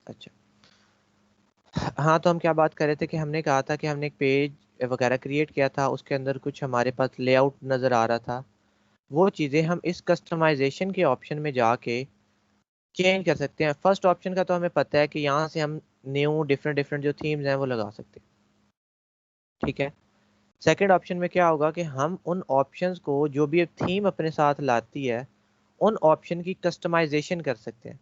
अच्छा, हाँ, तो हम क्या बात कर रहे थे कि हमने कहा था कि हमने एक पेज वगैरह क्रिएट किया था, उसके अंदर कुछ हमारे पास लेआउट नज़र आ रहा था। वो चीज़ें हम इस कस्टमाइजेशन के ऑप्शन में जाके चेंज कर सकते हैं। फर्स्ट ऑप्शन का तो हमें पता है कि यहाँ से हम न्यू डिफरेंट डिफरेंट जो थीम्स हैं वो लगा सकते हैं। ठीक है। सेकंड ऑप्शन में क्या होगा कि हम उन ऑप्शंस को, जो भी थीम अपने साथ लाती है, उन ऑप्शन की कस्टमाइजेशन कर सकते हैं।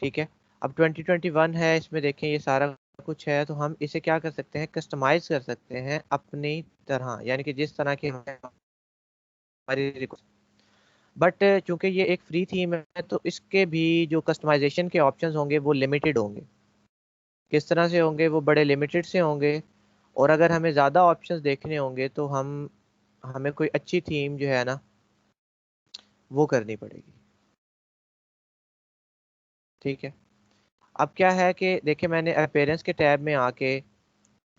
ठीक है। अब 2021 है, इसमें देखें ये सारा कुछ है, तो हम इसे क्या कर सकते हैं, कस्टमाइज कर सकते हैं अपनी तरह, यानी कि जिस तरह की हमारी रिक्वेस्ट। बट चूंकि ये एक फ्री थीम है तो इसके भी जो कस्टमाइजेशन के ऑप्शंस होंगे वो लिमिटेड होंगे। किस तरह से होंगे, वो बड़े लिमिटेड से होंगे। और अगर हमें ज़्यादा ऑप्शंस देखने होंगे तो हमें कोई अच्छी थीम जो है ना वो करनी पड़ेगी। ठीक है। अब क्या है कि देखिए, मैंने अपेयरेंस के टैब में आके,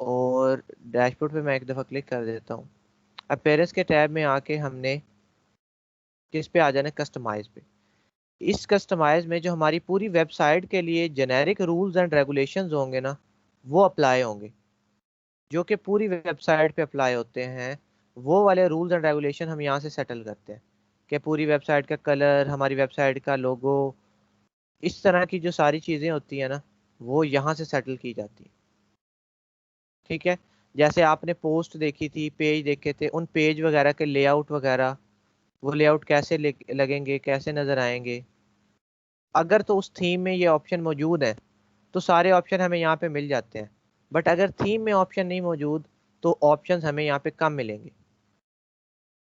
और डैशबोर्ड पे मैं एक दफ़ा क्लिक कर देता हूँ। अपेयरेंस के टैब में आके हमने किस पे आ जाना है, कस्टमाइज पे। इस कस्टमाइज में जो हमारी पूरी वेबसाइट के लिए जेनेरिक रूल्स एंड रेगुलेशंस होंगे ना, वो अप्लाई होंगे, जो कि पूरी वेबसाइट पे अप्लाई होते हैं। वो वाले रूल्स एंड रेगुलेशन हम यहाँ से सेटल करते हैं कि पूरी वेबसाइट का कलर, हमारी वेबसाइट का लोगो, इस तरह की जो सारी चीज़ें होती है ना, वो यहाँ से सेटल की जाती है। ठीक है। जैसे आपने पोस्ट देखी थी, पेज देखे थे, उन पेज वगैरह के लेआउट वगैरह, वो लेआउट कैसे लगेंगे, कैसे नजर आएंगे, अगर तो उस थीम में ये ऑप्शन मौजूद है तो सारे ऑप्शन हमें यहाँ पे मिल जाते हैं। बट अगर थीम में ऑप्शन नहीं मौजूद तो ऑप्शंस हमें यहाँ पे कम मिलेंगे,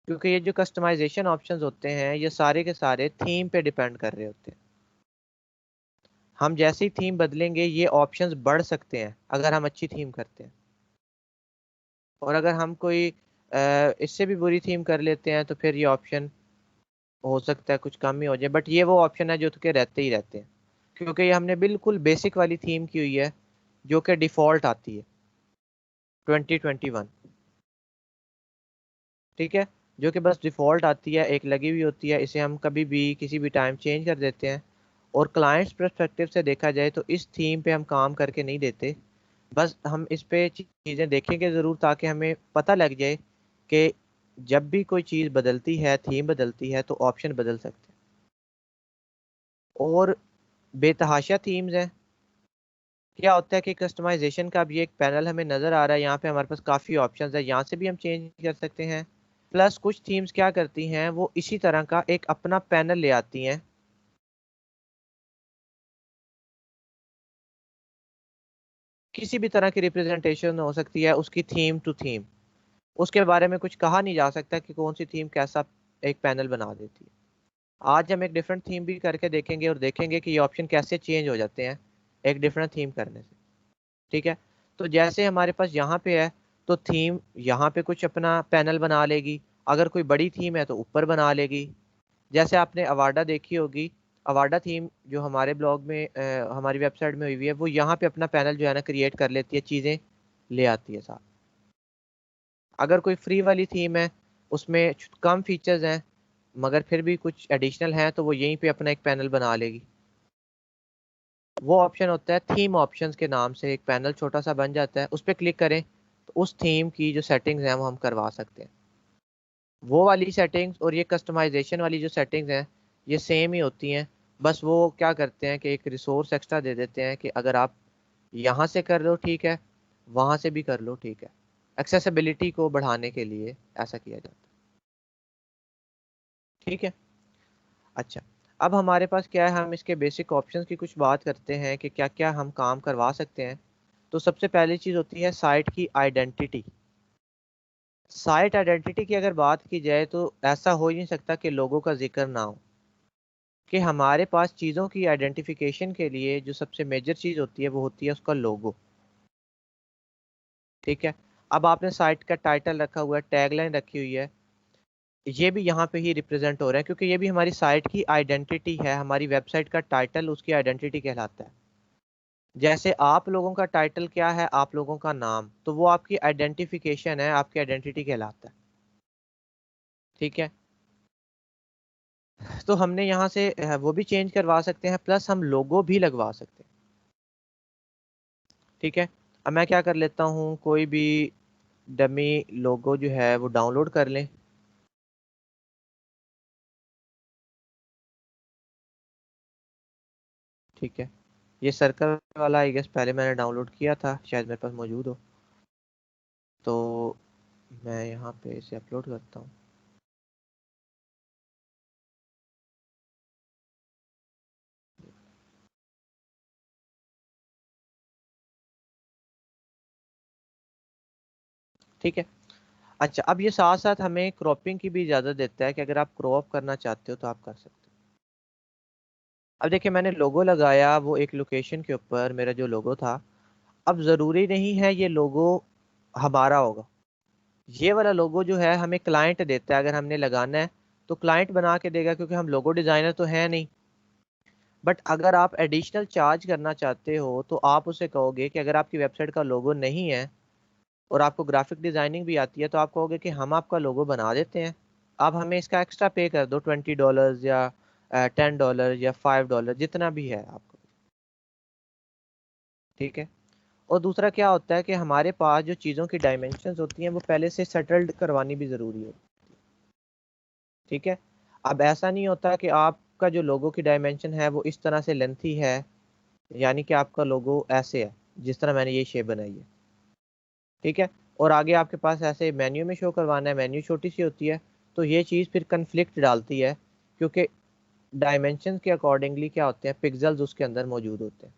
क्योंकि ये जो कस्टमाइजेशन ऑप्शंस होते हैं ये सारे के सारे थीम पे डिपेंड कर रहे होते हैं। हम जैसी थीम बदलेंगे ये ऑप्शंस बढ़ सकते हैं अगर हम अच्छी थीम करते हैं। और अगर हम कोई इससे भी बुरी थीम कर लेते हैं तो फिर ये ऑप्शन हो सकता है कुछ कम ही हो जाए। बट ये वो ऑप्शन है जो के रहते ही रहते हैं, क्योंकि ये हमने बिल्कुल बेसिक वाली थीम की हुई है जो कि डिफॉल्ट आती है 2021। ठीक है। जो कि बस डिफ़ॉल्ट आती है, एक लगी हुई होती है, इसे हम कभी भी किसी भी टाइम चेंज कर देते हैं। और क्लाइंट्स परस्पेक्टिव से देखा जाए तो इस थीम पे हम काम करके नहीं देते, बस हम इस पे चीज़ें देखेंगे ज़रूर ताकि हमें पता लग जाए कि जब भी कोई चीज़ बदलती है, थीम बदलती है, तो ऑप्शन बदल सकते हैं। और बेतहाशा थीम्स हैं। क्या होता है कि कस्टमाइजेशन का भी एक पैनल हमें नज़र आ रहा है, यहाँ पे हमारे पास काफ़ी ऑप्शंस है, यहाँ से भी हम चेंज कर सकते हैं। प्लस कुछ थीम्स क्या करती हैं, वो इसी तरह का एक अपना पैनल ले आती हैं। किसी भी तरह की रिप्रेजेंटेशन हो सकती है उसकी, थीम टू थीम। उसके बारे में कुछ कहा नहीं जा सकता कि कौन सी थीम कैसा एक पैनल बना देती है। आज हम एक डिफरेंट थीम भी करके देखेंगे और देखेंगे कि ये ऑप्शन कैसे चेंज हो जाते हैं एक डिफरेंट थीम करने से। ठीक है। तो जैसे हमारे पास यहाँ पे है, तो थीम यहाँ पे कुछ अपना पैनल बना लेगी। अगर कोई बड़ी थीम है तो ऊपर बना लेगी। जैसे आपने अवाडा देखी होगी, अवाडा थीम जो हमारे ब्लॉग में हमारी वेबसाइट में हुई हुई है, वो यहाँ पे अपना पैनल जो है ना क्रिएट कर लेती है, चीज़ें ले आती है साथ। अगर कोई फ्री वाली थीम है, उसमें कम फीचर्स हैं मगर फिर भी कुछ एडिशनल हैं, तो वो यहीं पे अपना एक पैनल बना लेगी। वो ऑप्शन होता है थीम ऑप्शंस के नाम से, एक पैनल छोटा सा बन जाता है, उस पर क्लिक करें तो उस थीम की जो सेटिंग्स हैं वो हम करवा सकते हैं। वो वाली सेटिंग्स और ये कस्टमाइजेशन वाली जो सेटिंग्स हैं ये सेम ही होती हैं। बस वो क्या करते हैं कि एक रिसोर्स एक्स्ट्रा दे देते हैं कि अगर आप यहाँ से कर लो ठीक है, वहाँ से भी कर लो ठीक है। एक्सेसिबिलिटी को बढ़ाने के लिए ऐसा किया जाता है। ठीक है। अच्छा, अब हमारे पास क्या है, हम इसके बेसिक ऑप्शंस की कुछ बात करते हैं कि क्या क्या हम काम करवा सकते हैं। तो सबसे पहली चीज़ होती है साइट की आइडेंटिटी। साइट आइडेंटिटी की अगर बात की जाए तो ऐसा हो ही नहीं सकता कि लोगों का जिक्र ना हो। कि हमारे पास चीज़ों की आइडेंटिफिकेशन के लिए जो सबसे मेजर चीज़ होती है वो होती है उसका लोगो। ठीक है। अब आपने साइट का टाइटल रखा हुआ है, टैगलाइन रखी हुई है, ये भी यहाँ पे ही रिप्रेजेंट हो रहा है, क्योंकि ये भी हमारी साइट की आइडेंटिटी है। हमारी वेबसाइट का टाइटल उसकी आइडेंटिटी कहलाता है। जैसे आप लोगों का टाइटल क्या है, आप लोगों का नाम, तो वो आपकी आइडेंटिफिकेशन है, आपकी आइडेंटिटी कहलाता है। ठीक है। तो हमने यहाँ से वो भी चेंज करवा सकते हैं, प्लस हम लोगो भी लगवा सकते हैं। ठीक है, अब मैं क्या कर लेता हूँ, कोई भी डमी लोगो जो है वो डाउनलोड कर लें। ठीक है, ये सर्कल वाला आई गेस पहले मैंने डाउनलोड किया था, शायद मेरे पास मौजूद हो, तो मैं यहाँ पे इसे अपलोड करता हूँ। ठीक है, अच्छा अब ये साथ साथ हमें क्रॉपिंग की भी इजाज़त देता है कि अगर आप क्रॉप करना चाहते हो तो आप कर सकते हो। अब देखिए मैंने लोगो लगाया, वो एक लोकेशन के ऊपर मेरा जो लोगो था, अब ज़रूरी नहीं है ये लोगो हमारा होगा। ये वाला लोगो जो है हमें क्लाइंट देता है, अगर हमने लगाना है तो क्लाइंट बना के देगा, क्योंकि हम लोगो डिज़ाइनर तो है नहीं। बट अगर आप एडिशनल चार्ज करना चाहते हो तो आप उसे कहोगे कि अगर आपकी वेबसाइट का लोगो नहीं है और आपको ग्राफिक डिज़ाइनिंग भी आती है, तो आप कहोगे कि हम आपका लोगो बना देते हैं, आप हमें इसका एक्स्ट्रा पे कर दो, $20 या $10 या $5, जितना भी है आपको। ठीक है, और दूसरा क्या होता है कि हमारे पास जो चीज़ों की डायमेंशंस होती हैं वो पहले से सेटल्ड करवानी भी ज़रूरी है। ठीक है, अब ऐसा नहीं होता कि आपका जो लोगो की डायमेंशन है वो इस तरह से लेंथी है, यानी कि आपका लोगो ऐसे है जिस तरह मैंने ये शेप बनाई है। ठीक है, और आगे आपके पास ऐसे मेन्यू में शो करवाना है, मेन्यू छोटी सी होती है, तो ये चीज़ फिर कन्फ्लिक्ट डालती है, क्योंकि डायमेंशन के अकॉर्डिंगली क्या होते हैं, पिक्सल्स उसके अंदर मौजूद होते हैं।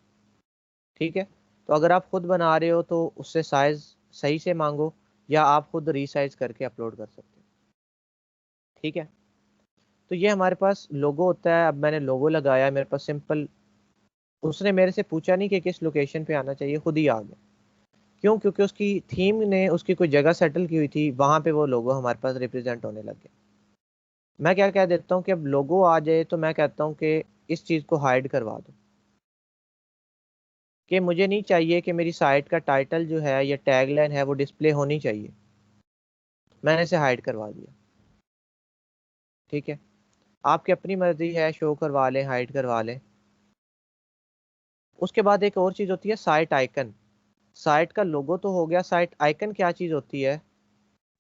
ठीक है, तो अगर आप खुद बना रहे हो तो उससे साइज सही से मांगो, या आप खुद रीसाइज करके अपलोड कर सकते हो। ठीक है, तो ये हमारे पास लोगो होता है। अब मैंने लोगो लगाया, मेरे पास सिंपल, उसने मेरे से पूछा नहीं कि किस लोकेशन पे आना चाहिए, खुद ही आ गया। क्यों? क्योंकि उसकी थीम ने उसकी कोई जगह सेटल की हुई थी, वहां पे वो लोगो हमारे पास रिप्रेजेंट होने लग गया। मैं क्या कह देता हूँ कि अब लोगो आ जाए तो मैं कहता हूँ कि इस चीज़ को हाइड करवा दो, कि मुझे नहीं चाहिए कि मेरी साइट का टाइटल जो है या टैगलाइन है वो डिस्प्ले होनी चाहिए, मैंने इसे हाइड करवा दिया। ठीक है, आपकी अपनी मर्जी है, शो करवा लें, हाइड करवा लें। उसके बाद एक और चीज़ होती है साइट आइकन। साइट का लोगो तो हो गया, साइट आइकन क्या चीज़ होती है?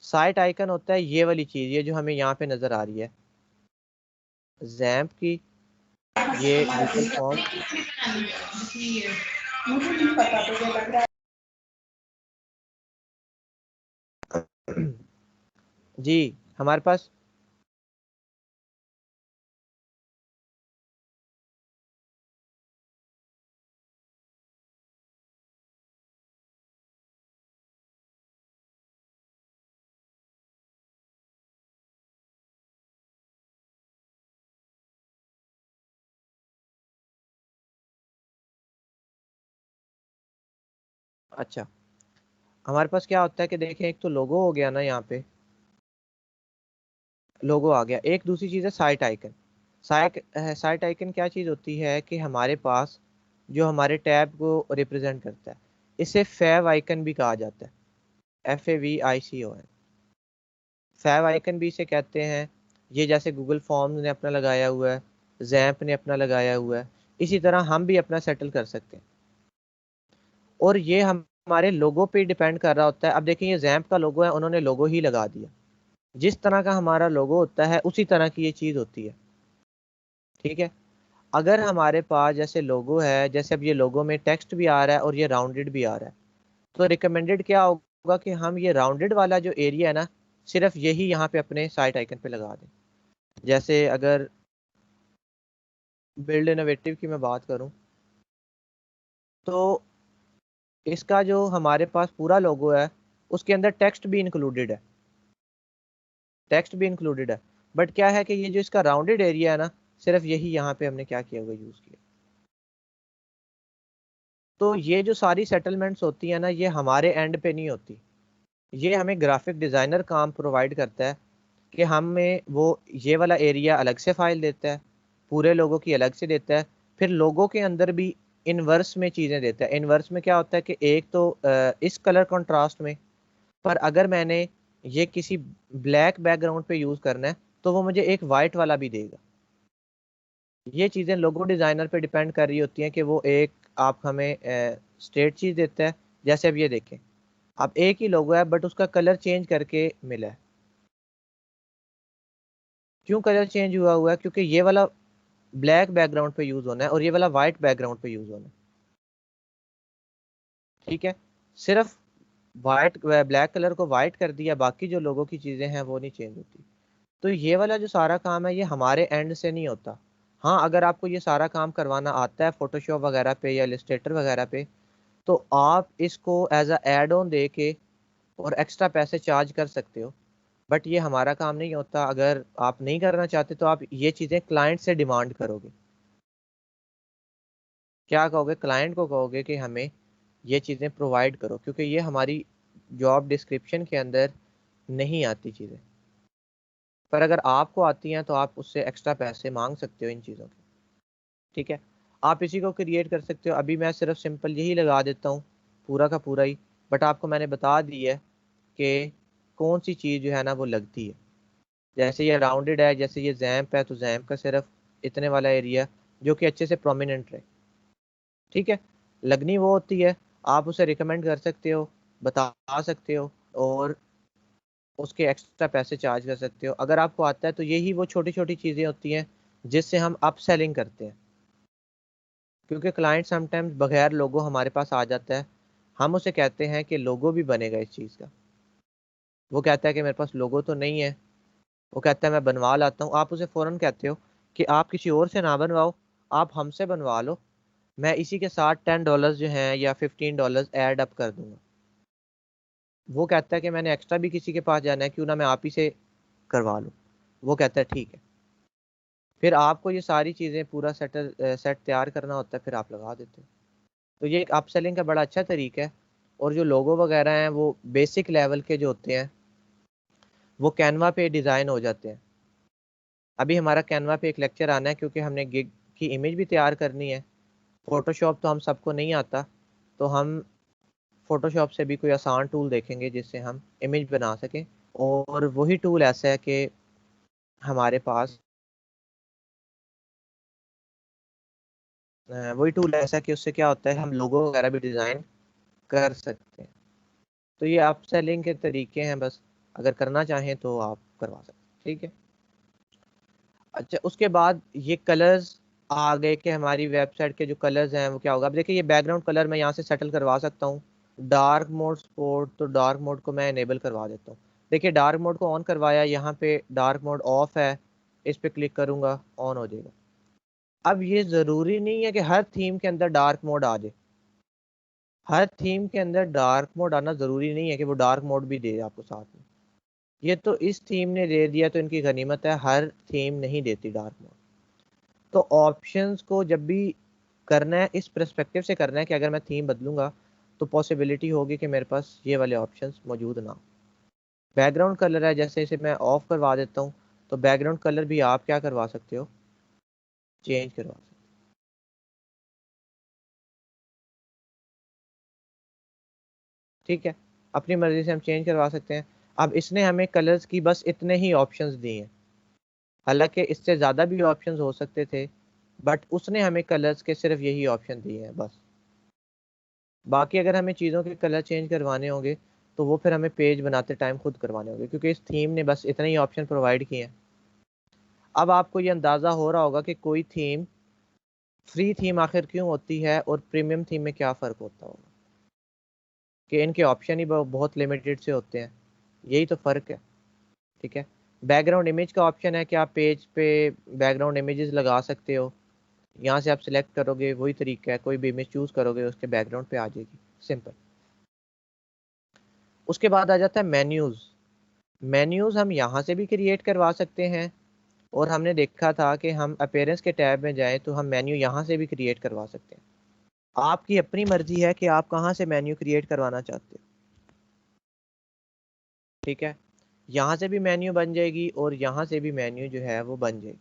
साइट आइकन होता है ये वाली चीज़, ये जो हमें यहाँ पे नज़र आ रही है, जैम्प की, ये गूगल फॉर्म। मुझे नहीं पता, तो लग रहा है। जी, हमारे पास, अच्छा, हमारे पास क्या होता है कि देखें, एक तो लोगो हो गया ना, यहाँ पे लोगो आ गया, एक दूसरी चीज़ है साइट आइकन। साइट आइकन क्या चीज़ होती है कि हमारे पास जो हमारे टैब को रिप्रेजेंट करता है, इसे फैव आइकन भी कहा जाता है, FAVICON। फैव आइकन भी इसे कहते हैं। ये जैसे गूगल फॉर्म्स ने अपना लगाया हुआ है, जैम्प ने अपना लगाया हुआ है, इसी तरह हम भी अपना सेटल कर सकते हैं। और ये हमारे लोगो पे डिपेंड कर रहा होता है। अब देखिए ये जैम्प का लोगो है, उन्होंने लोगो ही लगा दिया, जिस तरह का हमारा लोगो होता है उसी तरह की ये चीज़ होती है। ठीक है, अगर हमारे पास जैसे लोगो है, जैसे अब ये लोगो में टेक्स्ट भी आ रहा है और ये राउंडेड भी आ रहा है, तो रिकमेंडेड क्या होगा कि हम ये राउंडेड वाला जो एरिया है ना, सिर्फ यही यहाँ पे अपने साइट आइकन पे लगा दें। जैसे अगर बिल्ड इनोवेटिव की मैं बात करूं, तो इसका जो हमारे पास पूरा लोगो है उसके अंदर टेक्स्ट भी इंक्लूडेड है, टेक्स्ट भी इंक्लूडेड है। बट क्या है कि ये जो इसका राउंडेड एरिया है ना, सिर्फ यही यहाँ पे हमने क्या किया हुआ, यूज किया। तो ये जो सारी सेटलमेंट्स होती है ना, ये हमारे एंड पे नहीं होती, ये हमें ग्राफिक डिजाइनर काम प्रोवाइड करता है कि हमें वो ये वाला एरिया अलग से फाइल देता है, पूरे लोगों की अलग से देता है, फिर लोगों के अंदर भी इनवर्स में चीज़ें देता है। इनवर्स में क्या होता है कि एक तो इस कलर कंट्रास्ट में, पर अगर मैंने ये किसी ब्लैक बैकग्राउंड पे यूज़ करना है तो वो मुझे एक वाइट वाला भी देगा। ये चीज़ें लोगो डिज़ाइनर पे डिपेंड कर रही होती हैं कि वो एक आप हमें स्ट्रेट चीज़ देता है। जैसे अब ये देखें, अब एक ही लोगो है बट उसका कलर चेंज करके मिला है। क्यों कलर चेंज हुआ है? क्योंकि ये वाला ब्लैक बैकग्राउंड पे यूज होना है और ये वाला वाइट बैकग्राउंड पे यूज होना है। ठीक है, सिर्फ वाइट ब्लैक कलर को वाइट कर दिया, बाकी जो लोगों की चीजें हैं वो नहीं चेंज होती। तो ये वाला जो सारा काम है ये हमारे एंड से नहीं होता। हाँ, अगर आपको ये सारा काम करवाना आता है फोटोशॉप वगैरह पे या इलस्ट्रेटर वगैरह पे, तो आप इसको एज अ एड ऑन दे के और एक्स्ट्रा पैसे चार्ज कर सकते हो। बट ये हमारा काम नहीं होता। अगर आप नहीं करना चाहते तो आप ये चीज़ें क्लाइंट से डिमांड करोगे। क्या कहोगे? क्लाइंट को कहोगे कि हमें ये चीज़ें प्रोवाइड करो, क्योंकि ये हमारी जॉब डिस्क्रिप्शन के अंदर नहीं आती चीज़ें। पर अगर आपको आती हैं तो आप उससे एक्स्ट्रा पैसे मांग सकते हो इन चीज़ों के। ठीक है, आप इसी को क्रिएट कर सकते हो। अभी मैं सिर्फ सिंपल यही लगा देता हूँ पूरा का पूरा ही, बट आपको मैंने बता दी है कि कौन सी चीज़ जो है ना वो लगती है। जैसे ये राउंडेड है, जैसे ये जैम्प है, तो जैम्प का सिर्फ इतने वाला एरिया जो कि अच्छे से प्रोमिनेंट रहे। ठीक है, लगनी वो होती है। आप उसे रिकमेंड कर सकते हो, बता सकते हो, और उसके एक्स्ट्रा पैसे चार्ज कर सकते हो। अगर आपको आता है तो यही वो छोटी छोटी चीज़ें होती हैं जिससे हम अप सेलिंग करते हैं। क्योंकि क्लाइंट समटाइम्स बगैर लोगो हमारे पास आ जाता है। हम उसे कहते हैं कि लोगो भी बनेगा इस चीज़ का। वो कहता है कि मेरे पास लोगो तो नहीं है। वो कहता है मैं बनवा लाता हूँ। आप उसे फ़ौरन कहते हो कि आप किसी और से ना बनवाओ, आप हमसे बनवा लो। मैं इसी के साथ $10 जो हैं या $15 ऐड अप कर दूंगा। वो कहता है कि मैंने एक्स्ट्रा भी किसी के पास जाना है, क्यों ना मैं आप ही से करवा लूँ। वो कहता है ठीक है। फिर आपको ये सारी चीज़ें पूरा सेट तैयार करना होता है, फिर आप लगा देते हो। तो ये एक अपसेलिंग का बड़ा अच्छा तरीका है। और जो लोगो वगैरह हैं वो बेसिक लेवल के जो होते हैं वो कैनवा पे डिज़ाइन हो जाते हैं। अभी हमारा कैनवा पे एक लेक्चर आना है, क्योंकि हमने गिग की इमेज भी तैयार करनी है। फोटोशॉप तो हम सबको नहीं आता, तो हम फोटोशॉप से भी कोई आसान टूल देखेंगे जिससे हम इमेज बना सकें। और वही टूल ऐसा है कि हमारे पास वही टूल ऐसा है कि उससे क्या होता है, हम लोगो वगैरह भी डिज़ाइन कर सकते हैं। तो ये आप सेलिंग के तरीके हैं, बस अगर करना चाहें तो आप करवा सकते हैं। ठीक है, अच्छा, उसके बाद ये कलर्स आ गए कि हमारी वेबसाइट के जो कलर्स हैं वो क्या होगा। अब देखिए, ये बैकग्राउंड कलर मैं यहाँ से सेटल करवा सकता हूँ। डार्क मोड स्पोर्ट, तो डार्क मोड को मैं इनेबल करवा देता हूँ। देखिए, डार्क मोड को ऑन करवाया, यहाँ पे डार्क मोड ऑफ है। इस पे क्लिक करूंगा, ऑन हो जाएगा। अब ये जरूरी नहीं है कि हर थीम के अंदर डार्क मोड आ जाए। हर थीम के अंदर डार्क मोड आना जरूरी नहीं है कि वो डार्क मोड भी दे आपको साथ में। ये तो इस थीम ने दे दिया तो इनकी गनीमत है, हर थीम नहीं देती डार्क मोड। तो ऑप्शंस को जब भी करना है इस पर्सपेक्टिव से करना है कि अगर मैं थीम बदलूंगा तो पॉसिबिलिटी होगी कि मेरे पास ये वाले ऑप्शंस मौजूद ना हो। बैकग्राउंड कलर है, जैसे इसे मैं ऑफ करवा देता हूँ, तो बैकग्राउंड कलर भी आप क्या करवा सकते हो, चेंज करवा सकते हो। ठीक है, अपनी मर्जी से हम चेंज करवा सकते हैं। अब इसने हमें कलर्स की बस इतने ही ऑप्शंस दिए हैं। हालांकि इससे ज़्यादा भी ऑप्शंस हो सकते थे, बट उसने हमें कलर्स के सिर्फ यही ऑप्शन दिए हैं बस। बाकी अगर हमें चीज़ों के कलर चेंज करवाने होंगे तो वो फिर हमें पेज बनाते टाइम खुद करवाने होंगे, क्योंकि इस थीम ने बस इतने ही ऑप्शन प्रोवाइड किए हैं। अब आपको ये अंदाज़ा हो रहा होगा कि कोई थीम फ्री थीम आखिर क्यों होती है और प्रीमियम थीम में क्या फ़र्क होता होगा, कि इनके ऑप्शन ही बहुत लिमिटेड से होते हैं। यही तो फ़र्क है। ठीक है, बैकग्राउंड इमेज का ऑप्शन है कि आप पेज पे बैकग्राउंड इमेजेस लगा सकते हो। यहाँ से आप सिलेक्ट करोगे, वही तरीका है, कोई भी इमेज चूज़ करोगे उसके बैकग्राउंड पे आ जाएगी, सिंपल। उसके बाद आ जाता है मेन्यूज़। मेन्यूज़ हम यहाँ से भी क्रिएट करवा सकते हैं, और हमने देखा था कि हम अपीयरेंस के टैब में जाएं तो हम मेन्यू यहाँ से भी क्रिएट करवा सकते हैं। आपकी अपनी मर्जी है कि आप कहाँ से मेन्यू क्रिएट करवाना चाहते हो। ठीक है, यहाँ से भी मेन्यू बन जाएगी और यहाँ से भी मेन्यू जो है वो बन जाएगी।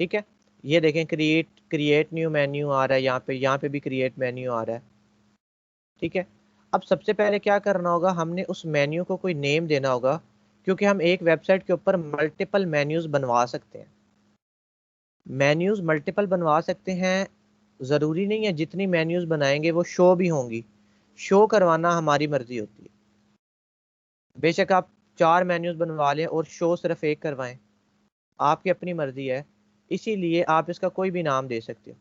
ठीक है, ये देखें, क्रिएट क्रिएट न्यू मेन्यू आ रहा है, यहाँ पे भी क्रिएट मेन्यू आ रहा है। ठीक है, अब सबसे पहले क्या करना होगा, हमने उस मेन्यू को कोई नेम देना होगा, क्योंकि हम एक वेबसाइट के ऊपर मल्टीपल मेन्यूज बनवा सकते हैं। मेन्यूज मल्टीपल बनवा सकते हैं, ज़रूरी नहीं है जितनी मेन्यूज बनाएंगे वो शो भी होंगी। शो करवाना हमारी मर्जी होती है। बेशक आप 4 मेन्यूज बनवा लें और शो सिर्फ एक करवाएं, आपकी अपनी मर्जी है। इसीलिए आप इसका कोई भी नाम दे सकते हो।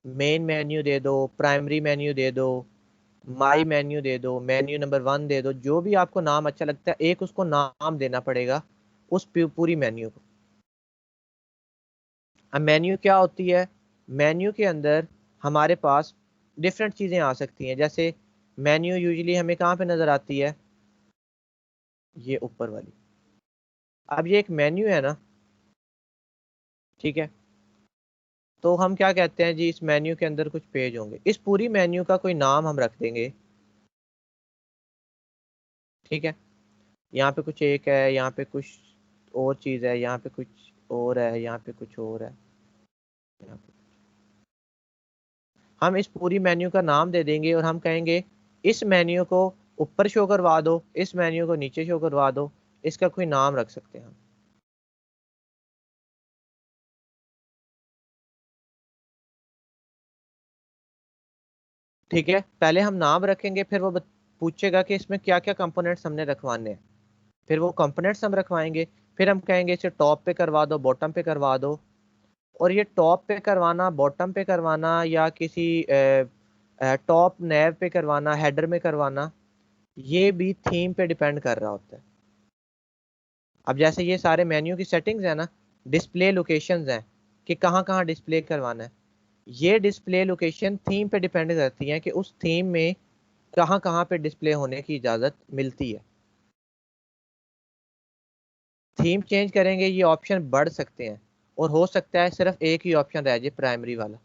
मेन मेन्यू दे दो, प्राइमरी मेन्यू दे दो, माई मेन्यू दे दो, मेन्यू नंबर 1 दे दो, जो भी आपको नाम अच्छा लगता है, एक उसको नाम देना पड़ेगा उस पूरी मेन्यू को। अब मेन्यू क्या होती है? मेन्यू के अंदर हमारे पास डिफरेंट चीज़ें आ सकती हैं। जैसे मेन्यू यूजुअली हमें कहाँ पे नज़र आती है? ये ऊपर वाली। अब ये एक मेन्यू है ना, ठीक है, तो हम क्या कहते हैं जी, इस मेन्यू के अंदर कुछ पेज होंगे, इस पूरी मेन्यू का कोई नाम हम रख देंगे, ठीक है। यहाँ पे कुछ एक है, यहाँ पे कुछ और चीज़ है, यहाँ पे कुछ और है, यहाँ पे कुछ और है, यहाँ पे। हम इस पूरी मेन्यू का नाम दे देंगे और हम कहेंगे इस मेन्यू को ऊपर शो करवा दो, इस मेन्यू को नीचे शो करवा दो। इसका कोई नाम रख सकते हैं हम। ठीक है, पहले हम नाम रखेंगे, फिर वो पूछेगा कि इसमें क्या क्या कंपोनेंट्स हमने रखवाने हैं, फिर वो कंपोनेंट्स हम रखवाएंगे। फिर हम कहेंगे इसे टॉप पे करवा दो, बॉटम पे करवा दो। और ये टॉप पे करवाना, बॉटम पे करवाना, या किसी टॉप नैव पे करवाना, हेडर में करवाना, ये भी थीम पे डिपेंड कर रहा होता है। अब जैसे ये सारे मेन्यू की सेटिंग्स है ना, डिस्प्ले लोकेशंस हैं कि कहाँ कहाँ डिस्प्ले करवाना है। ये डिस्प्ले लोकेशन थीम पे डिपेंड करती है कि उस थीम में कहाँ कहाँ पे डिस्प्ले होने की इजाज़त मिलती है। थीम चेंज करेंगे, ये ऑप्शन बढ़ सकते हैं, और हो सकता है सिर्फ एक ही ऑप्शन रह जाए, प्राइमरी वाला,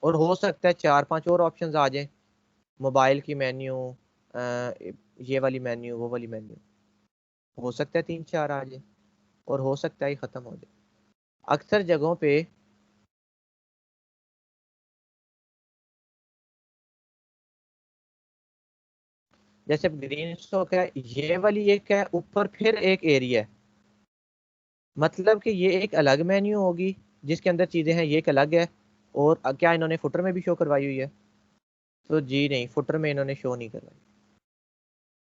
और हो सकता है 4-5 और ऑप्शंस आ जाएं, मोबाइल की मेन्यू, ये वाली मेन्यू, वो वाली मेन्यू। हो सकता है 3-4 आ जाए, और हो सकता है ख़त्म हो जाए। अक्सर जगहों पे जैसे ग्रीन स्टॉक है, ये वाली एक है, ऊपर फिर एक एरिया है, मतलब कि ये एक अलग मेन्यू होगी जिसके अंदर चीज़ें हैं, ये एक अलग है। और क्या इन्होंने फुटर में भी शो करवाई हुई है? तो जी नहीं, फुटर में इन्होंने शो नहीं करवाई,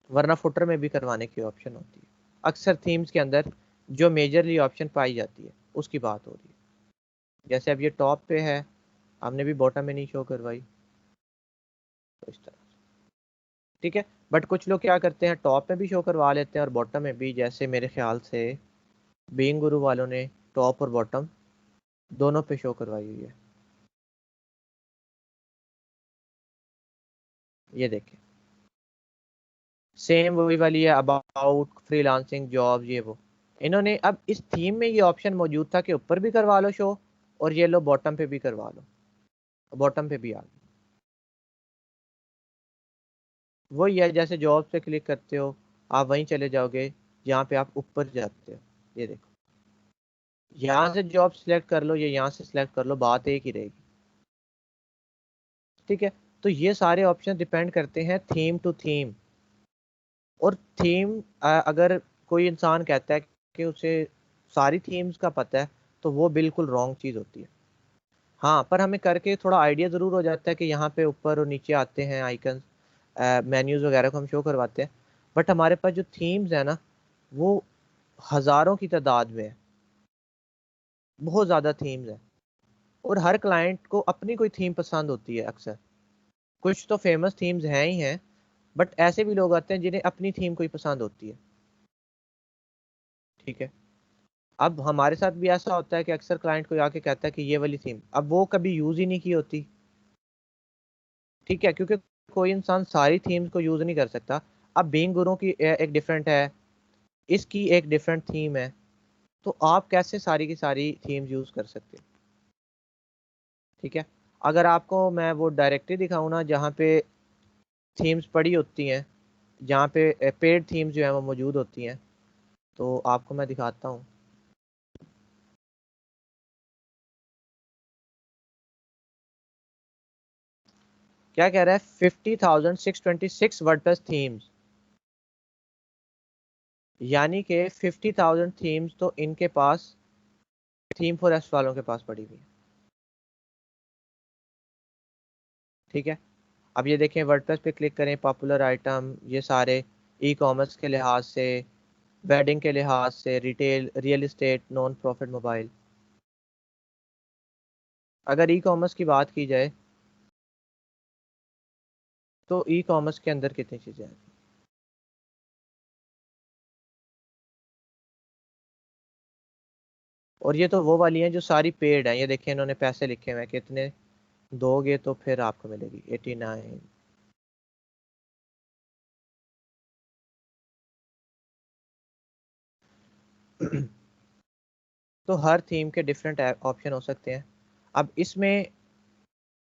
वरना फुटर में भी करवाने की ऑप्शन होती है। अक्सर थीम्स के अंदर जो मेजरली ऑप्शन पाई जाती है उसकी बात हो रही है। जैसे अब ये टॉप पे है, हमने भी बॉटम में नहीं शो करवाई, तो इस तरह, ठीक है। बट कुछ लोग क्या करते हैं, टॉप में भी शो करवा लेते हैं और बॉटम में भी। जैसे मेरे ख्याल से बीइंग गुरु वालों ने टॉप और बॉटम दोनों पे शो करवाई हुई है। ये देखें, सेम वही वाली है, अबाउट, फ्रीलांसिंग, जॉब, ये वो। इन्होंने अब इस थीम में ये ऑप्शन मौजूद था कि ऊपर भी करवा लो शो, और ये लो बॉटम पे भी करवा लो, बॉटम पे भी आ गई। वही है, जैसे जॉब पे क्लिक करते हो, आप वहीं चले जाओगे जहाँ पे आप ऊपर जाते हो। ये देखो, यहाँ से जॉब सिलेक्ट कर लो या यहाँ से सिलेक्ट कर लो, बात एक ही रहेगी, ठीक है। तो ये सारे ऑप्शन डिपेंड करते हैं थीम टू थीम। और थीम, अगर कोई इंसान कहता है कि उसे सारी थीम्स का पता है, तो वो बिल्कुल रॉन्ग चीज़ होती है। हाँ, पर हमें करके थोड़ा आइडिया ज़रूर हो जाता है कि यहाँ पे ऊपर और नीचे आते हैं आइकन, मेन्यूज़ वगैरह को हम शो करवाते हैं। बट हमारे पास जो थीम्स है ना, वो हज़ारों की तादाद में है, बहुत ज़्यादा थीम्स हैं। और हर क्लाइंट को अपनी कोई थीम पसंद होती है अक्सर। कुछ तो फेमस थीम्स हैं ही हैं, बट ऐसे भी लोग आते हैं जिन्हें अपनी थीम कोई पसंद होती है, ठीक है। अब हमारे साथ भी ऐसा होता है कि अक्सर क्लाइंट को आके कहता है कि ये वाली थीम, अब वो कभी यूज़ ही नहीं की होती, ठीक है, क्योंकि कोई इंसान सारी थीम्स को यूज़ नहीं कर सकता। अब बीइंग गुरु की एक डिफरेंट है, इसकी एक डिफरेंट थीम है, तो आप कैसे सारी की सारी थीम्स यूज़ कर सकते हैं, ठीक है। अगर आपको मैं वो डायरेक्टरी दिखाऊँ ना, जहाँ पे थीम्स पड़ी होती हैं, जहाँ पे पेड थीम्स जो है वो मौजूद होती हैं, तो आपको मैं दिखाता हूँ। क्या कह रहा है, 50,626 वर्डप्रेस थीम्स, यानी कि 50,000 थीम्स तो इनके पास थीम फॉरेस्ट वालों के पास पड़ी हुई है। ठीक है, अब ये देखें वर्डप्रेस पे क्लिक करें, पॉपुलर आइटम, ये सारे ई कॉमर्स के लिहाज से, वेडिंग के लिहाज से, retail, real estate, non profit, mobile. अगर ई कॉमर्स की बात की जाए तो ई कॉमर्स के अंदर कितनी चीज़ें हैं? और ये तो वो वाली हैं जो सारी पेड हैं। ये देखिए इन्होंने पैसे लिखे हुए हैं, कितने दोगे तो फिर आपको मिलेगी 89। तो हर थीम के डिफरेंट ऑप्शन हो सकते हैं। अब इसमें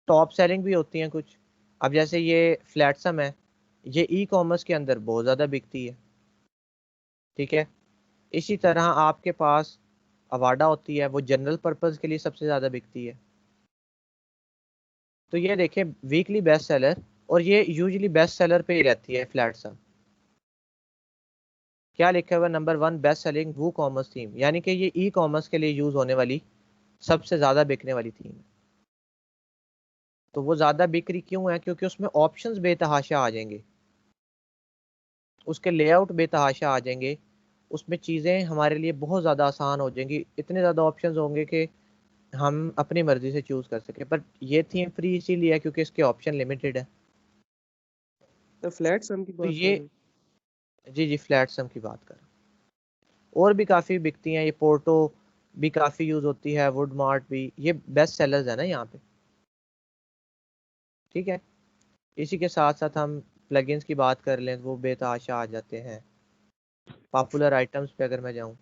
टॉप सेलिंग भी होती हैं कुछ। अब जैसे ये फ्लैटसम है, ये ई कॉमर्स के अंदर बहुत ज़्यादा बिकती है। ठीक है, इसी तरह आपके पास अवाडा होती है, वो जनरल पर्पस के लिए सबसे ज़्यादा बिकती है। तो ये देखें वीकली बेस्ट सेलर, और ये यूजुअली बेस्ट सेलर पे ही रहती है फ्लैटसम। क्या लिखा हुआ नंबर 1 बेस्ट सेलिंग वो कॉमर्स थीम, यानी कि ये ई कॉमर्स के लिए यूज होने वाली सबसे ज्यादा बिकने वाली थीम है। तो वो ज्यादा बिक रही क्यों है? क्योंकि उसमें ऑप्शंस बेतहाशा आ जाएंगे, उसके लेआउट बेतहाशा आ जाएंगे, उसमें चीजें हमारे लिए बहुत ज्यादा आसान हो जाएंगी, इतने ज्यादा ऑप्शंस होंगे कि हम अपनी मर्जी से चूज कर सके। पर ये थीम फ्री इसीलिए है क्योंकि इसके ऑप्शन लिमिटेड है। तो फ्लैट सम की तो बात कर ये, रहे हैं। जी जी, फ्लैट सम की बात कर, और भी काफ़ी बिकती हैं। ये पोर्टो भी काफ़ी यूज़ होती है, वुड मार्ट भी, ये बेस्ट सेलर्स है ना यहाँ पे। ठीक है, इसी के साथ साथ हम प्लगइन्स की बात कर लें, वो बेतहाशा आ जाते हैं। पॉपुलर आइटम्स पे अगर मैं जाऊँ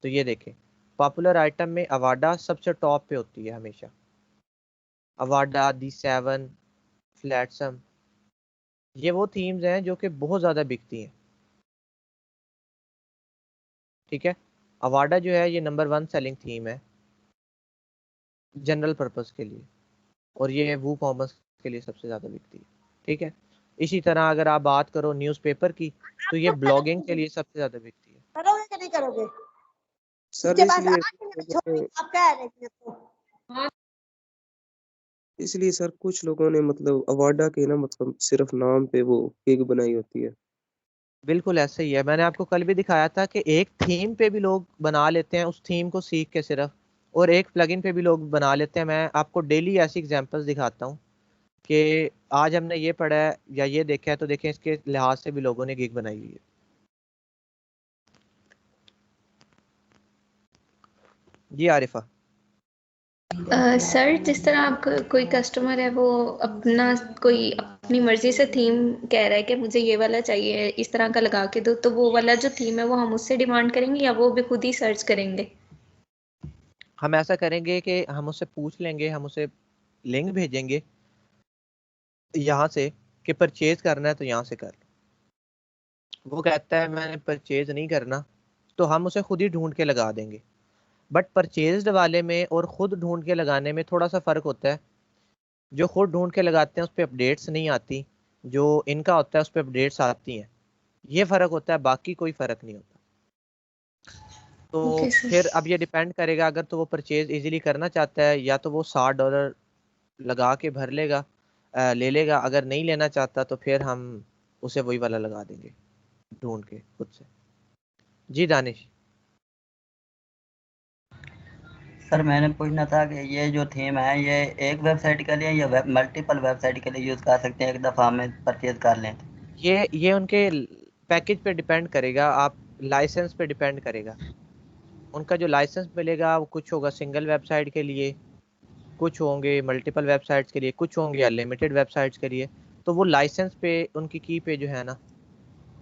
तो ये देखें, पॉपुलर आइटम में अवाडा सबसे टॉप पे होती है हमेशा। अवाडा, दी सेवन, फ्लैटसम, ये वो थीम्स हैं जो कि बहुत ज़्यादा बिकती हैं। ठीक है, अवाडा जो है ये नंबर 1 सेलिंग थीम है जनरल पर्पस के लिए, और ये वू कॉमर्स के लिए सबसे ज़्यादा बिकती है। ठीक है, इसी तरह अगर आप बात करो न्यूज़पेपर की, तो ये ब्लॉगिंग के लिए सबसे ज़्यादा बिकती है। करोगे कि नहीं करोगे? सर इसके पास इसलिए छोटी आप क्या है तो इसलिए सर कुछ लोगों ने मतलब अवाडा के ना मतलब सिर्फ नाम पे वो केक बनाई होती है। बिल्कुल ऐसे ही है, मैंने आपको कल भी दिखाया था कि एक थीम पे भी लोग बना लेते हैं उस थीम को सीख के सिर्फ, और एक प्लगइन पे भी लोग बना लेते हैं। मैं आपको डेली ऐसी एग्जांपल्स दिखाता हूँ कि आज हमने ये पढ़ा है या ये देखा है, तो देखें इसके लिहाज से भी लोगों ने गिग बनाई हुई है। जी आरिफा। सर जिस तरह आपका कोई कस्टमर है वो अपना कोई अपनी मर्जी से थीम कह रहा है कि मुझे ये वाला चाहिए, इस तरह का लगा के दो, तो वो वाला जो थीम है वो हम उससे डिमांड करेंगे या वो भी खुद ही सर्च करेंगे? हम ऐसा करेंगे कि हम उससे पूछ लेंगे, हम उसे लिंक भेजेंगे यहाँ से कि परचेज करना है तो यहाँ से कर लो। वो कहता है मैंने परचेज नहीं करना, तो हम उसे खुद ही ढूंढ के लगा देंगे। बट परचेज्ड वाले में और खुद ढूंढ के लगाने में थोड़ा सा फ़र्क होता है। जो खुद ढूंढ के लगाते हैं उस पर अपडेट्स नहीं आती, जो इनका होता है उस पर अपडेट्स आती हैं। ये फ़र्क होता है, बाकी कोई फ़र्क नहीं होता। तो ओके सर। फिर अब ये डिपेंड करेगा, अगर तो वो परचेज इजीली करना चाहता है या तो वो $60 लगा के भर लेगा, ले लेगा। अगर नहीं लेना चाहता तो फिर हम उसे वही वाला लगा देंगे ढूंढ के खुद से। जी दानिश। सर मैंने पूछना था कि ये जो थीम है ये एक वेबसाइट के लिए या मल्टीपल वेबसाइट के लिए यूज़ कर सकते हैं, एक दफ़ा हमें परचेज कर लें तो? ये उनके पैकेज पे डिपेंड करेगा, आप लाइसेंस पे डिपेंड करेगा। उनका जो लाइसेंस मिलेगा वो कुछ होगा सिंगल वेबसाइट के लिए, कुछ होंगे मल्टीपल वेबसाइट्स के लिए, कुछ होंगे अनलिमिटेड वेबसाइट्स के लिए। तो वो लाइसेंस पे, उनकी की पे जो है ना,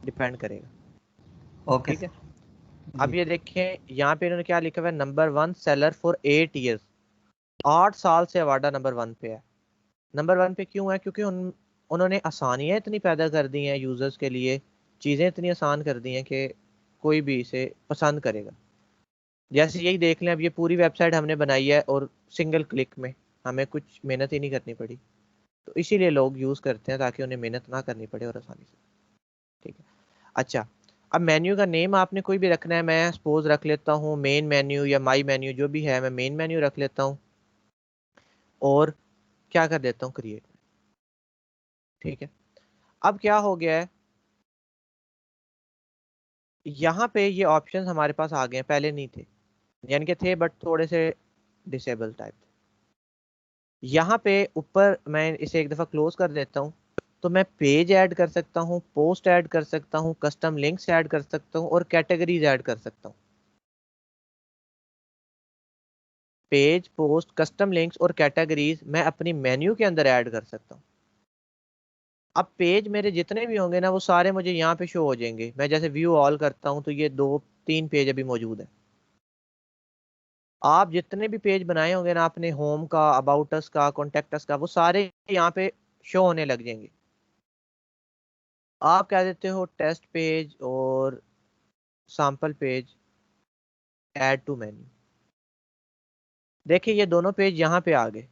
डिपेंड करेगा। ओके ठीक है, सर। अब जी। ये देखें यहाँ पे इन्होंने क्या लिखा हुआ है, नंबर 1 सेलर फॉर 8 ईयर्स। 8 साल से अवाडा नंबर 1 पे है। नंबर 1 पे क्यों है? क्योंकि उन्होंने आसानियाँ इतनी पैदा कर दी हैं यूजर्स के लिए, चीज़ें इतनी आसान कर दी हैं कि कोई भी इसे पसंद करेगा। जैसे यही देख लें, अब ये पूरी वेबसाइट हमने बनाई है और सिंगल क्लिक में, हमें कुछ मेहनत ही नहीं करनी पड़ी। तो इसीलिए लोग यूज़ करते हैं ताकि उन्हें मेहनत ना करनी पड़े और आसानी से। ठीक है, अच्छा, अब मेन्यू का नेम आपने कोई भी रखना है, मैं सपोज रख लेता हूँ मेन मेन्यू या माई मेन्यू, जो भी है मैं मेन मेन्यू रख लेता हूँ और क्या कर देता हूँ क्रिएट। ठीक है, अब क्या हो गया है, यहाँ पे ये ऑप्शंस हमारे पास आ गए हैं, पहले नहीं थे, यानी कि थे बट थोड़े से डिसेबल टाइप थे। यहाँ पे ऊपर मैं इसे एक दफ़ा क्लोज कर देता हूँ, तो मैं पेज ऐड कर सकता हूँ, पोस्ट ऐड कर सकता हूँ, कस्टम लिंक्स ऐड कर सकता हूँ और कैटेगरीज ऐड कर सकता हूँ। पेज, पोस्ट, कस्टम लिंक्स और कैटेगरीज मैं अपनी मेन्यू के अंदर ऐड कर सकता हूँ। अब पेज मेरे जितने भी होंगे ना वो सारे मुझे यहाँ पे शो हो जाएंगे। मैं जैसे व्यू ऑल करता हूँ तो ये 2-3 पेज अभी मौजूद है। आप जितने भी पेज बनाए होंगे ना आपने, होम का, अबाउट अस का, कॉन्टेक्ट अस का, वो सारे यहाँ पे शो होने लग जाएंगे। आप कह देते हो टेस्ट पेज और sample page add to menu, देखिए ये दोनों पेज यहाँ पे आ गए।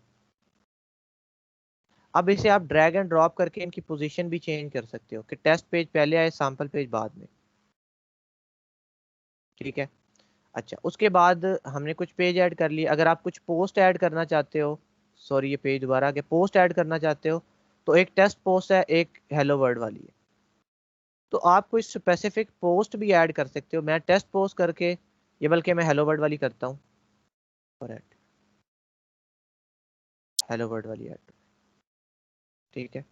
अब इसे आप ड्रैग एंड ड्रॉप करके इनकी पोजीशन भी चेंज कर सकते हो कि टेस्ट पेज पहले आए, सैंपल पेज बाद में। ठीक है, अच्छा उसके बाद हमने कुछ पेज ऐड कर लिए। अगर आप कुछ पोस्ट ऐड करना चाहते हो, सॉरी ये पेज दोबारा के पोस्ट ऐड करना चाहते हो, तो एक टेस्ट पोस्ट है, एक हेलो वर्ल्ड वाली है, तो आप कोई स्पेसिफिक पोस्ट भी ऐड कर सकते हो। मैं टेस्ट पोस्ट करके ये, बल्कि मैं हेलो वर्ल्ड वाली करता हूँ और ऐड, हेलो वर्ल्ड वाली ऐड। ठीक है,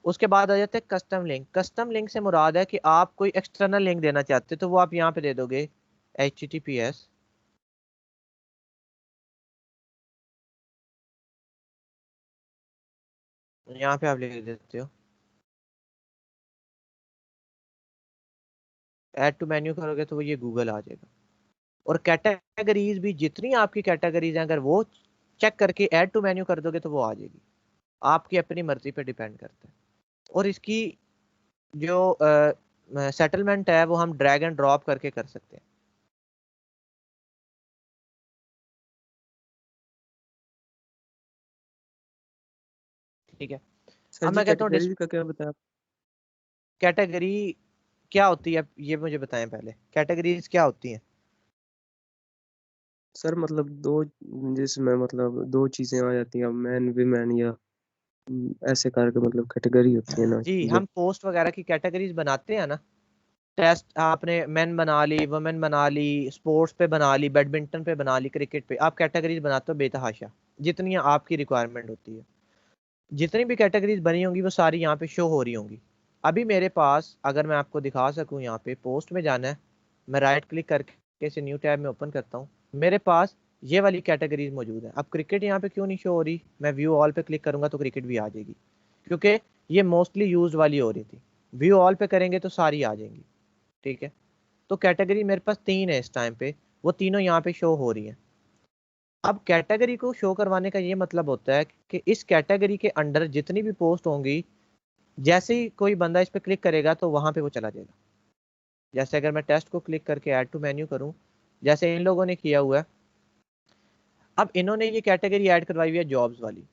उसके बाद आ जाते हैं कस्टम लिंक। कस्टम लिंक से मुराद है कि आप कोई एक्सटर्नल लिंक देना चाहते हो तो वो आप यहाँ पे दे दोगे HTTPS, यहाँ पे आप लिख देते हो, ऐड टू मेन्यू करोगे तो वो ये गूगल आ जाएगा। और कैटेगरीज भी जितनी आपकी कैटेगरीज हैं अगर वो चेक करके ऐड टू मेन्यू कर दोगे तो वो आ जाएगी। आपकी अपनी मर्जी पे डिपेंड करता है। और इसकी जो सेटलमेंट है वो हम ड्रैग एंड ड्रॉप करके कर सकते हैं। ठीक है, सर अब जी मैं कहता हूँ कैटेगरी का क्या बताया? कैटेगरी क्या होती है ये मुझे बताएं पहले, कैटेगरीज क्या होती हैं? सर मतलब दो, जिसमें मतलब दो चीजें आ जाती हैं, मैन वीमेन या ऐसे करके मतलब कैटेगरी होती है ना जी, जब। हम पोस्ट वगैरह की कैटेगरीज बनाते हैं ना, टेस्ट आपने मेन बना ली, वुमेन बना ली, स्पोर्ट्स पे बना ली, बैडमिंटन पे बना ली, क्रिकेट पे, आप कैटेगरीज बनाते हो बेतहाशा, जितनी आपकी रिक्वायरमेंट होती है। जितनी भी कैटेगरीज बनी होंगी वो सारी यहाँ पे शो हो रही होंगी। अभी मेरे पास अगर मैं आपको दिखा सकूँ, यहाँ पे पोस्ट में जाना है, मैं राइट क्लिक करके इसे न्यू टैब में ओपन करता हूँ, मेरे पास ये वाली कैटेगरीज मौजूद है। अब क्रिकेट यहाँ पे क्यों नहीं शो हो रही, मैं व्यू ऑल पे क्लिक करूंगा तो क्रिकेट भी आ जाएगी, क्योंकि ये मोस्टली यूज वाली हो रही थी। व्यू ऑल पे करेंगे तो सारी आ जाएंगी। ठीक है, तो कैटेगरी मेरे पास 3 है इस टाइम पे, वो तीनों यहाँ पे शो हो रही हैं। अब कैटेगरी को शो करवाने का ये मतलब होता है कि इस कैटेगरी के अंडर जितनी भी पोस्ट होंगी, जैसे ही कोई बंदा इस पर क्लिक करेगा तो वहां पे वो चला जाएगा। जैसे अगर मैं टेस्ट को क्लिक करके ऐड टू मेन्यू करूं, जैसे इन लोगों ने किया हुआ है, अब इन्होंने ये कैटेगरी ऐड करवाई हुई है जॉब्स वाली।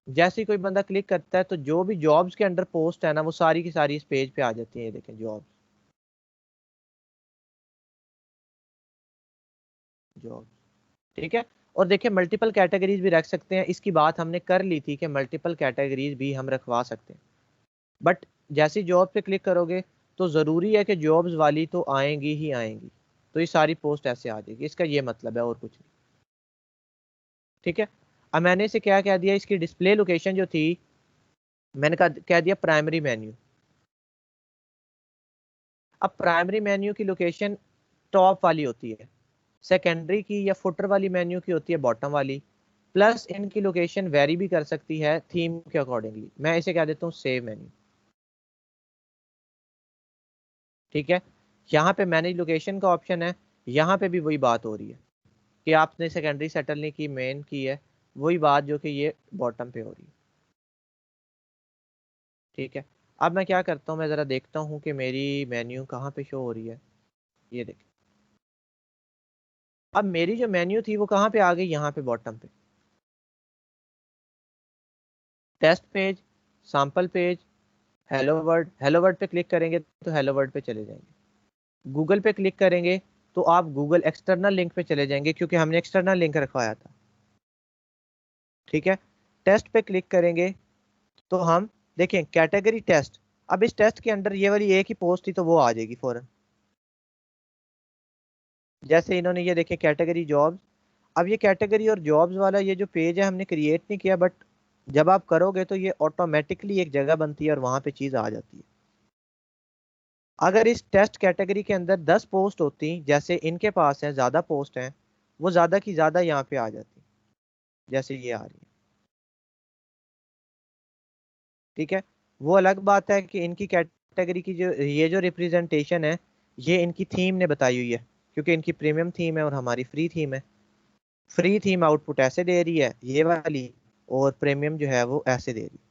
जैसे ही कोई बंदा क्लिक करता है तो जो भी जॉब्स के अंडर पोस्ट है ना वो सारी की सारी इस पेज पे आ जाती है। ये देखें जॉब्स, जॉब्स। ठीक है, और देखिए मल्टीपल कैटेगरीज भी रख सकते हैं। इसकी बात हमने कर ली थी कि मल्टीपल कैटेगरीज भी हम रखवा सकते हैं, बट जैसे जॉब पे क्लिक करोगे तो ज़रूरी है कि जॉब्स वाली तो आएंगी ही आएंगी, तो ये सारी पोस्ट ऐसे आ जाएगी। इसका ये मतलब है और कुछ नहीं। ठीक है, अब मैंने इसे क्या कह दिया, इसकी डिस्प्ले लोकेशन जो थी मैंने कह दिया प्राइमरी मेन्यू। अब प्राइमरी मेन्यू की लोकेशन टॉप वाली होती है, सेकेंडरी की या फुटर वाली मेन्यू की होती है बॉटम वाली। प्लस इनकी लोकेशन वेरी भी कर सकती है थीम के अकॉर्डिंगली। मैं इसे कह देता हूँ सेव मेन्यू। ठीक है, यहाँ पे मैनेज लोकेशन का ऑप्शन है, यहाँ पे भी वही बात हो रही है कि आपने सेकेंडरी सेटल नहीं की, मेन की है, वही बात जो कि ये बॉटम पे हो रही है। ठीक है, अब मैं क्या करता हूँ, मैं ज़रा देखता हूँ कि मेरी मेन्यू कहाँ पे शो हो रही है। ये देखिए, अब मेरी जो मेन्यू थी वो कहाँ पे आ गई, यहाँ पे बॉटम पे। Test page, sample page, hello world. Hello world पे क्लिक करेंगे तो हेलो वर्ड पे चले जाएंगे। गूगल पे क्लिक करेंगे तो आप गूगल एक्सटर्नल लिंक पे चले जाएंगे क्योंकि हमने एक्सटर्नल लिंक रखवाया था। ठीक है, टेस्ट पे क्लिक करेंगे तो हम देखें कैटेगरी टेस्ट। अब इस टेस्ट के अंदर ये वाली एक ही पोस्ट थी तो वो आ जाएगी फौरन। जैसे इन्होंने ये देखें कैटेगरी जॉब्स। अब ये कैटेगरी और जॉब्स वाला ये जो पेज है हमने क्रिएट नहीं किया, बट जब आप करोगे तो ये ऑटोमेटिकली एक जगह बनती है और वहां पे चीज आ जाती है। अगर इस टेस्ट कैटेगरी के अंदर 10 पोस्ट होती, जैसे इनके पास है ज्यादा पोस्ट हैं, वो ज्यादा की ज्यादा यहाँ पे आ जाती, जैसे ये आ रही है। ठीक है, वो अलग बात है कि इनकी कैटेगरी की जो ये जो रिप्रेजेंटेशन है ये इनकी थीम ने बताई हुई है, क्योंकि इनकी प्रीमियम थीम है और हमारी फ्री थीम है। फ्री थीम आउटपुट ऐसे दे रही है ये वाली, और प्रीमियम जो है वो ऐसे दे रही है।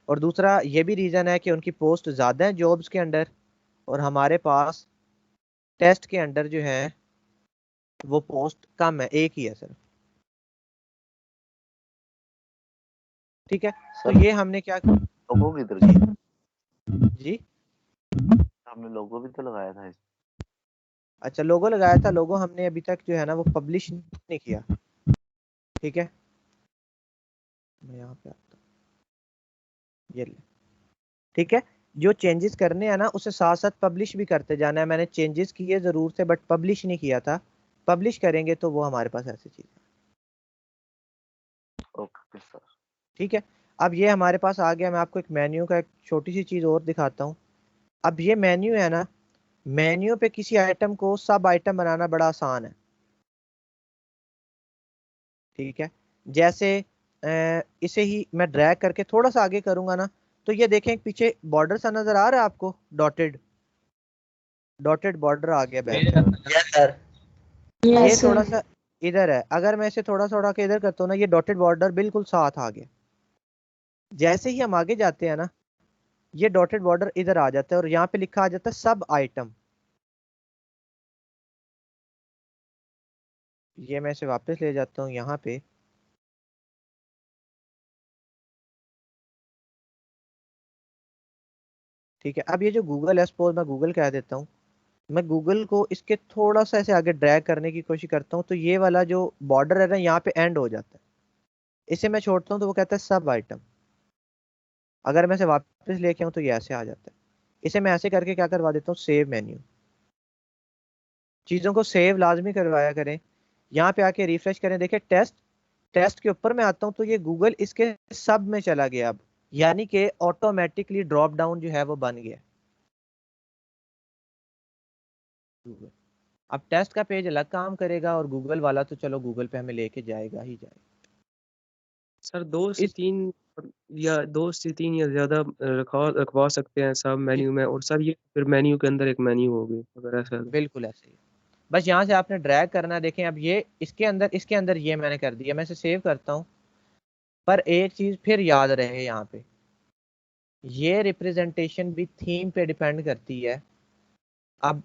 और दूसरा ये भी रीजन है कि उनकी पोस्ट ज्यादा है जॉब्स के अंडर, और हमारे पास टेस्ट के अंडर जो है वो पोस्ट कम है, एक ही है सिर्फ। ठीक है, तो सर ये हमने क्या लोगो किधर गया? जी आपने लोगो भी तो लगाया था अच्छा, लोगो लगाया था। लोगो हमने अभी तक जो है ना वो पब्लिश नहीं किया। ठीक है, मैं यहाँ पे आता हूँ, ये ले। ठीक है, जो चेंजेस करने हैं ना उसे साथ साथ पब्लिश भी करते जाना है। मैंने चेंजेस किए जरूर से बट पब्लिश नहीं किया था। पब्लिश करेंगे तो वो हमारे पास ऐसी चीज है। Okay sir. ठीक है, अब ये हमारे पास आ गया। मैं आपको एक मेन्यू का एक छोटी सी चीज और दिखाता हूँ। अब ये मेन्यू है ना, मेन्यू पे किसी आइटम को सब आइटम बनाना बड़ा आसान है। ठीक है, जैसे इसे ही मैं ड्रैग करके थोड़ा सा आगे करूंगा ना, तो ये देखें पीछे बॉर्डर सा नजर आ रहा है आपको, डॉटेड डॉटेड बॉर्डर आ गया बैक साइड। Yes sir. ये थोड़ा सा इधर है, अगर मैं इसे थोड़ा थोड़ा के इधर करता हूँ ना, ये डॉटेड बॉर्डर बिल्कुल साथ आ गया। जैसे ही हम आगे जाते हैं ना, ये डॉटेड बॉर्डर इधर आ जाता है और यहाँ पे लिखा आ जाता है सब आइटम। ये मैं इसे वापस ले जाता हूँ यहाँ पे। ठीक है, अब ये जो गूगल है, सपोज मैं गूगल कह देता हूँ, मैं गूगल को इसके थोड़ा सा ऐसे आगे ड्रैग करने की कोशिश करता हूँ, तो ये वाला जो बॉर्डर है ना यहाँ पे एंड हो जाता है। इसे मैं छोड़ता हूँ तो वो कहता है सब आइटम। अगर मैं इसे वापस लेके आऊँ तो ये ऐसे आ जाता है। इसे मैं ऐसे करके क्या करवा देता हूँ, सेव मेन्यू। चीज़ों को सेव लाजमी करवाया करें। यहाँ पे आके रिफ्रेश करें, देखें टेस्ट, टेस्ट के ऊपर मैं आता हूँ तो ये गूगल इसके सब में चला गया अब, यानी कि ऑटोमेटिकली ड्रॉप डाउन जो है वो बन गया। गूगल अब टेस्ट का पेज अलग काम करेगा और गूगल वाला तो चलो गूगल पे हमें लेके जाएगा ही जाएगा। सर दो से इस तीन या ज्यादा रखवा सकते हैं सब मेन्यू में, और सर ये फिर मेन्यू के अंदर एक मेन्यू होगी अगर ऐसा है तो। बिल्कुल ऐसे ही, बस यहाँ से आपने ड्रैग करना है। देखें अब ये इसके अंदर ये मैंने कर दिया। मैं इसे सेव करता हूँ, पर एक चीज फिर याद रहे यहाँ पे, ये रिप्रेजेंटेशन भी थीम पे डिपेंड करती है। अब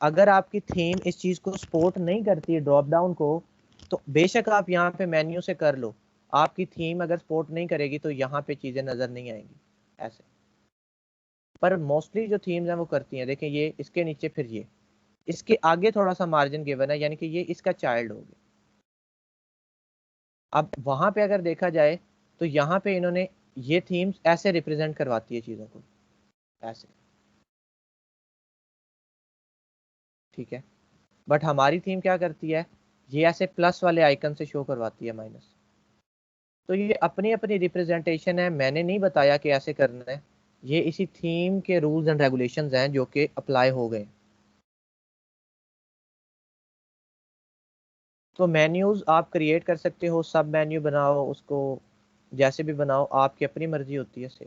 अगर आपकी थीम इस चीज को सपोर्ट नहीं करती है ड्रॉप डाउन को, तो बेशक आप यहाँ पे मेन्यू से कर लो, आपकी थीम अगर सपोर्ट नहीं करेगी तो यहाँ पे चीजें नजर नहीं आएंगी ऐसे। पर मोस्टली जो थीम्स हैं वो करती हैं। देखें ये इसके नीचे, फिर ये इसके आगे थोड़ा सा मार्जिन गिवन है, यानी कि ये इसका चाइल्ड हो गया। अब वहां पे अगर देखा जाए तो यहाँ पे इन्होंने ये थीम्स ऐसे रिप्रेजेंट करवाती है चीजों को, ऐसे। ठीक है, बट हमारी थीम क्या करती है, ये ऐसे प्लस वाले आइकन से शो करवाती है, माइनस। तो ये अपनी अपनी रिप्रेजेंटेशन है, मैंने नहीं बताया कि ऐसे करना है। ये इसी थीम के रूल्स एंड रेगुलेशंस हैं जो कि अप्लाई हो गए। तो मेन्यूज आप क्रिएट कर सकते हो, सब मेन्यू बनाओ, उसको जैसे भी बनाओ, आपकी अपनी मर्जी होती है से।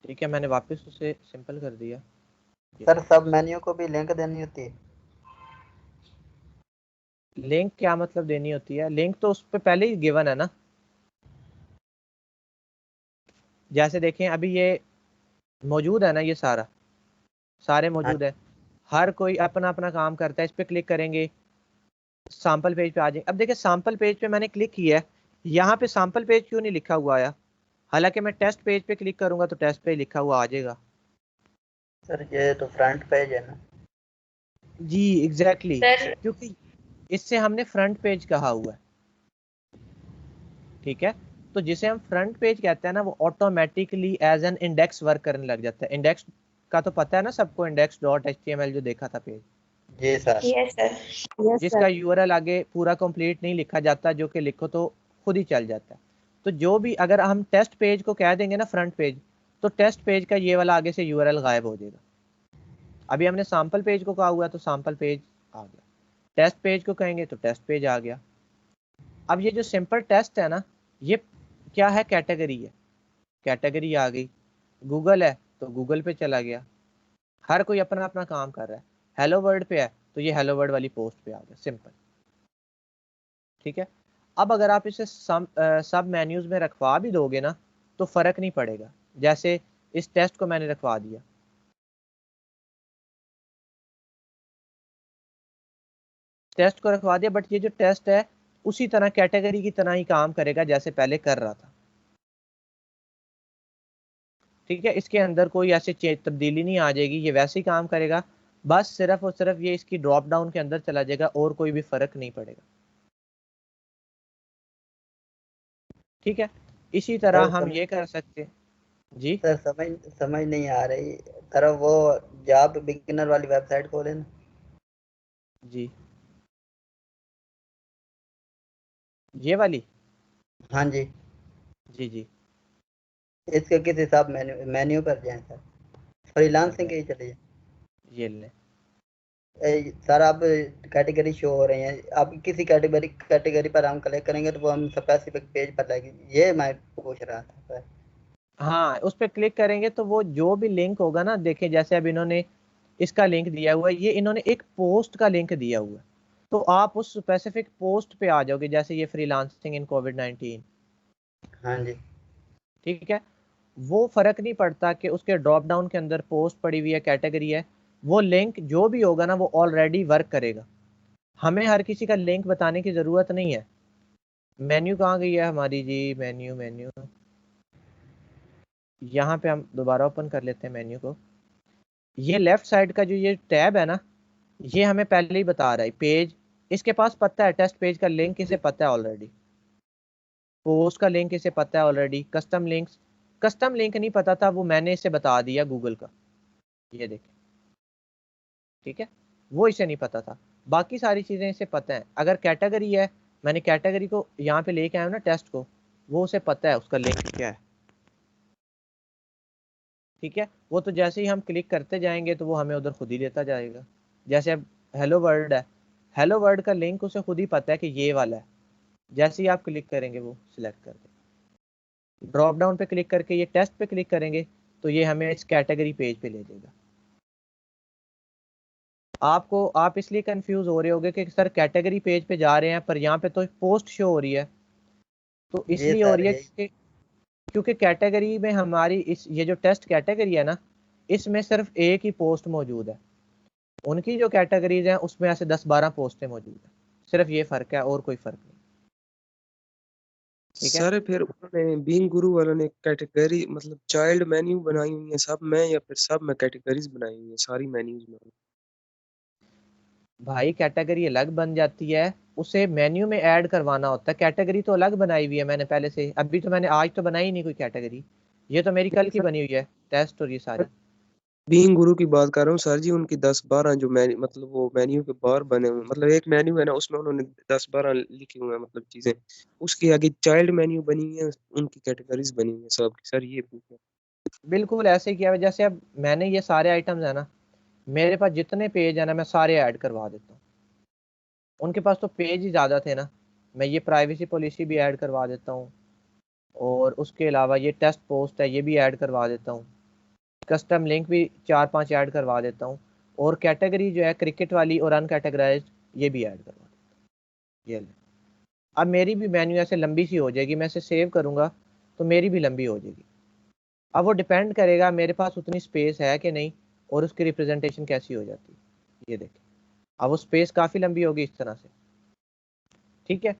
ठीक है, मैंने वापस उसे सिंपल कर दिया। सर सब मेन्यू को भी लिंक देनी होती है? लिंक क्या मतलब देनी होती है? लिंक तो उस पर पहले ही गिवन है ना। जैसे देखें अभी ये मौजूद है ना, ये सारे मौजूद है। हर कोई अपना अपना काम करता है। इस पर क्लिक करेंगे, सैंपल पेज पे आ जाएंगे। अब देखिए सैंपल पेज पे मैंने क्लिक किया है, यहाँ पे सैंपल पेज क्यों नहीं लिखा हुआ आया? हालांकि मैं टेस्ट पेज पे क्लिक करूंगा तो टेस्ट पेज लिखा हुआ आ जाएगा। सर ये तो फ्रंट पेज है ना? जी एग्जैक्टली सर क्योंकि इससे हमने फ्रंट पेज कहा हुआ है, ठीक है। तो जिसे हम फ्रंट पेज कहते हैं ना, वो automatically as an index work करने लग जाता है। इंडेक्स का तो पता है ना सबको, इंडेक्स डॉट HTML जो देखा था पेज, जी सर। Yes sir. यस जिसका सर। यूआरएल आगे पूरा कंप्लीट नहीं लिखा जाता, जो कि लिखो तो खुद ही चल जाता है। तो जो भी अगर हम टेस्ट पेज को कह देंगे ना फ्रंट पेज, तो टेस्ट पेज का ये वाला आगे से यूआरएल गायब हो जाएगा। अभी हमने सैंपल पेज को कहा हुआ तो सैंपल पेज आ गया, टेस्ट पेज को कहेंगे तो टेस्ट पेज आ गया। अब ये जो सिंपल टेस्ट है ना, ये क्या है, कैटेगरी है, कैटेगरी आ गई। गूगल है तो गूगल पे चला गया, हर कोई अपना अपना काम कर रहा है। हेलो वर्ड पे है तो ये हेलो वर्ड वाली पोस्ट पे आ गया, सिंपल, ठीक है। अब अगर आप इसे सब मेन्यूज में रखवा भी दोगे ना तो फर्क नहीं पड़ेगा। जैसे इस टेस्ट को मैंने रखवा दिया, टेस्ट को रखवा दिया, बट ये जो टेस्ट है उसी तरह कैटेगरी की तरह ही काम करेगा जैसे पहले कर रहा था, ठीक है। इसके अंदर कोई ऐसे तब्दीली नहीं आ जाएगी, ये वैसे ही काम करेगा। बस सिर्फ और सिर्फ ये इसकी ड्रॉप डाउन के अंदर चला जाएगा और कोई भी फर्क नहीं पड़ेगा, ठीक है। इसी तरह सर हम ये कर सकते हैं। जी सर समझ समझ नहीं आ रही। सर वो जॉब बिगिनर वाली वेबसाइट खोले ना। जी, ये वाली, हाँ जी। जी जी इसके किस हिसाब मेन्यू पर जाएं सर? फ्रीलांसिंग अच्छा, के ही चले जाएं। ये ले, सर अब कैटेगरी शो हो रही हैं, अब किसी कैटेगरी पर हम क्लिक करेंगे तो वो हम स्पेसिफिक पेज पर लाएगी, ये मैं पूछ रहा था सर। हाँ उस पर क्लिक करेंगे तो वो जो भी लिंक होगा ना, देखें जैसे अब इन्होंने इसका लिंक दिया हुआ है, ये इन्होंने एक पोस्ट का लिंक दिया हुआ है, तो आप उस स्पेसिफिक पोस्ट पे आ जाओगे। जैसे ये फ्रीलांसिंग इन कोविड-19, हाँ जी। ठीक है। वो फर्क नहीं पड़ता कि उसके ड्रॉप डाउन के अंदर पोस्ट पड़ी हुई है, कैटेगरी है, वो लिंक जो भी होगा ना वो ऑलरेडी वर्क करेगा। हमें हर किसी का लिंक बताने की जरूरत नहीं है। मेन्यू कहाँ गई है हमारी जी, मेन्यू मेन्यू, यहाँ पे हम दोबारा ओपन कर लेते हैं मेन्यू को। ये लेफ्ट साइड का जो ये टैब है ना, ये हमें पहले ही बता रहा है पेज, इसके पास पता है टेस्ट पेज का लिंक इसे पता है ऑलरेडी, पोस्ट का लिंक इसे पता है ऑलरेडी, कस्टम लिंक नहीं पता था, वो मैंने इसे बता दिया गूगल का, ये देखें, ठीक है। वो इसे नहीं पता था, बाकी सारी चीज़ें इसे पता है। अगर कैटेगरी है, मैंने कैटेगरी को यहाँ पे लेके आया हूँ ना टेस्ट को, वो उसे पता है उसका लिंक क्या है, ठीक है। वो तो जैसे ही हम क्लिक करते जाएंगे तो वो हमें उधर खुद ही लेता जाएगा। जैसे अब हेलो वर्ल्ड है, हेलो वर्ल्ड का लिंक उसे खुद ही पता है कि ये वाला है, जैसे ही आप क्लिक करेंगे वो सिलेक्ट कर देगा। ड्रॉप डाउन पे क्लिक करके ये टेस्ट पे क्लिक करेंगे तो ये हमें इस कैटेगरी पेज पे ले जाएगा। आप इसलिए कंफ्यूज हो रहे होगे कि सर कैटेगरी पेज पे जा रहे हैं पर यहाँ पे तो पोस्ट शो हो रही है, तो जी इसलिए हो सर रही है यही। क्योंकि कैटेगरी में हमारी इस ये जो टेस्ट कैटेगरी है ना, इसमें सिर्फ एक ही पोस्ट मौजूद है। उनकी जो कैटेगरीज हैं उसमें ऐसे 10-12 पोस्टें मौजूद हैं, सिर्फ ये फर्क है और कोई फर्क नहीं, ठीक है। सर फिर उन्होंने बीइंग गुरु वालों ने कैटेगरी मतलब चाइल्ड मेन्यू बनाई हुई है सब में, या फिर सब में कैटेगरीज बनाई हुई है सारी मेन्यूज में? भाई कैटेगरी अलग बन जाती है, उसे मेन्यू में ऐड करवाना होता है। कैटेगरी तो अलग बनाई हुई है मैंने पहले से, अभी तो मैंने आज तो बनाई ही नहीं कोई कैटेगरी, ये तो मेरी कल की बनी हुई है टेस्ट और ये सारी। बीइंग गुरु की बात कर रहा हूँ सर जी, उनकी 10-12 जो मेन्यू मतलब वो मेन्यू के बाहर बने हुए, मतलब एक मेन्यू है ना उसमें उन्होंने 10-12 लिखे हुए हैं मतलब चीजें, उसके आगे चाइल्ड मेन्यू बनी हुई है, उनकी कैटेगरीज बनी हुई है सबकी। सर ये पूछना। बिल्कुल ऐसे ही किया हुआ है। जैसे अब मैंने ये सारे आइटम्स है ना, मेरे पास जितने पेज है ना मैं सारे ऐड करवा देता हूँ। उनके पास तो पेज ही ज़्यादा थे ना, मैं ये प्राइवेसी पॉलिसी भी ऐड करवा देता हूँ, और उसके अलावा ये टेस्ट पोस्ट है ये भी ऐड करवा देता हूँ, कस्टम लिंक भी 4-5 ऐड करवा देता हूँ, और कैटेगरी जो है क्रिकेट वाली और अनकैटेगराइज्ड ये भी ऐड करवा देता हूँ। ये ले, अब मेरी भी मेन्यू ऐसे लंबी सी हो जाएगी, मैं इसे सेव करूँगा तो मेरी भी लंबी हो जाएगी। अब वो डिपेंड करेगा मेरे पास उतनी स्पेस है कि नहीं, और उसकी रिप्रेजेंटेशन कैसी हो जाती है, ये देखें। अब वो स्पेस काफ़ी लंबी होगी इस तरह से, ठीक है।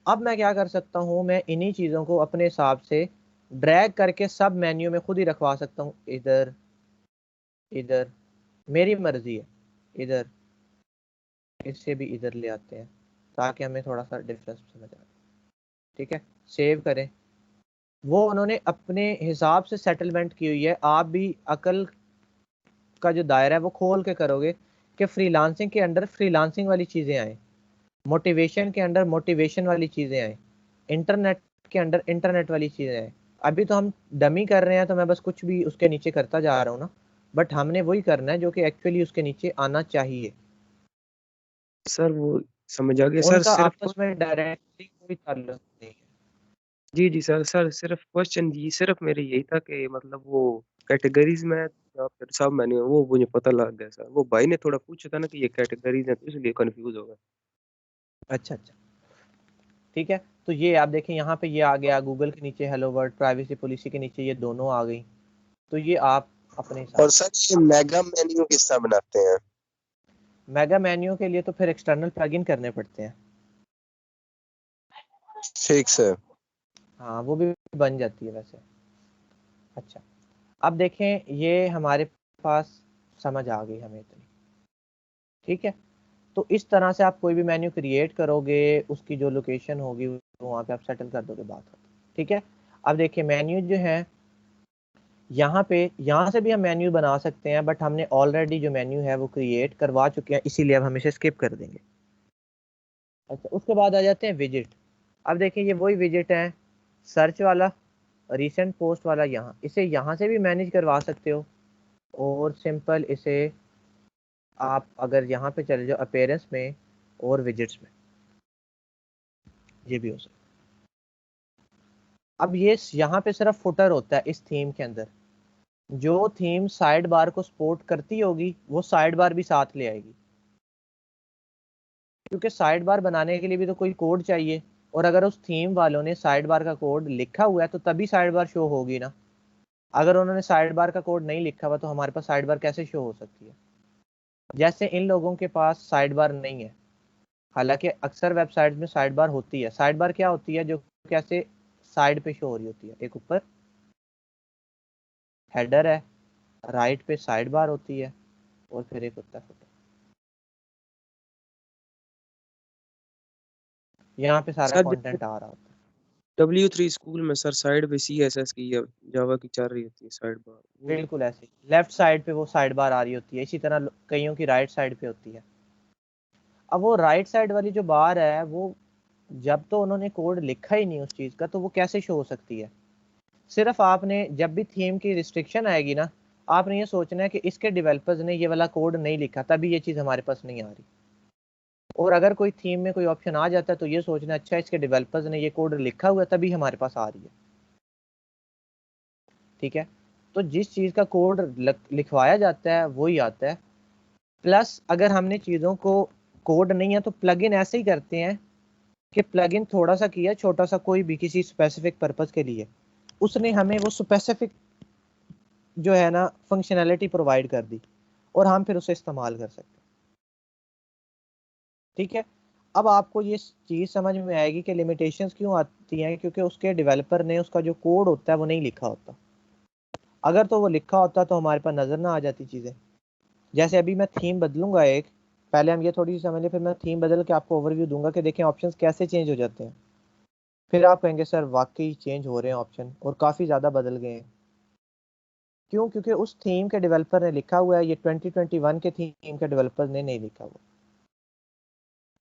अब मैं क्या कर सकता हूँ, मैं इन्हीं चीज़ों को अपने हिसाब से ड्रैग करके सब मेन्यू में खुद ही रखवा सकता हूँ, इधर इधर, मेरी मर्जी है। इधर इससे भी इधर ले आते हैं ताकि हमें थोड़ा सा डिफरेंस समझ आ जाए। ठीक है, सेव करें। वो उन्होंने अपने हिसाब से सेटलमेंट की हुई है, आप भी अकल का जो दायरा है वो खोल के करोगे कि फ्रीलांसिंग के अंदर फ्रीलांसिंग वाली चीज़ें आए, मोटिवेशन के अंदर मोटिवेशन वाली चीज़ें आए, इंटरनेट के अंदर इंटरनेट वाली चीज़ें आए। अभी तो हम डमी कर रहे हैं, तो मैं बस कुछ भी उसके नीचे करता जा रहा हूँ ना, बट हमने वही करना है जो कि एक्चुअली उसके नीचे आना चाहिए। सर वो समझ आ गया सर। उनका सिर्फ आपस में डायरेक्टली कोई ताल्लुक नहीं है। जी जी सर, सिर्फ क्वेश्चन जी सिर्फ मेरे यही था कि मतलब वो कैटेगरीज में सब मैंने वो मुझे पता लग गया सर। वो भाई ने थोड़ा पूछा था ना कि ये कैटेगरीज है, तो इसलिए कंफ्यूज हो गया। अच्छा अच्छा, ठीक है। तो ये आप देखें यहाँ पे ये आ गया, गूगल के नीचे हेलो वर्ल्ड, प्राइवेसी पॉलिसी के नीचे ये दोनों आ गई। तो ये आप अपने हिसाब और सर ये मेगा मेन्यू किस तरह बनाते हैं? मेगा मेन्यू के लिए तो फिर एक्सटर्नल प्लगइन करने पड़ते हैं। ठीक सर। हाँ, वो भी बन जाती है वैसे। अच्छा, अब देखें ये हमारे पास समझ आ गई हमें इतनी। ठीक है, तो इस तरह से आप कोई भी मेन्यू क्रिएट करोगे, उसकी जो लोकेशन होगी तो वहाँ पे आप सेटल कर दोगे, बात होती। ठीक है, अब देखिए मेन्यू जो है यहाँ पे, यहाँ से भी हम मेन्यू बना सकते हैं, बट हमने ऑलरेडी जो मेन्यू है वो क्रिएट करवा चुके हैं, इसीलिए अब हम इसे स्किप कर देंगे। अच्छा, उसके बाद आ जाते हैं विजिट। अब देखिए ये वही विजिट है, सर्च वाला, रीसेंट पोस्ट वाला। यहाँ इसे यहाँ से भी मैनेज करवा सकते हो, और सिंपल इसे आप अगर यहाँ पे चले जाओ अपीयरेंस में और विजिट्स में, ये भी हो सकता है। अब ये यहाँ पे सिर्फ फुटर होता है इस थीम के अंदर। जो थीम साइड बार को सपोर्ट करती होगी वो साइड बार भी साथ ले आएगी, क्योंकि साइड बार बनाने के लिए भी तो कोई कोड चाहिए, और अगर उस थीम वालों ने साइड बार का कोड लिखा हुआ है तो तभी साइड बार शो होगी ना। अगर उन्होंने साइड बार का कोड नहीं लिखा हुआ तो हमारे पास साइड बार कैसे शो हो सकती है? जैसे इन लोगों के पास साइड बार नहीं है, हालांकि अक्सर वेबसाइट में साइड बार होती है। साइड बार क्या होती है? जो कैसे साइड पे शो हो रही होती है, एक ऊपर हेडर है, राइट पे साइड बार होती है, और फिर एक होता है फुटर। यहाँ पे सारा सर कंटेंट आ रहा होता है। W3 स्कूल में सर साइड पे CSS की या जावा की चल रही होती है साइड बार, वो बिल्कुल ऐसे लेफ्ट साइड पे वो साइड बार आ रही होती है, इसी तरह कईयों की राइट साइड पे होती है। अब वो राइट साइड वाली जो बार है, वो जब तो उन्होंने कोड लिखा ही नहीं उस चीज़ का, तो वो कैसे शो हो सकती है? सिर्फ आपने जब भी थीम की रिस्ट्रिक्शन आएगी ना, आपने ये सोचना है कि इसके डेवलपर्स ने ये वाला कोड नहीं लिखा, तभी ये चीज़ हमारे पास नहीं आ रही। और अगर कोई थीम में कोई ऑप्शन आ जाता है तो ये सोचना, अच्छा इसके डेवलपर्स ने ये कोड लिखा हुआ है तभी हमारे पास आ रही है। ठीक है, तो जिस चीज़ का कोड लिखवाया जाता है वही आता है। प्लस अगर हमने चीज़ों को कोड नहीं है तो प्लगइन ऐसे ही करते हैं कि प्लगइन थोड़ा सा किया, छोटा सा, कोई भी किसी स्पेसिफिक पर्पस के लिए, उसने हमें वो स्पेसिफिक जो है ना फंक्शनैलिटी प्रोवाइड कर दी, और हम फिर उसे इस्तेमाल कर सकते हैं। ठीक है, अब आपको ये चीज़ समझ में आएगी कि लिमिटेशंस क्यों आती हैं, क्योंकि उसके डेवलपर ने उसका जो कोड होता है वो नहीं लिखा होता। अगर तो वो लिखा होता तो हमारे पास नज़र ना आ जाती चीज़ें। जैसे अभी मैं थीम बदलूंगा एक, पहले हम ये थोड़ी सी समझ लें, फिर मैं थीम बदल के आपको ओवरव्यू दूंगा कि देखें ऑप्शंस कैसे चेंज हो जाते हैं। फिर आप कहेंगे सर वाकई चेंज हो रहे हैं ऑप्शन, और काफ़ी ज़्यादा बदल गए हैं। क्यों? क्योंकि उस थीम के डेवलपर ने लिखा हुआ है, ये 2021 के थीम के डेवलपर ने नहीं लिखा हुआ।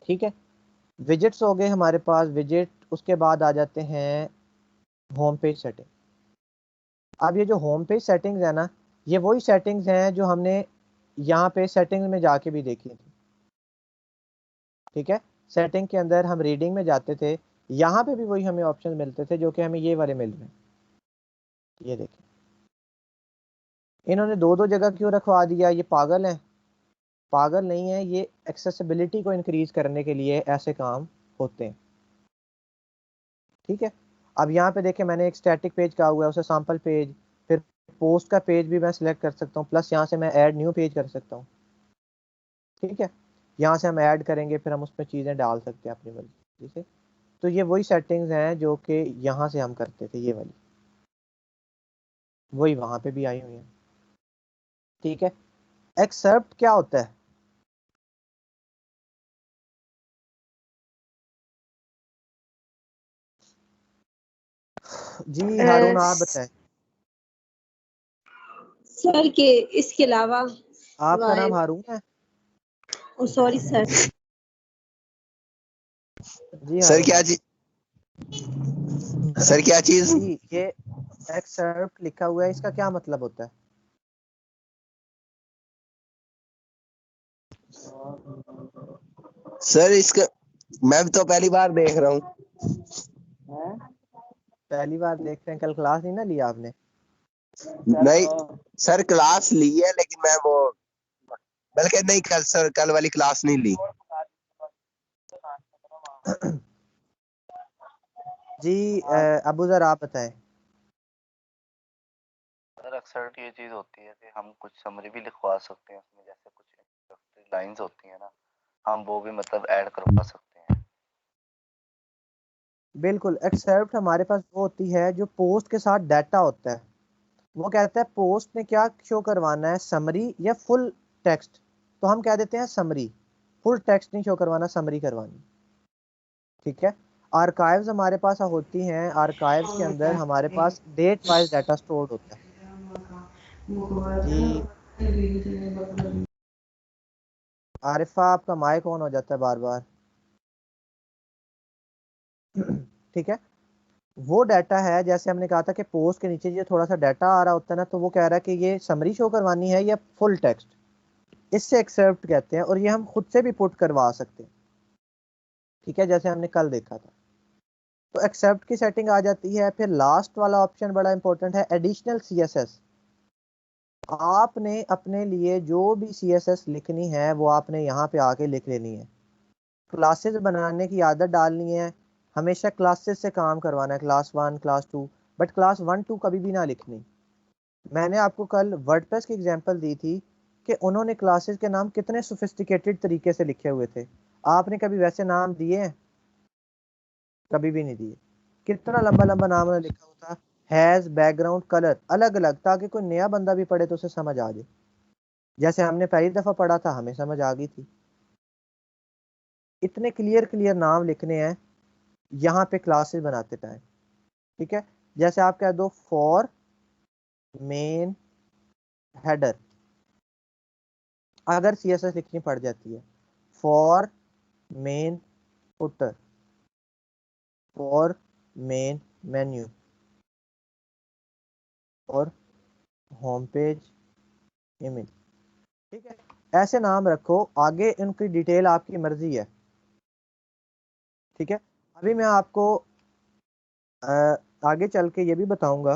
ठीक है, विजिट्स हो गए हमारे पास विजिट। उसके बाद आ जाते हैं होम पेज सेटिंग। अब ये जो होम पेज सेटिंग्स है ना, ये वही सेटिंग्स हैं जो हमने यहाँ पे सेटिंग्स में जाके भी देखी थी। ठीक है, सेटिंग के अंदर हम रीडिंग में जाते थे, यहाँ पे भी वही हमें ऑप्शन मिलते थे जो कि हमें ये वाले मिल रहे हैं। ये देखिए, इन्होंने दो दो जगह क्यों रखवा दिया? ये पागल है? पागल नहीं है, ये एक्सेसिबिलिटी को इंक्रीज करने के लिए ऐसे काम होते हैं। ठीक है, अब यहाँ पे देखें मैंने एक स्टैटिक पेज का हुआ है, उसे सैंपल पेज, फिर पोस्ट का पेज भी मैं सिलेक्ट कर सकता हूँ, प्लस यहाँ से मैं ऐड न्यू पेज कर सकता हूँ। ठीक है, यहाँ से हम ऐड करेंगे, फिर हम उसमें चीज़ें डाल सकते हैं अपनी मर्जी से। तो ये वही सेटिंग्स हैं जो कि यहाँ से हम करते थे, ये वाली। वही वहां पे भी आई हुई है। ठीक है, एक्सेप्ट क्या होता है? जी हारून आप बताएं। सर के इसके अलावा आपका नाम हारून है? ओ सॉरी सर। जी सर हारून क्या आप। चीज? सर क्या चीज? जी ये एक्सेप्ट लिखा हुआ है, इसका क्या मतलब होता है? सर इसका मैं तो पहली बार देख रहा हूँ। पहली बार देख रहे हैं, कल क्लास नहीं ना लिया आपने? नहीं सर, क्लास ली है लेकिन मैं वो, बल्कि नहीं, कल सर कल वाली क्लास नहीं ली। जी अबू जर आप बताएं। सर अक्सर ये चीज होती है कि हम कुछ समरी भी लिखवा सकते हैं उसमें, जैसे कुछ लाइंस होती है ना, हम वो भी मतलब ऐड करवा सकते हैं। बिल्कुल, एक्सेप्ट हमारे पास वो होती है जो पोस्ट के साथ डाटा होता है। वो कहता है पोस्ट में क्या शो करवाना है, समरी या फुल टेक्स्ट। तो हम कह देते हैं समरी, फुल टेक्स्ट नहीं शो करवाना, समरी करवानी। ठीक है, आर्काइव्स हमारे पास होती हैं, आर्काइव्स के अंदर हमारे पास डेट वाइज डाटा स्टोर्ड होता है। जी आरिफा आपका माइक ऑन हो जाता है बार बार। ठीक है, वो डाटा है, जैसे हमने कहा था कि पोस्ट के नीचे जो थोड़ा सा डाटा आ रहा होता है ना, तो वो कह रहा है कि ये समरी शो करवानी है या फुल टेक्स्ट। इससे एक्सेप्ट कहते हैं, और ये हम खुद से भी पुट करवा सकते हैं। ठीक है, जैसे हमने कल देखा था। तो एक्सेप्ट की सेटिंग आ जाती है। फिर लास्ट वाला ऑप्शन बड़ा इंपॉर्टेंट है, एडिशनल सीएसएस। आपने अपने लिए जो भी सीएसएस लिखनी है वो आपने यहाँ पे आके लिख लेनी है। क्लासेस बनाने की आदत डालनी है, हमेशा क्लासेस से काम करवाना है, क्लास 1 क्लास 2, बट क्लास 1 2 कभी भी ना लिखनी। मैंने आपको कल वर्डप्रेस की एग्जांपल दी थी कि उन्होंने क्लासेस के नाम कितने सोफिस्टिकेटेड तरीके से लिखे हुए थे। आपने कभी वैसे नाम दिए हैं? कभी भी नहीं दिए। कितना लंबा लंबा नाम उन्होंने लिखा होता, हैज, बैकग्राउंड, कलर अलग अलग, ताकि कोई नया बंदा भी पढ़े तो उसे समझ आ जाए। जैसे हमने पहली दफा पढ़ा था हमें समझ आ गई थी। इतने क्लियर क्लियर नाम लिखने हैं यहाँ पे क्लासेस बनाते टाइम। ठीक है, जैसे आप कह दो फॉर मेन हेडर, अगर सीएसएस लिखनी पड़ जाती है, for main footer, for main menu, और होम पेज इमेज। ठीक है, ऐसे नाम रखो, आगे इनकी डिटेल आपकी मर्जी है। ठीक है, अभी मैं आपको आगे चल के ये भी बताऊंगा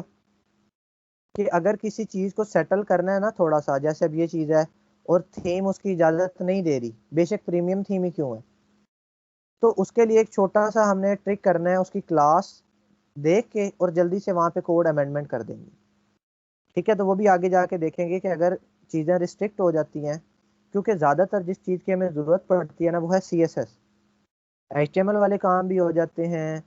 कि अगर किसी चीज को सेटल करना है ना थोड़ा सा, जैसे अब ये चीज है और थीम उसकी इजाजत नहीं दे रही, बेशक प्रीमियम थीम ही क्यों है, तो उसके लिए एक छोटा सा हमने ट्रिक करना है, उसकी क्लास देख के और जल्दी से वहां पे कोड अमेंडमेंट कर देंगे। ठीक है, तो वो भी आगे जाके देखेंगे कि अगर चीजें रिस्ट्रिक्ट हो जाती हैं, क्योंकि ज्यादातर जिस चीज की हमें जरूरत पड़ती है ना वो है सीएसएस। एचटीएमएल वाले काम भी हो जाते हैं,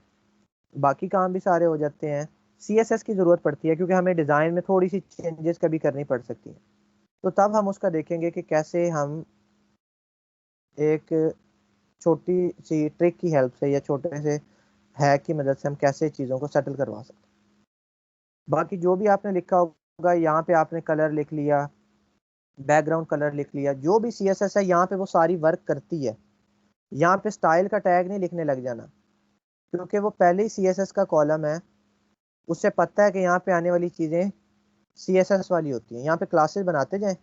बाकी काम भी सारे हो जाते हैं, सीएसएस की जरूरत पड़ती है क्योंकि हमें डिजाइन में थोड़ी सी चेंजेस कभी करनी पड़ सकती है। तो तब हम उसका देखेंगे कि कैसे हम एक छोटी सी ट्रिक की हेल्प से या छोटे से हैक की मदद से हम कैसे चीज़ों को सेटल करवा सकते हैं। बाकी जो भी आपने लिखा होगा, यहाँ पे आपने कलर लिख लिया, बैकग्राउंड कलर लिख लिया, जो भी सीएसएस है यहाँ पे वो सारी वर्क करती है। यहाँ पे स्टाइल का टैग नहीं लिखने लग जाना, क्योंकि वो पहले ही सीएसएस का कॉलम है, उससे पता है कि यहाँ पे आने वाली चीज़ें सीएसएस वाली होती हैं। यहाँ पे क्लासेस बनाते जाएं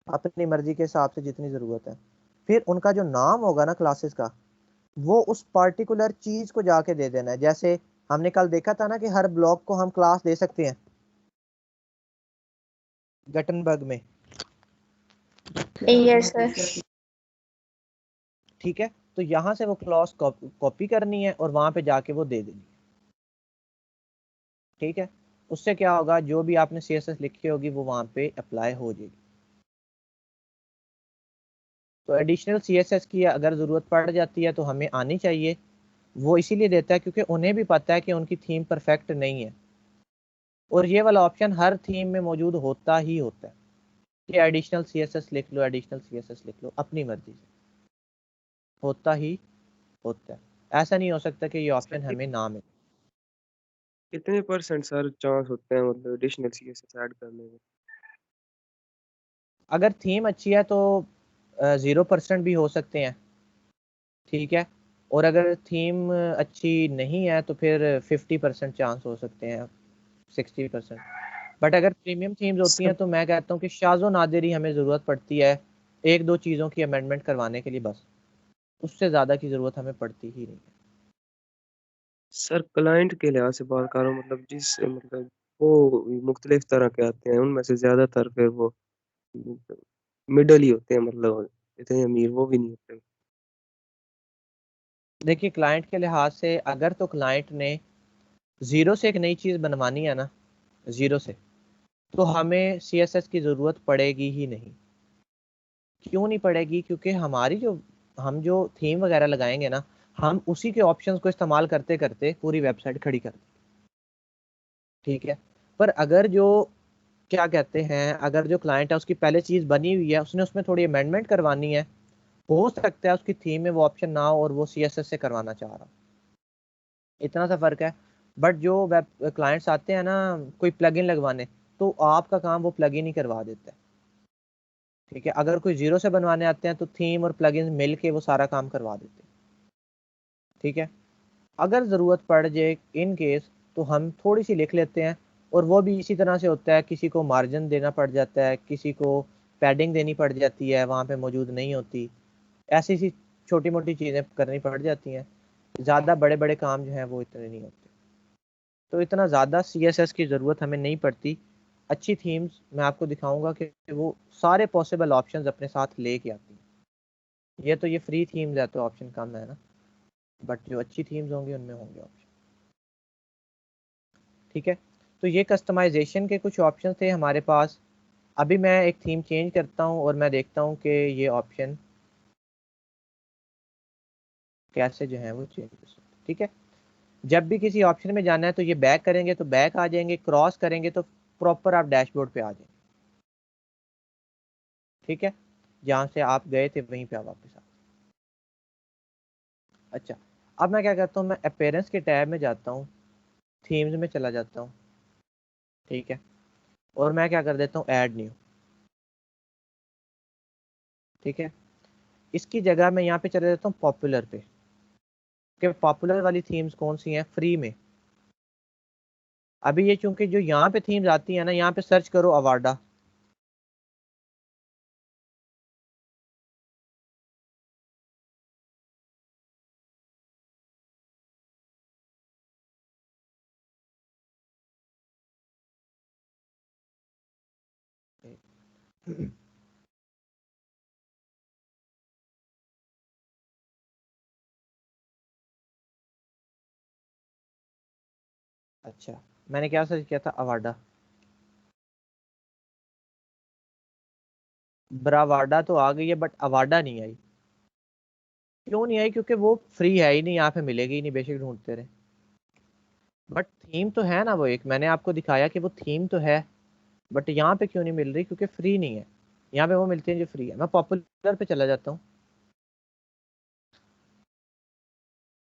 अपनी मर्जी के हिसाब से जितनी ज़रूरत है, फिर उनका जो नाम होगा ना क्लासेस का, वो उस पर्टिकुलर चीज़ को जाके दे देना है। जैसे हमने कल देखा था ना कि हर ब्लॉक को हम क्लास दे सकते हैं गटनबर्ग में। Yes sir. ठीक है, तो यहाँ से वो क्लॉज कॉपी करनी है और वहां पे जाके वो दे देनी है। ठीक है, उससे क्या होगा, जो भी आपने सीएसएस लिखी होगी वो वहां पे अप्लाई हो जाएगी। तो एडिशनल सीएसएस की अगर ज़रूरत पड़ जाती है तो हमें आनी चाहिए। वो इसीलिए देता है क्योंकि उन्हें भी पता है कि उनकी थीम परफेक्ट नहीं है। और ये वाला ऑप्शन हर थीम में मौजूद होता ही होता है कि एडिशनल CSS लिख लो, एडिशनल CSS लिख लो, अपनी मर्जी से होता ही होता है। ऐसा नहीं हो सकता कि ये ऑप्शन हमें ना मिले। कितने % सर चांस होते हैं मतलब एडिशनल CSS ऐड करने में? अगर थीम अच्छी है तो 0% भी हो सकते हैं, ठीक है। और अगर थीम अच्छी नहीं है तो फिर 50% चांस हो सकते हैं, 60%। बट अगर प्रीमियम थीम्स होती हैं सर तो मैं कहता हूँ कि शाज़ो नादिर ही हमें ज़रूरत पड़ती है एक दो चीज़ों की अमेंडमेंट करवाने के लिए, बस उससे ज़्यादा की ज़रूरत हमें पड़ती ही नहीं है। सर क्लाइंट के लिहाज से बात कर रहा हूँ, मतलब जिस मतलब वो मुख्तलिफ तरह के आते हैं, उनमें से ज्यादातर फिर वो मिडल ही होते हैं, मतलब इतने अमीर वो भी नहीं होते। देखिए क्लाइंट के लिहाज से अगर तो क्लाइंट ने ज़ीरो से एक नई चीज़ बनवानी है ना, ज़ीरो से, तो हमें CSS की ज़रूरत पड़ेगी ही नहीं। क्यों नहीं पड़ेगी? क्योंकि हमारी जो हम जो थीम वगैरह लगाएंगे ना, हम उसी के ऑप्शंस को इस्तेमाल करते करते पूरी वेबसाइट खड़ी कर देंगे, ठीक है। पर अगर जो क्या कहते हैं, अगर जो क्लाइंट है उसकी पहले चीज़ बनी हुई है, उसने उसमें थोड़ी अमेंडमेंट करवानी है, हो सकता है उसकी थीम में वो ऑप्शन ना हो और वो CSS से करवाना चाह रहा, इतना सा फ़र्क है। बट जो वेब क्लाइंट्स आते हैं ना कोई प्लगइन लगवाने, तो आपका काम वो प्लगइन ही करवा देता है, ठीक है। अगर कोई ज़ीरो से बनवाने आते हैं तो थीम और प्लगइन मिल के वो सारा काम करवा देते हैं, ठीक है। अगर ज़रूरत पड़ जाए इन केस तो हम थोड़ी सी लिख लेते हैं, और वो भी इसी तरह से होता है, किसी को मार्जिन देना पड़ जाता है, किसी को पैडिंग देनी पड़ जाती है, वहाँ पे मौजूद नहीं होती, ऐसी सी छोटी मोटी चीज़ें करनी पड़ जाती हैं। ज़्यादा बड़े बड़े काम जो हैं वो इतने नहीं होते, तो इतना ज़्यादा CSS की ज़रूरत हमें नहीं पड़ती। अच्छी थीम्स मैं आपको दिखाऊंगा कि वो सारे पॉसिबल ऑप्शंस अपने साथ लेके आती हैं। ये तो ये फ्री थीम्स है तो ऑप्शन कम है ना, बट जो अच्छी थीम्स होंगी उनमें होंगे ऑप्शन, ठीक है। तो ये कस्टमाइजेशन के कुछ ऑप्शन थे हमारे पास। अभी मैं एक थीम चेंज करता हूँ और मैं देखता हूँ कि ये ऑप्शन कैसे जो है वो चेंज हो सकते हैं, ठीक है। जब भी किसी ऑप्शन में जाना है तो ये बैक करेंगे तो बैक आ जाएंगे, क्रॉस करेंगे तो प्रॉपर आप डैशबोर्ड पे आ जाएंगे, ठीक है। जहाँ से आप गए थे वहीं पे आप वापस आ। अच्छा, अब मैं क्या करता हूँ, मैं अपीयरेंस के टैब में जाता हूँ, थीम्स में चला जाता हूँ, ठीक है। और मैं क्या कर देता हूँ, ऐड न्यू, ठीक है। इसकी जगह मैं यहाँ पे चले जाता हूँ पॉपुलर पे, कि पॉपुलर वाली थीम्स कौन सी हैं फ्री में। अभी ये चूंकि जो यहाँ पे थीम्स आती है ना, यहाँ पे सर्च करो अवार्डा, अच्छा मैंने क्या सर्च किया था, अवार्डा, ब्रावाडा तो आ गई है बट अवार्डा नहीं आई। क्यों नहीं आई? क्योंकि वो फ्री है ही नहीं, यहाँ पे मिलेगी ही नहीं बेशक ढूंढते रहे। बट थीम तो है ना, वो एक मैंने आपको दिखाया कि वो थीम तो है, बट यहाँ पे क्यों नहीं मिल रही? क्योंकि फ्री नहीं है। यहाँ पे वो मिलती है जो फ्री है। मैं पॉपुलर पे चला जाता हूँ।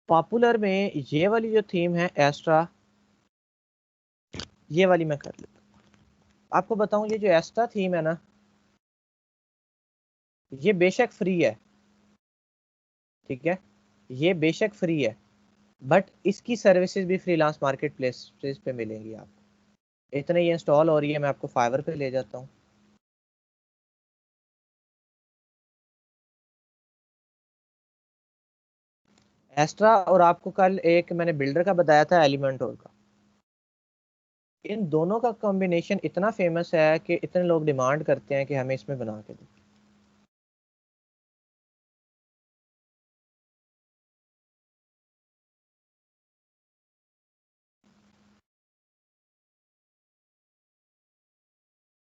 पॉपुलर में ये वाली जो थीम है एस्ट्रा, ये वाली मैं कर लेता हूँ। आपको बताऊं, ये जो एस्ट्रा थीम है ना, ये बेशक फ्री है, ठीक है। ये बेशक फ्री है, बट इसकी सर्विसेज भी फ्रीलांस मार्केट प्लेस पे मिलेंगी आपको। इतने ये इंस्टॉल हो रही है, मैं आपको फाइवर पे ले जाता हूँ। एस्ट्रा और आपको कल एक मैंने बिल्डर का बताया था, एलिमेंटोर का, इन दोनों का कॉम्बिनेशन इतना फेमस है कि इतने लोग डिमांड करते हैं कि हमें इसमें बना के दें।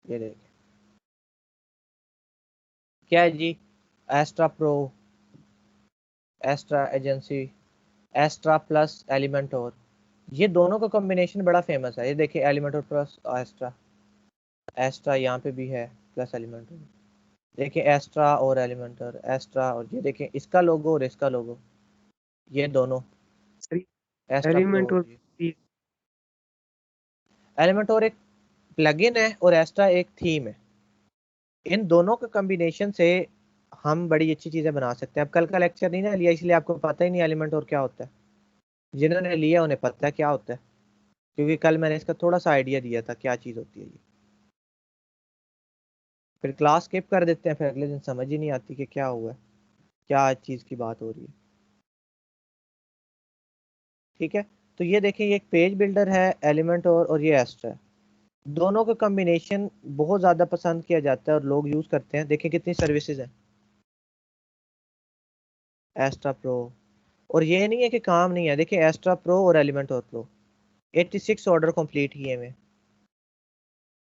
ये देखिए क्या है जी, Astra Pro, Astra agency, Astra plus Elementor, ये दोनों का कॉम्बिनेशन बड़ा फेमस है। ये देखिए एलिमेंटर प्लस एस्ट्रा, एस्ट्रा यहाँ पे भी है प्लस एलिमेंटर। देखिए एस्ट्रा और एलिमेंटर, एस्ट्रा और ये देखिए इसका लोगो और इसका लोगो, ये दोनों सर एस्ट्रा प्रो एलिमेंट और एलिमेंटर एक प्लगइन है और एस्ट्रा एक थीम है। इन दोनों के कॉम्बिनेशन से हम बड़ी अच्छी चीजें बना सकते हैं। अब कल का लेक्चर नहीं ना लिया इसलिए आपको पता ही नहीं एलिमेंट और क्या होता है। जिन्होंने लिया उन्हें पता है क्या होता है, क्योंकि कल मैंने इसका थोड़ा सा आइडिया दिया था क्या चीज होती है ये। फिर क्लास स्किप कर देते हैं, फिर अगले दिन समझ ही नहीं आती कि क्या हुआ है, क्या चीज की बात हो रही है। ठीक है, तो ये देखिए ये एक पेज बिल्डर है एलिमेंट और ये एस्ट्रा है। दोनों का कॉम्बिनेशन बहुत ज़्यादा पसंद किया जाता है और लोग यूज़ करते हैं। देखिए कितनी सर्विसेज हैं एस्ट्रा प्रो। और ये नहीं है कि काम नहीं है, देखिए एस्ट्रा प्रो और एलिमेंट और प्रो 86 ऑर्डर कंप्लीट किए में,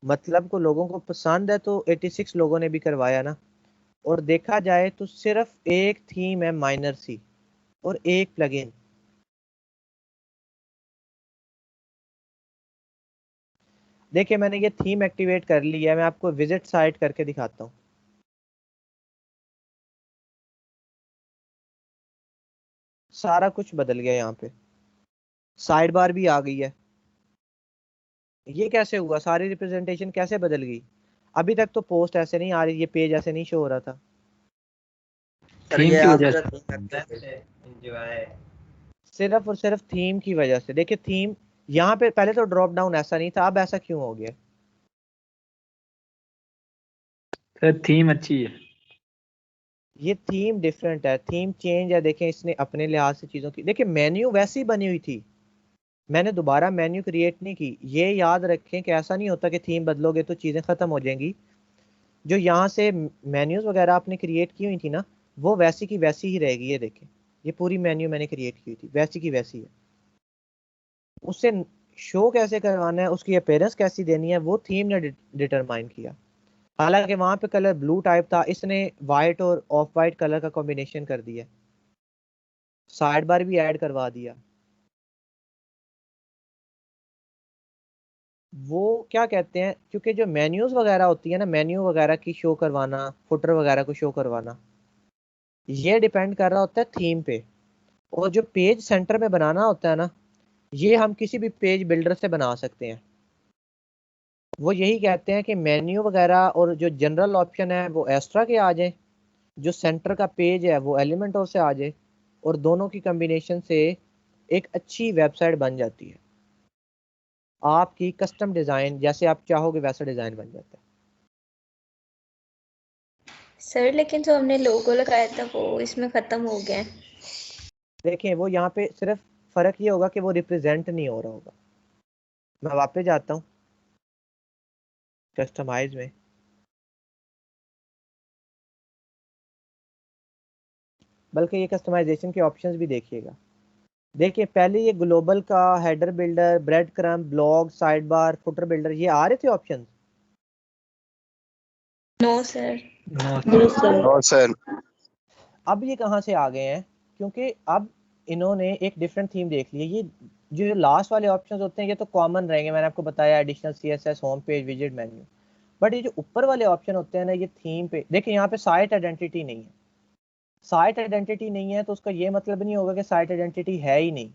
मतलब को लोगों को पसंद है तो 86 लोगों ने भी करवाया ना। और देखा जाए तो सिर्फ एक थीम है माइनर सी और एक प्लगइन। देखिए मैंने ये थीम एक्टिवेट कर ली है, मैं आपको विजिट साइट करके दिखाता हूँ। सारा कुछ बदल गया, यहाँ पे साइड बार भी आ गई है। ये कैसे हुआ, सारी रिप्रेजेंटेशन कैसे बदल गई? अभी तक तो पोस्ट ऐसे नहीं आ रही, ये पेज ऐसे नहीं शो हो रहा था। ये सिर्फ और सिर्फ थीम की वजह से। देखिए थीम यहाँ पे पहले तो ड्रॉप डाउन ऐसा नहीं था, अब ऐसा क्यों हो गया? सर थीम अच्छी है, ये थीम डिफरेंट है, थीम चेंज है। देखें इसने अपने लिहाज से चीजों की, देखिए मेन्यू वैसी बनी हुई थी, मैंने दोबारा मेन्यू क्रिएट नहीं की। ये याद रखें कि ऐसा नहीं होता कि थीम बदलोगे तो चीजें खत्म हो जाएंगी। जो यहाँ से मेन्यूज वगैरह आपने क्रिएट की हुई थी ना, वो वैसी की वैसी ही रहेगी। ये देखें ये पूरी मेन्यू मैंने क्रिएट की हुई थी, वैसी की वैसी है। उससे शो कैसे करवाना है, उसकी अपीयरेंस कैसी देनी है, वो थीम ने डिटरमाइन किया। हालांकि वहां पे कलर ब्लू टाइप था, इसने वाइट और ऑफ वाइट कलर का कॉम्बिनेशन कर दिया, साइड बार भी ऐड करवा दिया। वो क्या कहते हैं, क्योंकि जो मेन्यूज वगैरह होती है ना, मेन्यू वगैरह की शो करवाना, फुटर वगैरह को शो करवाना, ये डिपेंड कर रहा होता है थीम पे। और जो पेज सेंटर में बनाना होता है ना, ये हम किसी भी पेज बिल्डर से बना सकते हैं। वो यही कहते हैं कि मेन्यू वगैरह और जो जनरल ऑप्शन है वो एस्ट्रा के आ जाए, जो सेंटर का पेज है वो एलिमेंटोर से आ जाए, और दोनों की कॉम्बिनेशन से एक अच्छी वेबसाइट बन जाती है। आपकी कस्टम डिज़ाइन जैसे आप चाहोगे वैसा डिज़ाइन बन जाता है। सर लेकिन जो हमने लोगो लगाया था वो इसमें खत्म हो गया है। देखिए वो यहाँ पे सिर्फ फ़र्क ये होगा कि वो रिप्रेजेंट नहीं हो रहा होगा। मैं वापस जाता हूँ कस्टमाइज में, बल्कि ये कस्टमाइजेशन के ऑप्शंस भी देखिएगा। देखिए पहले ये ग्लोबल का header builder, breadcrumb, blog, sidebar, footer builder, ये आ रहे थे options. No sir. No sir. और सर अब ये कहाँ से आ गए हैं? क्योंकि अब इन्होंने एक डिफरेंट थीम देख ली है। ये जो लास्ट वाले ऑप्शंस होते हैं ये तो कॉमन रहेंगे, मैंने आपको बताया additional CSS, home page, visit, menu. But ये जो ऊपर वाले ऑप्शन होते हैं ना, ये थीम पे देखिए, यहाँ पे साइट आइडेंटिटी नहीं है। साइट आइडेंटिटी नहीं है तो उसका ये मतलब नहीं होगा कि साइट आइडेंटिटी है ही नहीं।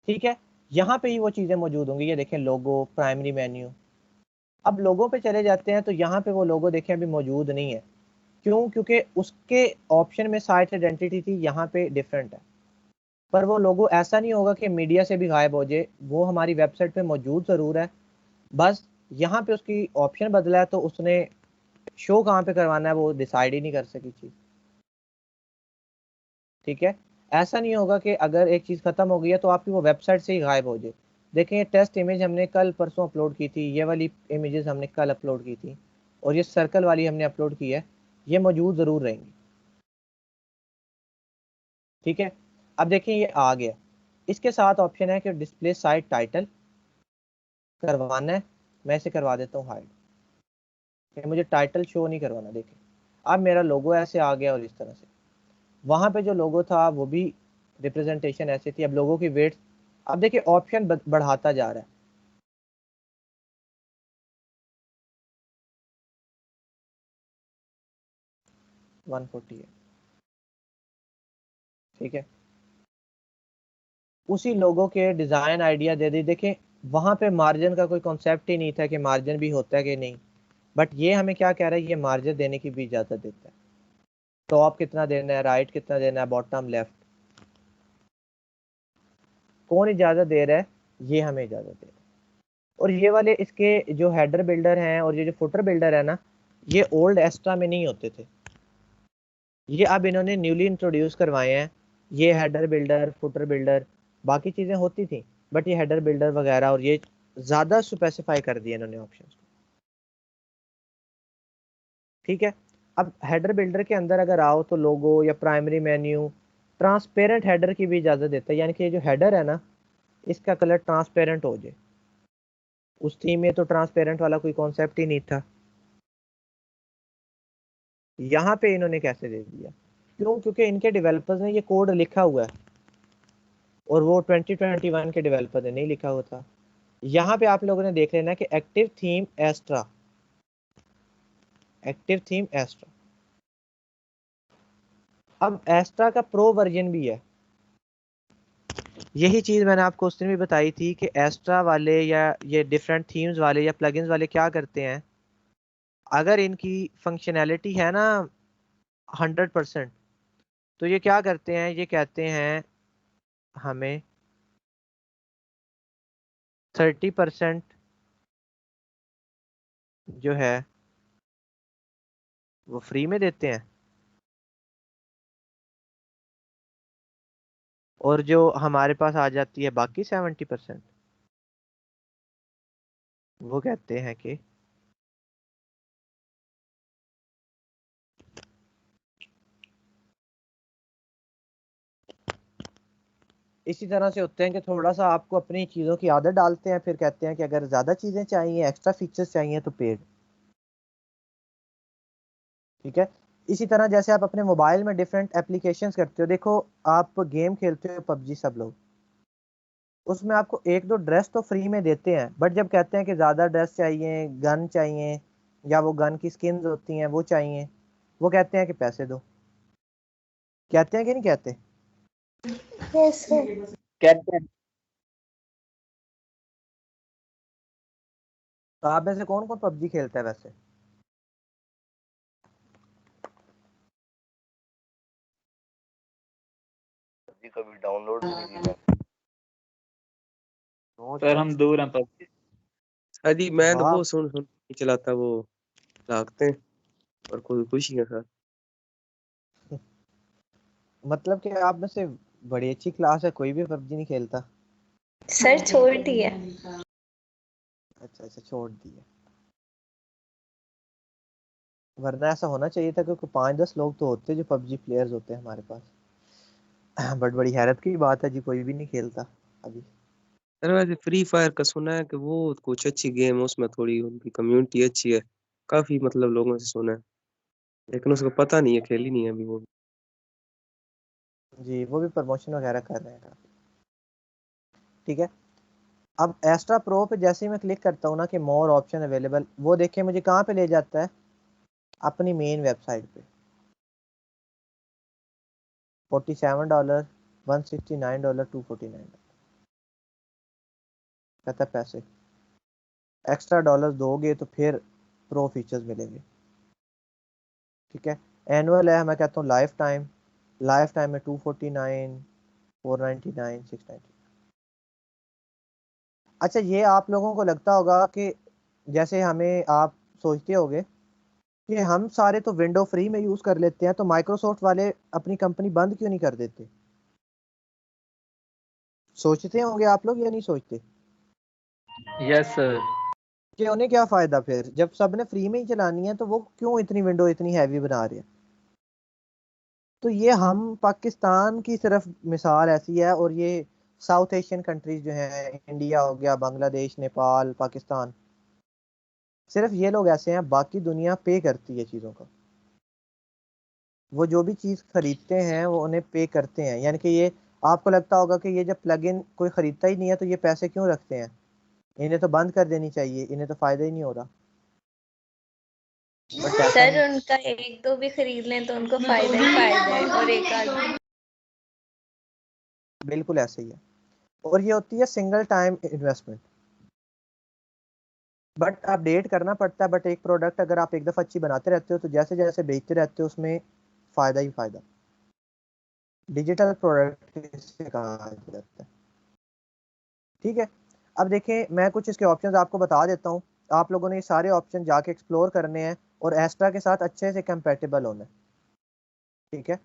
ठीक है, यहाँ पे ही वो चीज़ें मौजूद होंगी। ये देखें लोगो, प्राइमरी मेन्यू। अब लोगों पे चले जाते हैं तो यहाँ पे वो लोगो देखें अभी मौजूद नहीं है। क्यों? क्योंकि उसके ऑप्शन में साइट आइडेंटिटी थी, यहाँ पे डिफरेंट है। पर वो लोगो ऐसा नहीं होगा कि मीडिया से भी गायब हो जाए, वो हमारी वेबसाइट पे मौजूद ज़रूर है। बस यहाँ पे उसकी ऑप्शन बदला है तो उसने शो कहाँ पे करवाना है वो डिसाइड ही नहीं कर सकी चीज़। ठीक है, ऐसा नहीं होगा कि अगर एक चीज़ ख़त्म हो गई है तो आपकी वो वेबसाइट से ही गायब हो जाए। देखें ये टेस्ट इमेज हमने कल परसों अपलोड की थी, ये वाली इमेजेस हमने कल अपलोड की थी, और ये सर्कल वाली हमने अपलोड की है, ये मौजूद ज़रूर रहेंगी। ठीक है, अब देखें ये आ गया। इसके साथ ऑप्शन है कि डिस्प्ले साइट टाइटल करवाना है, मैं इसे करवा देता हूँ हाइड, मुझे टाइटल शो नहीं करवाना। देखें अब मेरा लोगो ऐसे आ गया, और इस तरह से वहाँ पे जो लोगो था वो भी रिप्रेजेंटेशन ऐसे थी। अब लोगो की वेट अब देखिए ऑप्शन बढ़ाता जा रहा है। ठीक है, उसी लोगों के डिजाइन आइडिया दे दी। देखें वहां पे मार्जिन का कोई कॉन्सेप्ट ही नहीं था कि मार्जिन भी होता है कि नहीं, बट ये हमें क्या कह रहा है, ये मार्जिन देने की भी इजाजत देता है। टॉप कितना देना है, राइट कितना देना है, बॉटम लेफ्ट, कौन इजाजत दे रहा है, ये हमें इजाजत दे रहा है। और ये वाले इसके जो हेडर बिल्डर हैं और ये जो फुटर बिल्डर है ना, ये ओल्ड एस्ट्रा में नहीं होते थे, ये अब इन्होंने न्यूली इंट्रोड्यूस करवाए हैं। ये हेडर बिल्डर, फुटर बिल्डर, बाकी चीजें होती थी, बट ये हेडर बिल्डर वगैरह और ये ज्यादा स्पेसिफाई कर दिए इन्होंने ऑप्शंस को। ठीक है, अब हेडर बिल्डर के अंदर अगर आओ तो लोगो या प्राइमरी मेन्यू ट्रांसपेरेंट हेडर की भी इजाजत देता है, यानी कि ये जो हेडर है ना, इसका कलर ट्रांसपेरेंट हो जाए। उस थीम में तो ट्रांसपेरेंट वाला कोई कॉन्सेप्ट ही नहीं था, यहाँ पे इन्होंने कैसे दे दिया? क्यों? क्योंकि इनके डेवलपर्स ने ये कोड लिखा हुआ है और वो 2021 के डेवलपर ने नहीं लिखा हुआ था। यहाँ पे आप लोगों ने देख लेना कि active theme Astra, active theme Astra. अब एस्ट्रा का प्रो वर्जन भी है। यही चीज मैंने आपको उस दिन भी बताई थी कि एस्ट्रा वाले या ये डिफरेंट थीम्स वाले या प्लगइन्स वाले क्या करते हैं, अगर इनकी फंक्शनैलिटी है ना 100%, तो ये क्या करते हैं, ये कहते हैं हमें 30% जो है वो फ्री में देते हैं, और जो हमारे पास आ जाती है बाकी 70%, वो कहते हैं कि इसी तरह से होते हैं कि थोड़ा सा आपको अपनी चीज़ों की आदत डालते हैं, फिर कहते हैं कि अगर ज़्यादा चीज़ें चाहिए, एक्स्ट्रा फीचर्स चाहिए तो पेड। ठीक है, इसी तरह जैसे आप अपने मोबाइल में डिफरेंट एप्लीकेशंस करते हो, देखो आप गेम खेलते हो पबजी सब लोग, उसमें आपको एक दो ड्रेस तो फ्री में देते हैं, बट जब कहते हैं कि ज़्यादा ड्रेस चाहिए, गन चाहिए, या वो गन की स्किन्स होती हैं वो चाहिए, वो कहते हैं कि पैसे दो। कहते हैं कि नहीं कहते? Yes sir. कहते हैं। तो आप में से कौन कौन पबजी खेलता है वैसे? जी कभी डाउनलोड भी नहीं की मैंने। सर हम दूर हैं पर अजी मैं तो वाह, वो सुन नहीं चलाता, वो लागते हैं और कोई खुशी है सर। मतलब कि आप में से बड़ी अच्छी क्लास है, कोई भी पबजी नहीं खेलता? सर छोड़ दिया। अच्छा अच्छा, छोड़ दिया। वरना ऐसा होना चाहिए था, क्योंकि 5-10 लोग तो होते जो पबजी प्लेयर्स होते हैं हमारे पास। बट बड़ी हैरत की बात है जी, कोई भी नहीं खेलता अभी। सर वैसे फ्री फायर का सुना है कि वो कुछ अच्छी गेम है, उसमें थोड़ी उनकी कम्युनिटी अच्छी है, काफी मतलब लोगों से सुना है, लेकिन उसको पता नहीं है, खेली नहीं है अभी वो। जी, वो भी प्रमोशन वगैरह कर रहे हैं काफी। ठीक है, अब एक्स्ट्रा प्रो पे जैसे ही मैं क्लिक करता हूँ ना कि मोर ऑप्शन अवेलेबल, वो देखिए मुझे कहाँ पे ले जाता है, अपनी मेन वेबसाइट पे। $47, $169, $249, कहता है पैसे एक्स्ट्रा डॉलर दोगे तो फिर प्रो फीचर्स मिलेंगे। ठीक है, एनुअल है, मैं कहता हूँ लाइफ टाइम, लाइफ टाइम में 249, 499, 690। अच्छा, ये आप लोगों को लगता होगा कि जैसे हमें आप सोचते होगे कि हम सारे तो विंडो फ्री में यूज कर लेते हैं, तो माइक्रोसॉफ्ट वाले अपनी कंपनी बंद क्यों नहीं कर देते? सोचते होंगे आप लोग या नहीं सोचते यस सर। कि उन्हें क्या फायदा फिर, जब सबने फ्री में ही चलानी है तो वो क्यों इतनी विंडो इतनी हैवी बना रहे हैं? तो ये हम पाकिस्तान की सिर्फ मिसाल ऐसी है, और ये साउथ एशियन कंट्रीज जो हैं, इंडिया हो गया, बांग्लादेश, नेपाल, पाकिस्तान, सिर्फ ये लोग ऐसे हैं, बाकी दुनिया पे करती है चीज़ों का। वो जो भी चीज़ खरीदते हैं वो उन्हें पे करते हैं, यानी कि ये आपको लगता होगा कि ये जब प्लगइन कोई खरीदता ही नहीं है तो ये पैसे क्यों रखते हैं, इन्हें तो बंद कर देनी चाहिए, इन्हें तो फायदा ही नहीं हो रहा। बट ऐसा सर नहीं, उनका एक दो भी खरीद लें तो उनको फायदा ही फायदा है, और एक आध बिल्कुल ऐसे ही है। और ये होती है single time investment, but update करना पड़ता है। बट एक प्रोडक्ट अगर आप एक दफ़ा अच्छी बनाते रहते हो तो जैसे जैसे बेचते रहते हो उसमें फ़ायदा ही फ़ायदा। डिजिटल प्रोडक्ट इसे कहा जाता है। ठीक है, अब देखें मैं कुछ इसके ऑप्शंस आपको बता देता हूँ। आप लोगों ने ये सारे ऑप्शन जाके एक्सप्लोर करने हैं और एस्ट्रा के साथ अच्छे से कंपेटेबल होना है। ठीक है,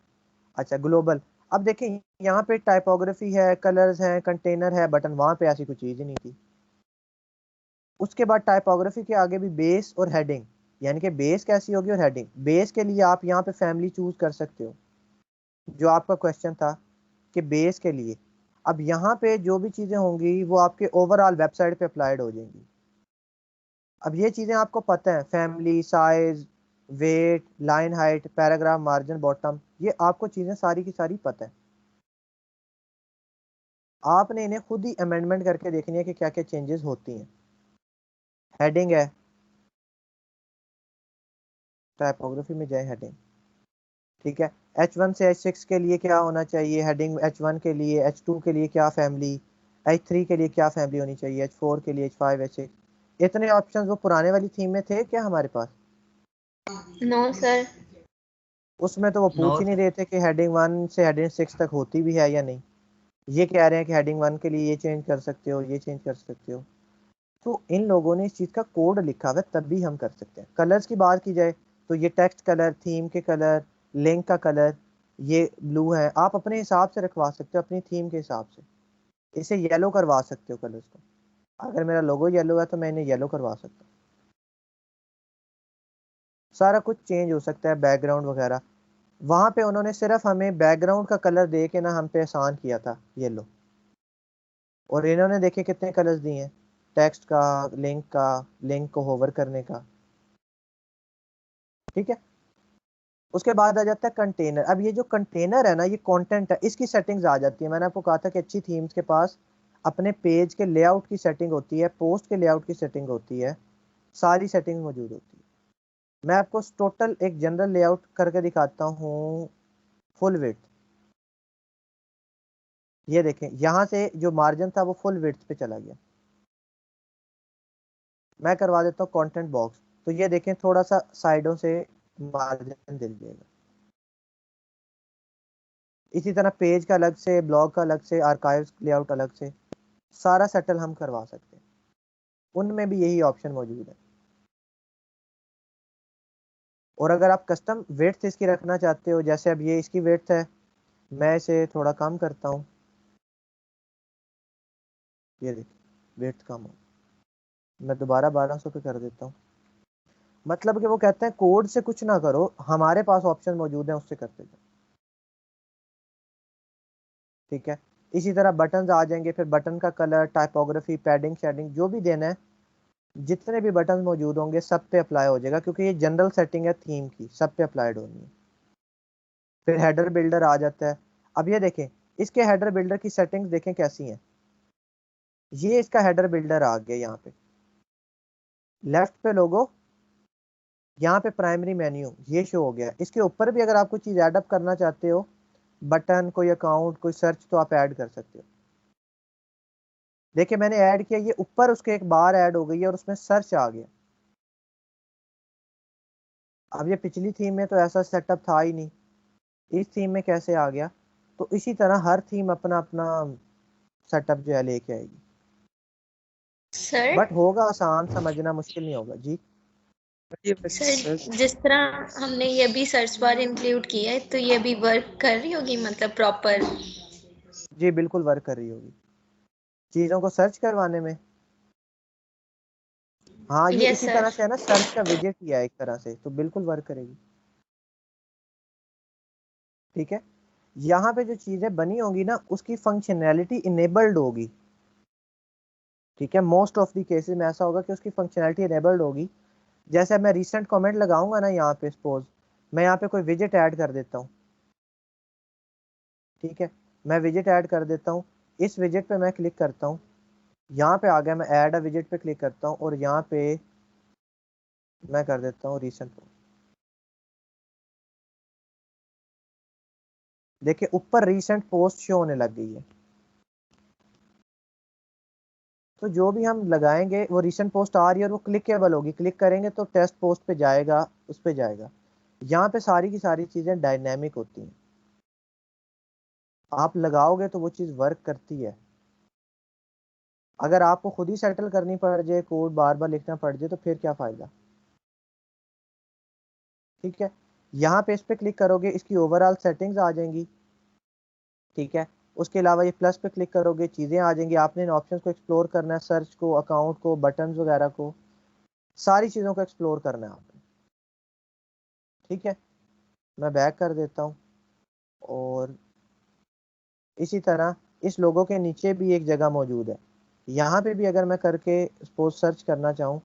अच्छा ग्लोबल, अब देखें यहाँ पे टाइपोग्राफी है, कलर्स हैं, कंटेनर है, बटन, वहाँ पे ऐसी कोई चीज़ ही नहीं थी। उसके बाद टाइपोग्राफी के आगे भी बेस और हेडिंग, यानी कि बेस कैसी होगी और हेडिंग। बेस के लिए आप यहाँ पे फैमिली चूज कर सकते हो, जो आपका क्वेश्चन था कि बेस के लिए। अब यहाँ पे जो भी चीज़ें होंगी वो आपके ओवरऑल वेबसाइट पे अप्लाइड हो जाएंगी। अब ये चीज़ें आपको पता है, family, size, weight, line height, paragraph, margin, bottom, ये आपको चीज़ें सारी की सारी पता है। आपने इन्हें खुद ही अमेंडमेंट करके देखनी है कि क्या क्या चेंजेस होती हैं। हेडिंग है, टाइपोग्राफी में जाए हेडिंग, ठीक है। H1 से H6 के लिए क्या होना चाहिए हेडिंग, H1 के लिए, H2 के लिए क्या फैमिली, H3 के लिए क्या फैमिली होनी चाहिए, H4 के लिए, H5, H6। इतने ऑप्शंस वो पुराने वाली थीम में थे क्या हमारे पास? No sir. उसमें तो वो पूछ ही नहीं रहे थे कि हेडिंग 1 से हेडिंग 6 तक होती भी है या नहीं। ये कह रहे हैं कि हेडिंग 1 के लिए ये चेंज कर सकते हो, ये चेंज कर सकते हो। तो इन लोगों ने इस चीज़ का कोड लिखा हुआ है, तब भी हम कर सकते हैं। कलर्स की बात की जाए तो ये टेक्स्ट कलर, थीम के कलर, लिंक का कलर, ये ब्लू है, आप अपने हिसाब से रखवा सकते हो, अपनी थीम के हिसाब से। इसे येलो करवा सकते हो कलर्स को, अगर मेरा लोगो येलो है तो मैं इन्हें येलो करवा सकता हूँ। सारा कुछ चेंज हो सकता है, बैकग्राउंड वगैरह। वहाँ पे उन्होंने सिर्फ हमें बैकग्राउंड का कलर दे के ना हम पे आसान किया था येलो, और इन्होंने देखे कितने कलर्स दिए हैं, टेक्स्ट का, लिंक का, लिंक को होवर करने का। ठीक है, उसके बाद आ जाता है कंटेनर। अब ये जो कंटेनर है ना, ये कंटेंट है, इसकी सेटिंग्स आ जाती है। मैंने आपको कहा था कि अच्छी थीम्स के पास अपने पेज के लेआउट की सेटिंग होती है, पोस्ट के लेआउट की सेटिंग होती है, सारी सेटिंग मौजूद होती है। मैं आपको टोटल एक जनरल लेआउट करके दिखाता हूँ, फुल विड्थ। ये देखें, यहाँ से जो मार्जिन था वो फुल विड्थ पे चला गया। मैं करवा देता हूँ कंटेंट बॉक्स, तो ये देखें थोड़ा सा साइडों से मार्जिन दे दिएगा। इसी तरह पेज का अलग से, ब्लॉग का अलग से, आर्काइव्स लेआउट अलग से, सारा सेटल हम करवा सकते हैं। उनमें भी यही ऑप्शन मौजूद है। और अगर आप कस्टम विड्थ इसकी रखना चाहते हो, जैसे अब ये इसकी विड्थ है, मैं इसे थोड़ा कम करता हूँ, ये देखिए विड्थ कम हो, मैं दोबारा 1200 पे कर देता हूँ। मतलब कि वो कहते हैं कोड से कुछ ना करो, हमारे पास ऑप्शन मौजूद है उससे करते जाओ। ठीक है, इसी तरह बटन आ जाएंगे, फिर बटन का कलर, टाइपोग्राफी, पैडिंग, शेडिंग, जो भी देना है, जितने भी बटन मौजूद होंगे सब पे अप्लाई हो जाएगा, क्योंकि ये जनरल सेटिंग है थीम की, सब पे अप्लाइड होनी है। फिर हेडर बिल्डर आ जाता है। अब ये देखें, इसके हेडर बिल्डर की सेटिंग्स देखें कैसी हैं। ये इसका हेडर बिल्डर आ गया, यहाँ पे लेफ्ट पे लोगो, यहाँ पे प्राइमरी मेन्यू, ये शो हो गया। इसके ऊपर भी अगर आप कोई चीज़ ऐडअप करना चाहते हो, बटन, कोई अकाउंट, कोई सर्च, तो आप ऐड कर सकते हो। देखिए मैंने ऐड किया, ये ऊपर उसके एक बार ऐड हो गई है और उसमें सर्च आ गया। अब ये पिछली थीम में तो ऐसा सेटअप था ही नहीं, इस थीम में कैसे आ गया? तो इसी तरह हर थीम अपना अपना सेटअप जो है लेके आएगी, सर बट होगा आसान, समझना मुश्किल नहीं होगा जी। ये वैसे सर सर जिस तरह हमने ये भी सर्च बार इंक्लूड किया है तो ये भी वर्क कर रही होगी, मतलब प्रॉपर? जी बिल्कुल वर्क कर रही होगी चीज़ों को सर्च करवाने में। हाँ, ये यस इसी सर। तरह से है ना, सर्च का विजेट किया है एक तरह से, तो बिल्कुल वर्क करेगी। ठीक है, यहाँ पे जो चीज़ें बनी होंगी ना, उसकी फंक्शनैलिटी इनेबल्ड होगी। ठीक है, मोस्ट ऑफ दी केसेस में ऐसा होगा कि उसकी फंक्शनैलिटी इनेबल्ड होगी। जैसे मैं रिसेंट कमेंट लगाऊंगा ना यहाँ पे, सपोज मैं यहाँ पे कोई विजेट ऐड कर देता हूँ, ठीक है, मैं विजिट ऐड कर देता हूँ। इस विजिट पे मैं क्लिक करता हूँ, यहाँ पे आ गया, मैं ऐड अ विजिट पे क्लिक करता हूँ और यहाँ पे मैं कर देता हूँ रीसेंट पोस्ट। देखिए ऊपर रीसेंट पोस्ट शो होने लग गई है। तो जो भी हम लगाएंगे वो रीसेंट पोस्ट आ रही है और वो क्लिकेबल होगी, क्लिक करेंगे तो टेस्ट पोस्ट पे जाएगा, उस पे जाएगा। यहाँ पे सारी की सारी चीजें डायनेमिक होती हैं, आप लगाओगे तो वो चीज वर्क करती है। अगर आपको खुद ही सेटल करनी पड़ जाए, कोड बार बार लिखना पड़ जाए, तो फिर क्या फायदा। ठीक है, यहाँ पे इस पे क्लिक करोगे, इसकी ओवरऑल सेटिंग्स आ जाएंगी। ठीक है, उसके अलावा ये प्लस पे क्लिक करोगे, चीज़ें आ जाएंगी। आपने इन ऑप्शंस को एक्सप्लोर करना है, सर्च को, अकाउंट को, बटन्स वगैरह को, सारी चीज़ों को एक्सप्लोर करना है आपने। ठीक है, मैं बैक कर देता हूँ और इसी तरह इस लोगों के नीचे भी एक जगह मौजूद है, यहाँ पे भी अगर मैं करके सपोज सर्च करना चाहूँ,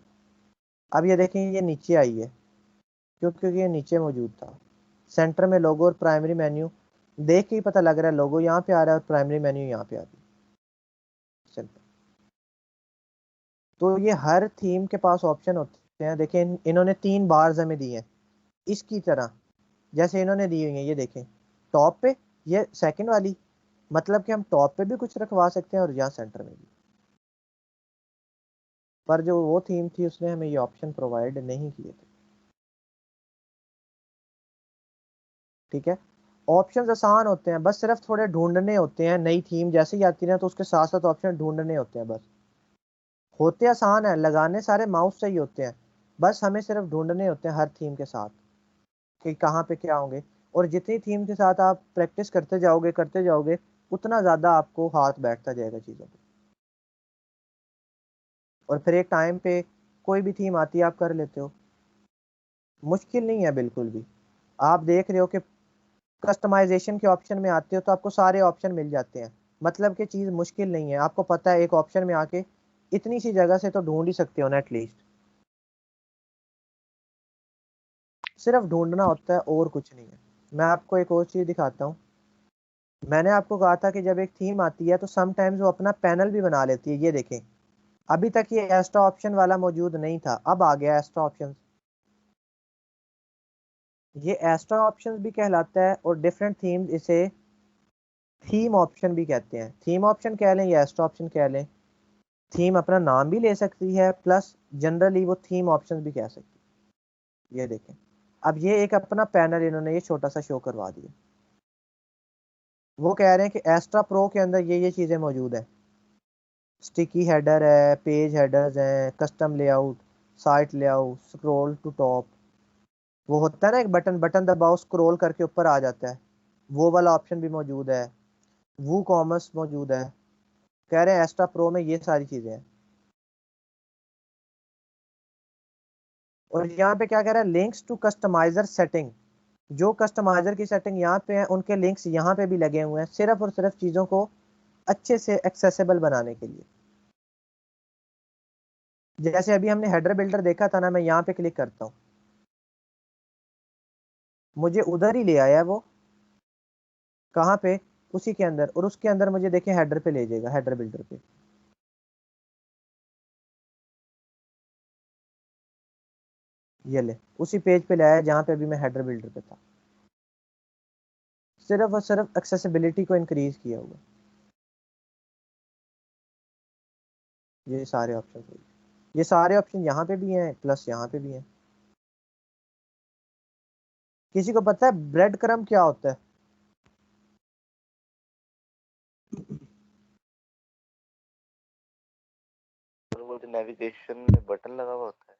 अब ये देखें ये नीचे आई है क्योंकि ये नीचे मौजूद था। सेंटर में लोगो और प्राइमरी मेन्यू, देख के ही पता लग रहा है लोगो यहाँ पे आ रहा है और प्राइमरी मेन्यू यहाँ पे आ रही है। तो ये हर थीम के पास ऑप्शन होते हैं। देखें इन्होंने 3 बार्स हमें दी हैं इसकी तरह, जैसे इन्होंने दी हुई है, ये देखें टॉप पे, ये सेकंड वाली, मतलब कि हम टॉप पे भी कुछ रखवा सकते हैं और यहाँ सेंटर में भी। पर जो वो थीम थी उसने हमें ये ऑप्शन प्रोवाइड नहीं किए थे। ठीक है, ऑप्शंस आसान होते हैं, बस सिर्फ थोड़े ढूंढने होते हैं। नई थीम जैसे ही आती है तो उसके साथ साथ ऑप्शन ढूंढने होते हैं। बस होते आसान है, लगाने सारे माउस से ही होते हैं, बस हमें सिर्फ ढूंढने होते हैं हर थीम के साथ कि कहाँ पे क्या होंगे। और जितनी थीम के साथ आप प्रैक्टिस करते जाओगे उतना ज़्यादा आपको हाथ बैठता जाएगा चीज़ों पे। और फिर एक टाइम पे कोई भी थीम आती है आप कर लेते हो, मुश्किल नहीं है बिल्कुल भी। आप देख रहे हो कि कस्टमाइजेशन के ऑप्शन में आते हो तो आपको सारे ऑप्शन मिल जाते हैं, मतलब कि चीज़ मुश्किल नहीं है। आपको पता है एक ऑप्शन में आके इतनी सी जगह से तो ढूंढ ही सकते हो ना एटलीस्ट, सिर्फ ढूंढना होता है और कुछ नहीं है। मैं आपको एक और चीज़ दिखाता हूँ। मैंने आपको कहा था कि जब एक थीम आती है तो समटाइम्स वो अपना पैनल भी बना लेती है। ये देखें अभी तक ये एक्स्ट्रा ऑप्शन वाला मौजूद नहीं था, अब आ गया एक्स्ट्रा ऑप्शन। ये एक्स्ट्रा ऑप्शन भी कहलाता है और डिफरेंट थीम इसे थीम ऑप्शन भी कहते हैं। थीम ऑप्शन कह लें या एक्स्ट्रा ऑप्शन कह लें, थीम अपना नाम भी ले सकती है, प्लस जनरली वो थीम ऑप्शन भी कह सकती है। ये देखें अब ये एक अपना पैनल इन्होंने ये छोटा सा शो करवा दिया। वो कह रहे हैं कि एक्स्ट्रा प्रो के अंदर ये चीज़ें मौजूद है, स्टिकी हेडर है, पेज हेडर्स हैं, custom layout, site layout, scroll to top, वो होता है ना एक बटन, बटन दबाओ स्क्रॉल करके ऊपर आ जाता है, वो वाला ऑप्शन भी मौजूद है। वो कॉमर्स मौजूद है। कह रहे हैं एक्स्ट्रा प्रो में ये सारी चीज़ें हैं। और यहाँ पे क्या कह रहा है, लिंक्स टू कस्टमाइजर सेटिंग, जो कस्टमाइजर की सेटिंग यहाँ पे है उनके लिंक्स यहाँ पे भी लगे हुए हैं, सिर्फ और सिर्फ चीज़ों को अच्छे से एक्सेसिबल बनाने के लिए। जैसे अभी हमने हेडर बिल्डर देखा था ना, मैं यहाँ पे क्लिक करता हूँ, मुझे उधर ही ले आया है वो, कहाँ पे, उसी के अंदर, और उसके अंदर मुझे देखें हेडर पे ले जाएगा, हेडर बिल्डर पे। ये ले उसी पेज पे ले आया जहाँ पे अभी मैं हेडर बिल्डर पे था, सिर्फ और सिर्फ एक्सेसिबिलिटी को इंक्रीज किया हुआ। ये सारे ऑप्शन, ये सारे ऑप्शन यहाँ पे भी हैं प्लस यहाँ पे भी हैं। किसी को पता है ब्रेड क्रम क्या होता है? वो जो नेविगेशन में बटन लगा हुआ होता है।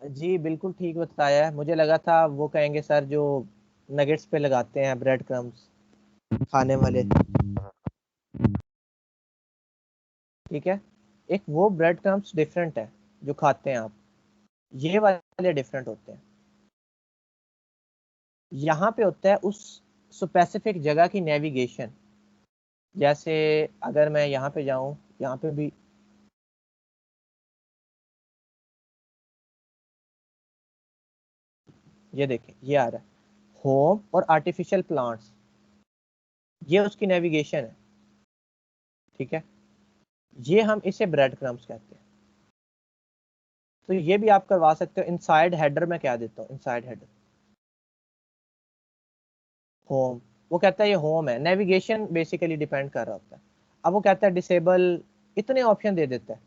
जी बिल्कुल ठीक बताया है, मुझे लगा था वो कहेंगे सर जो नगेट्स पे लगाते हैं ब्रेड क्रम्स खाने वाले। ठीक है, एक वो ब्रेड क्रम्स डिफरेंट है जो खाते हैं आप, ये वाले डिफरेंट होते हैं। यहाँ पे होता है उस स्पेसिफिक जगह की नेविगेशन। जैसे अगर मैं यहाँ पे जाऊं, यहाँ पे भी ये देखें ये आ रहा है होम और आर्टिफिशियल प्लांट्स। ये उसकी नेविगेशन है, ठीक है। ये हम इसे ब्रेड क्रम्स कहते हैं। तो ये भी आप करवा सकते हो। इनसाइड हेडर में क्या देता हूँ, इनसाइड हेडर होम, वो कहता है ये होम है, नेविगेशन बेसिकली डिपेंड कर रहा होता है। अब वो कहता है डिसेबल, इतने ऑप्शन दे देता है,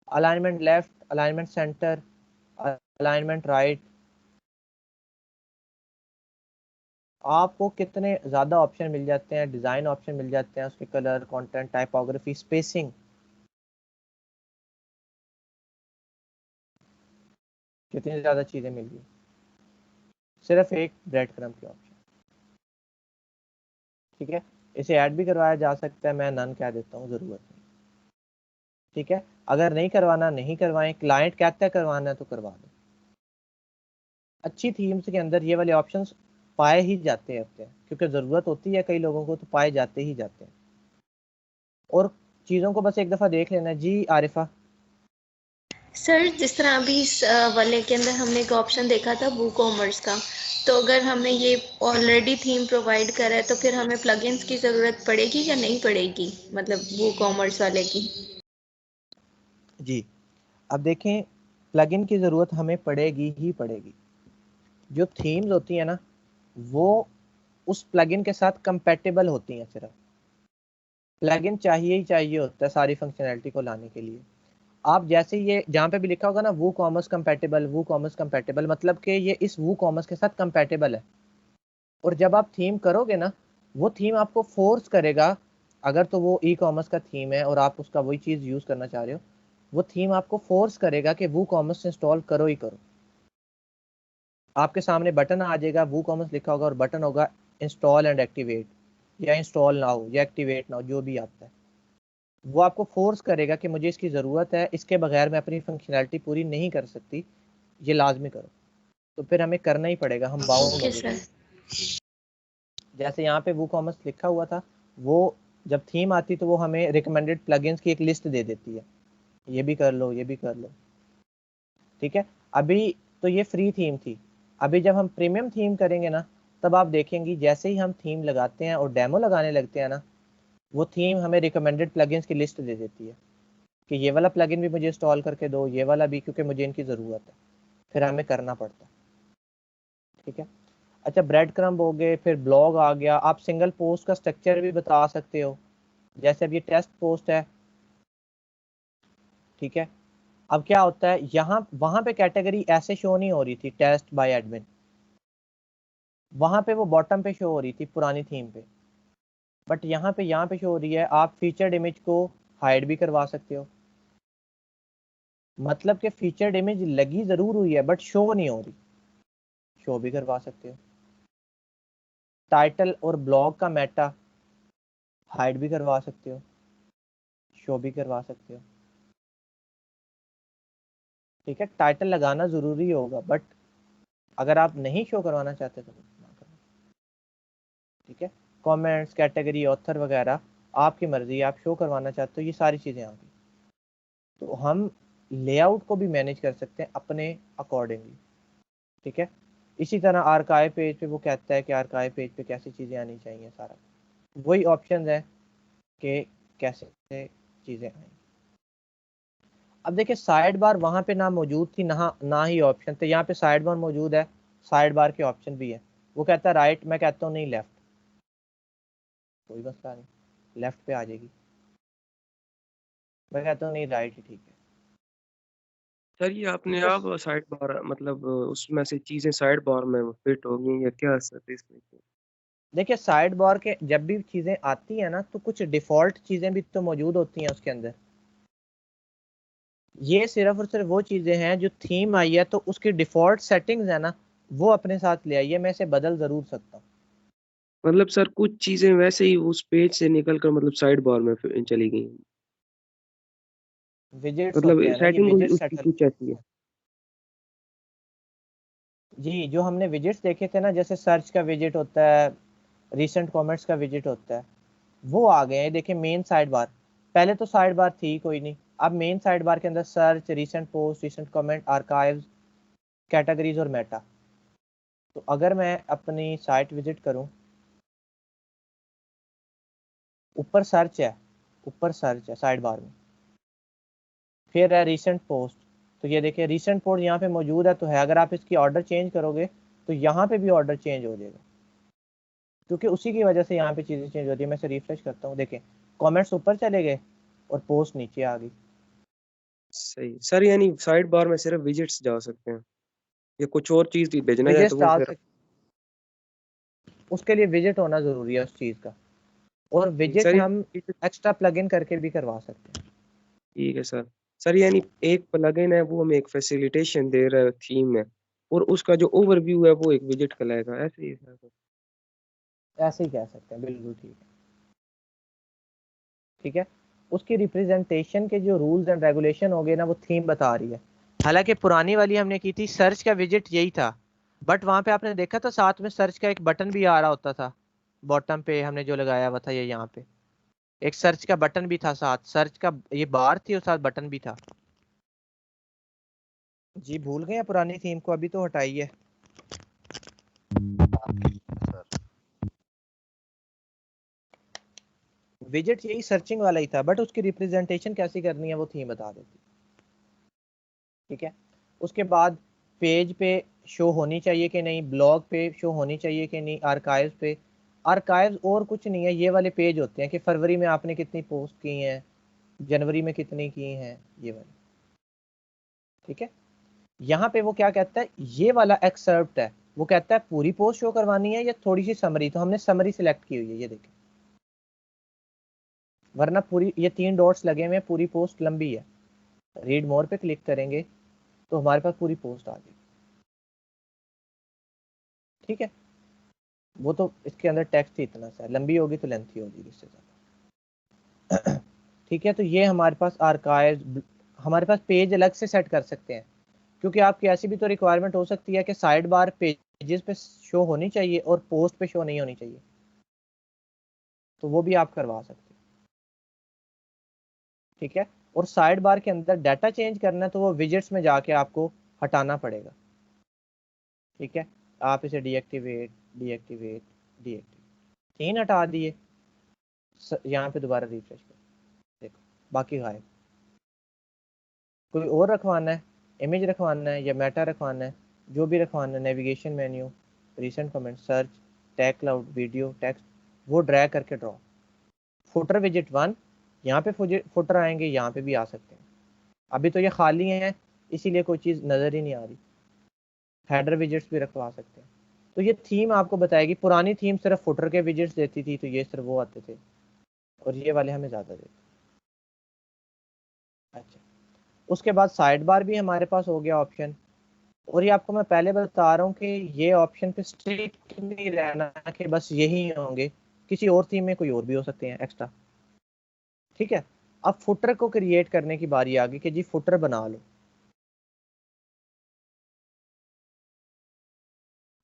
alignment left, alignment centre, alignment right. आपको कितने ज़्यादा ऑप्शन मिल जाते हैं, डिज़ाइन ऑप्शन मिल जाते हैं, उसके कलर, कंटेंट, टाइपोग्राफी, स्पेसिंग, कितनी ज़्यादा चीज़ें मिल गई सिर्फ एक ब्रेड क्रम्ब के ऑप्शन, ठीक है। इसे ऐड भी करवाया जा सकता है, मैं नन कह देता हूँ, ज़रूरत नहीं, ठीक है। अगर नहीं करवाना नहीं करवाएं, क्लाइंट कहता है करवाना है तो करवा दो। अच्छी थीम्स के अंदर ये वाले ऑप्शंस पाए ही जाते हैं, क्योंकि ज़रूरत होती है कई लोगों को, तो पाए जाते ही जाते हैं। और चीज़ों को बस एक दफ़ा देख लेना। जी आरिफा। सर जिस तरह अभी इस वाले के अंदर हमने एक ऑप्शन देखा था वू कॉमर्स का, तो अगर हमने ये ऑलरेडी थीम प्रोवाइड करा है तो फिर हमें प्लगइन्स की ज़रूरत पड़ेगी या नहीं पड़ेगी, मतलब वू कॉमर्स वाले की? जी अब देखें, प्लगइन की ज़रूरत हमें पड़ेगी ही पड़ेगी। जो थीम्स होती है ना, वो उस प्लगइन के साथ कंपैटिबल होती हैं। सिर्फ प्लगइन चाहिए ही चाहिए होता है सारी फंक्शनैलिटी को लाने के लिए। आप जैसे ये जहाँ पे भी लिखा होगा ना वू कॉमर्स कंपैटिबल, वू कॉमर्स कंपैटिबल, मतलब कि ये इस वू कॉमर्स के साथ कंपैटिबल है। और जब आप थीम करोगे ना, वो थीम आपको फोर्स करेगा, अगर तो वो ई कॉमर्स का थीम है और आप उसका वही चीज़ यूज़ करना चाह रहे हो, वो थीम आपको फोर्स करेगा कि वू कॉमर्स इंस्टॉल करो ही करो। आपके सामने बटन आ जाएगा, वू कॉमर्स लिखा होगा और बटन होगा इंस्टॉल एंड एक्टिवेट, या इंस्टॉल नाउ या एक्टिवेट नाउ, जो भी आता है। वो आपको फोर्स करेगा कि मुझे इसकी ज़रूरत है, इसके बगैर मैं अपनी फंक्शनैलिटी पूरी नहीं कर सकती, ये लाजमी करो। तो फिर हमें करना ही पड़ेगा, हम बाउंड ओके हो गए। सर। जैसे यहाँ पे वो कॉमर्स लिखा हुआ था, वो जब थीम आती तो वो हमें रिकमेंडेड प्लगइन्स की एक लिस्ट दे देती है, ये भी कर लो, ये भी कर लो, ठीक है। अभी तो ये फ्री थीम थी। अभी जब हम प्रीमियम थीम करेंगे ना, तब आप देखेंगे जैसे ही हम थीम लगाते हैं और डेमो लगाने लगते हैं ना, वो थीम हमें रिकमेंडेड प्लगइन्स की लिस्ट दे देती है कि ये वाला प्लगइन भी मुझे इंस्टॉल करके दो, ये वाला भी, क्योंकि मुझे इनकी ज़रूरत है। फिर हमें करना पड़ता है, ठीक है। अच्छा, ब्रेड क्रम्ब हो गए, फिर ब्लॉग आ गया। आप सिंगल पोस्ट का स्ट्रक्चर भी बता सकते हो, जैसे अब ये टेस्ट पोस्ट है, ठीक है। अब क्या होता है, यहाँ वहाँ पे कैटेगरी ऐसे शो नहीं हो रही थी, टेस्ट बाय एडमिन, वहाँ पे वो बॉटम पे शो हो रही थी पुरानी थीम पे, बट यहाँ पे शो हो रही है। आप फीचर्ड इमेज को हाइड भी करवा सकते हो, मतलब कि फीचर्ड इमेज लगी ज़रूर हुई है बट शो नहीं हो रही, शो भी करवा सकते हो। टाइटल और ब्लॉग का मेटा हाइड भी करवा सकते हो, शो भी करवा सकते हो, ठीक है। टाइटल लगाना ज़रूरी होगा, बट अगर आप नहीं शो करवाना चाहते तो ना करना, ठीक है। कमेंट्स, कैटेगरी, ऑथर वगैरह आपकी मर्जी, आप शो करवाना चाहते हो, ये सारी चीज़ें आ गई। तो हम लेआउट को भी मैनेज कर सकते हैं अपने अकॉर्डिंगली, ठीक है। इसी तरह आर्काइव पेज पे वो कहता है कि आर्काइव पेज पे कैसी चीज़ें आनी चाहिए, सारा वही ऑप्शन है कि कैसे चीज़ें आएंगी। अब देखिए, साइड बार वहाँ पे ना मौजूद थी, ना ही ऑप्शन थे। यहाँ पे साइड बार मौजूद है, साइड बार के ऑप्शन भी है। वो कहता है राइट, मैं कहता हूँ नहीं लेफ्ट, कोई मसला नहीं, लेफ्ट पे आ जाएगी। मैं कहता हूँ नहीं, राइट ही ठीक है। सर ये अपने ठीक है, आप साइड बार मतलब उसमें से चीजें साइड बार में फिट हो गई या क्या सर इसमें? देखिए साइड बार के जब भी चीज़ें आती हैं ना, तो कुछ डिफ़ॉल्ट चीज़ें भी तो मौजूद होती हैं उसके अंदर। ये सिर्फ और सिर्फ वो चीज़ें हैं जो थीम आई है तो उसकी डिफ़ॉल्ट सेटिंग्स है ना, वो अपने साथ ले आई है। मैं इसे बदल ज़रूर सकता हूँ। मतलब सर कुछ चीजें वैसे ही उस पेज से निकल कर मतलब साइड बार में चली गई, विजेट्स मतलब होते हैं ना, ये सेटिंग विजेट उसकी सेटल। कुछ ऐसी है। जी, जो हमने विजेट्स देखे थे ना, जैसे सर्च का विजेट होता है, रिसेंट कमेंट्स का विजेट होता है, वो आ गए हैं। देखिए मेन साइड बार, पहले तो साइड बार थी कोई नहीं, अब मेन साइड बार के अंदर search, recent post, recent comment, archives, categories और मेटा। तो अगर मैं अपनी साइट विजिट करूं ऊपर सर्च है, ऊपर सर्च है साइड बार में, फिर है रीसेंट पोस्ट। तो ये देखिए रीसेंट पोस्ट यहाँ पे मौजूद है तो है, अगर आप इसकी ऑर्डर चेंज करोगे तो यहाँ पे भी ऑर्डर चेंज हो जाएगा, क्योंकि उसी की वजह से यहाँ पे चीज़ें चेंज होती है। मैं इसे रिफ्रेश करता हूँ, देखें कमेंट्स ऊपर चले गए और पोस्ट नीचे आ गई। सही सर, यानी साइड बार में सिर्फ विजिट्स जा सकते हैं, या कुछ और चीज भी भेजना है विजिट्स तो वो डाल फिर सकते, उसके लिए विजिट होना ज़रूरी है उस चीज़ का, और विजिट सर हम एक्स्ट्रा प्लगइन करके भी करवा सकते हैं। ठीक है सर। सर यानी एक प्लगइन है वो हमें एक फैसिलिटेशन दे रहा है थीम में, और उसका जो ओवरव्यू है वो एक विजिट का लाएगा, ऐसे ही है सर? ऐसे ही कह सकते हैं, बिल्कुल ठीक है। ठीक है, उसकी रिप्रेजेंटेशन के जो रूल्स एंड रेगुलेशन हो गए ना, वो थीम बता रही है। हालांकि पुरानी वाली हमने की थी सर्च का विजिट यही था, बट वहां पे आपने देखा था साथ में सर्च का एक बटन भी आ रहा होता था, बॉटम पे हमने जो लगाया हुआ था, ये यहाँ पे एक सर्च का बटन भी था, साथ सर्च का ये बार थी और साथ बटन भी था। जी भूल गए हैं पुरानी थीम को, अभी तो हटाई है। विजिट यही सर्चिंग वाला ही था, बट उसकी रिप्रेजेंटेशन कैसी करनी है वो थीम बता देती। ठीक है, उसके बाद पेज पे शो होनी चाहिए कि नहीं, ब्लॉग पे शो होनी चाहिए कि नहीं, आर्काइव्स पे। आर्काइव्स और कुछ नहीं है, ये वाले पेज होते हैं कि फरवरी में आपने कितनी पोस्ट की हैं, जनवरी में कितनी की हैं, ये वाले। ठीक है, यहाँ पे वो क्या कहता है, ये वाला एक्सर्प्ट है, वो कहता है पूरी पोस्ट शो करवानी है या थोड़ी सी समरी, तो हमने समरी सिलेक्ट की हुई है, ये देखिए, वरना पूरी ये 3 डॉट्स लगे हुए हैं, पूरी पोस्ट लंबी है। रीड मोर पे क्लिक करेंगे तो हमारे पास पूरी पोस्ट आ जाएगी। ठीक है, वो तो इसके अंदर टेक्स्ट ही इतना सा है, लंबी होगी तो लेंथी होगी इससे ज़्यादा। ठीक है, तो ये हमारे पास आर्काइव, हमारे पास पेज अलग से सेट कर सकते हैं, क्योंकि आपकी ऐसी भी तो रिक्वायरमेंट हो सकती है कि साइड बार पेजेस पे शो होनी चाहिए और पोस्ट पे शो नहीं होनी चाहिए, तो वो भी आप करवा सकते हैं। ठीक है, और साइड बार के अंदर डाटा चेंज करना है तो वो विजिट्स में जाके आपको हटाना पड़ेगा। ठीक है, आप इसे डीएक्टिवेट डीएक्टिवेट डीएक्टिवेट 3 हटा दिए, यहाँ पे दोबारा रिफ्रेश कर, देखो बाकी गायब। कोई और रखवाना है, इमेज रखवाना है या मेटा रखवाना है, जो भी रखवाना है, navigation menu, recent comment, search, tag cloud, video, text, वो ड्रैग करके ड्रॉ। फुटर विजिट 1, यहाँ पे फुटर आएंगे, यहाँ पे भी आ सकते हैं। अभी तो ये खाली है इसीलिए कोई चीज़ नज़र ही नहीं आ रही। हेडर विजिट्स भी रखवा सकते हैं। तो ये थीम आपको बताएगी, पुरानी थीम सिर्फ फुटर के विजिट्स देती थी, तो ये सिर्फ वो आते थे, और ये वाले हमें ज़्यादा देते। अच्छा, उसके बाद साइड बार भी हमारे पास हो गया ऑप्शन, और ये आपको मैं पहले बता रहा हूँ कि ये ऑप्शन पे स्ट्रिक्ट नहीं रहना कि बस यही होंगे, किसी और थीम में कोई और भी हो सकते हैं एक्स्ट्रा। ठीक है, अब फुटर को क्रिएट करने की बारी आ गई कि जी फुटर बना लो।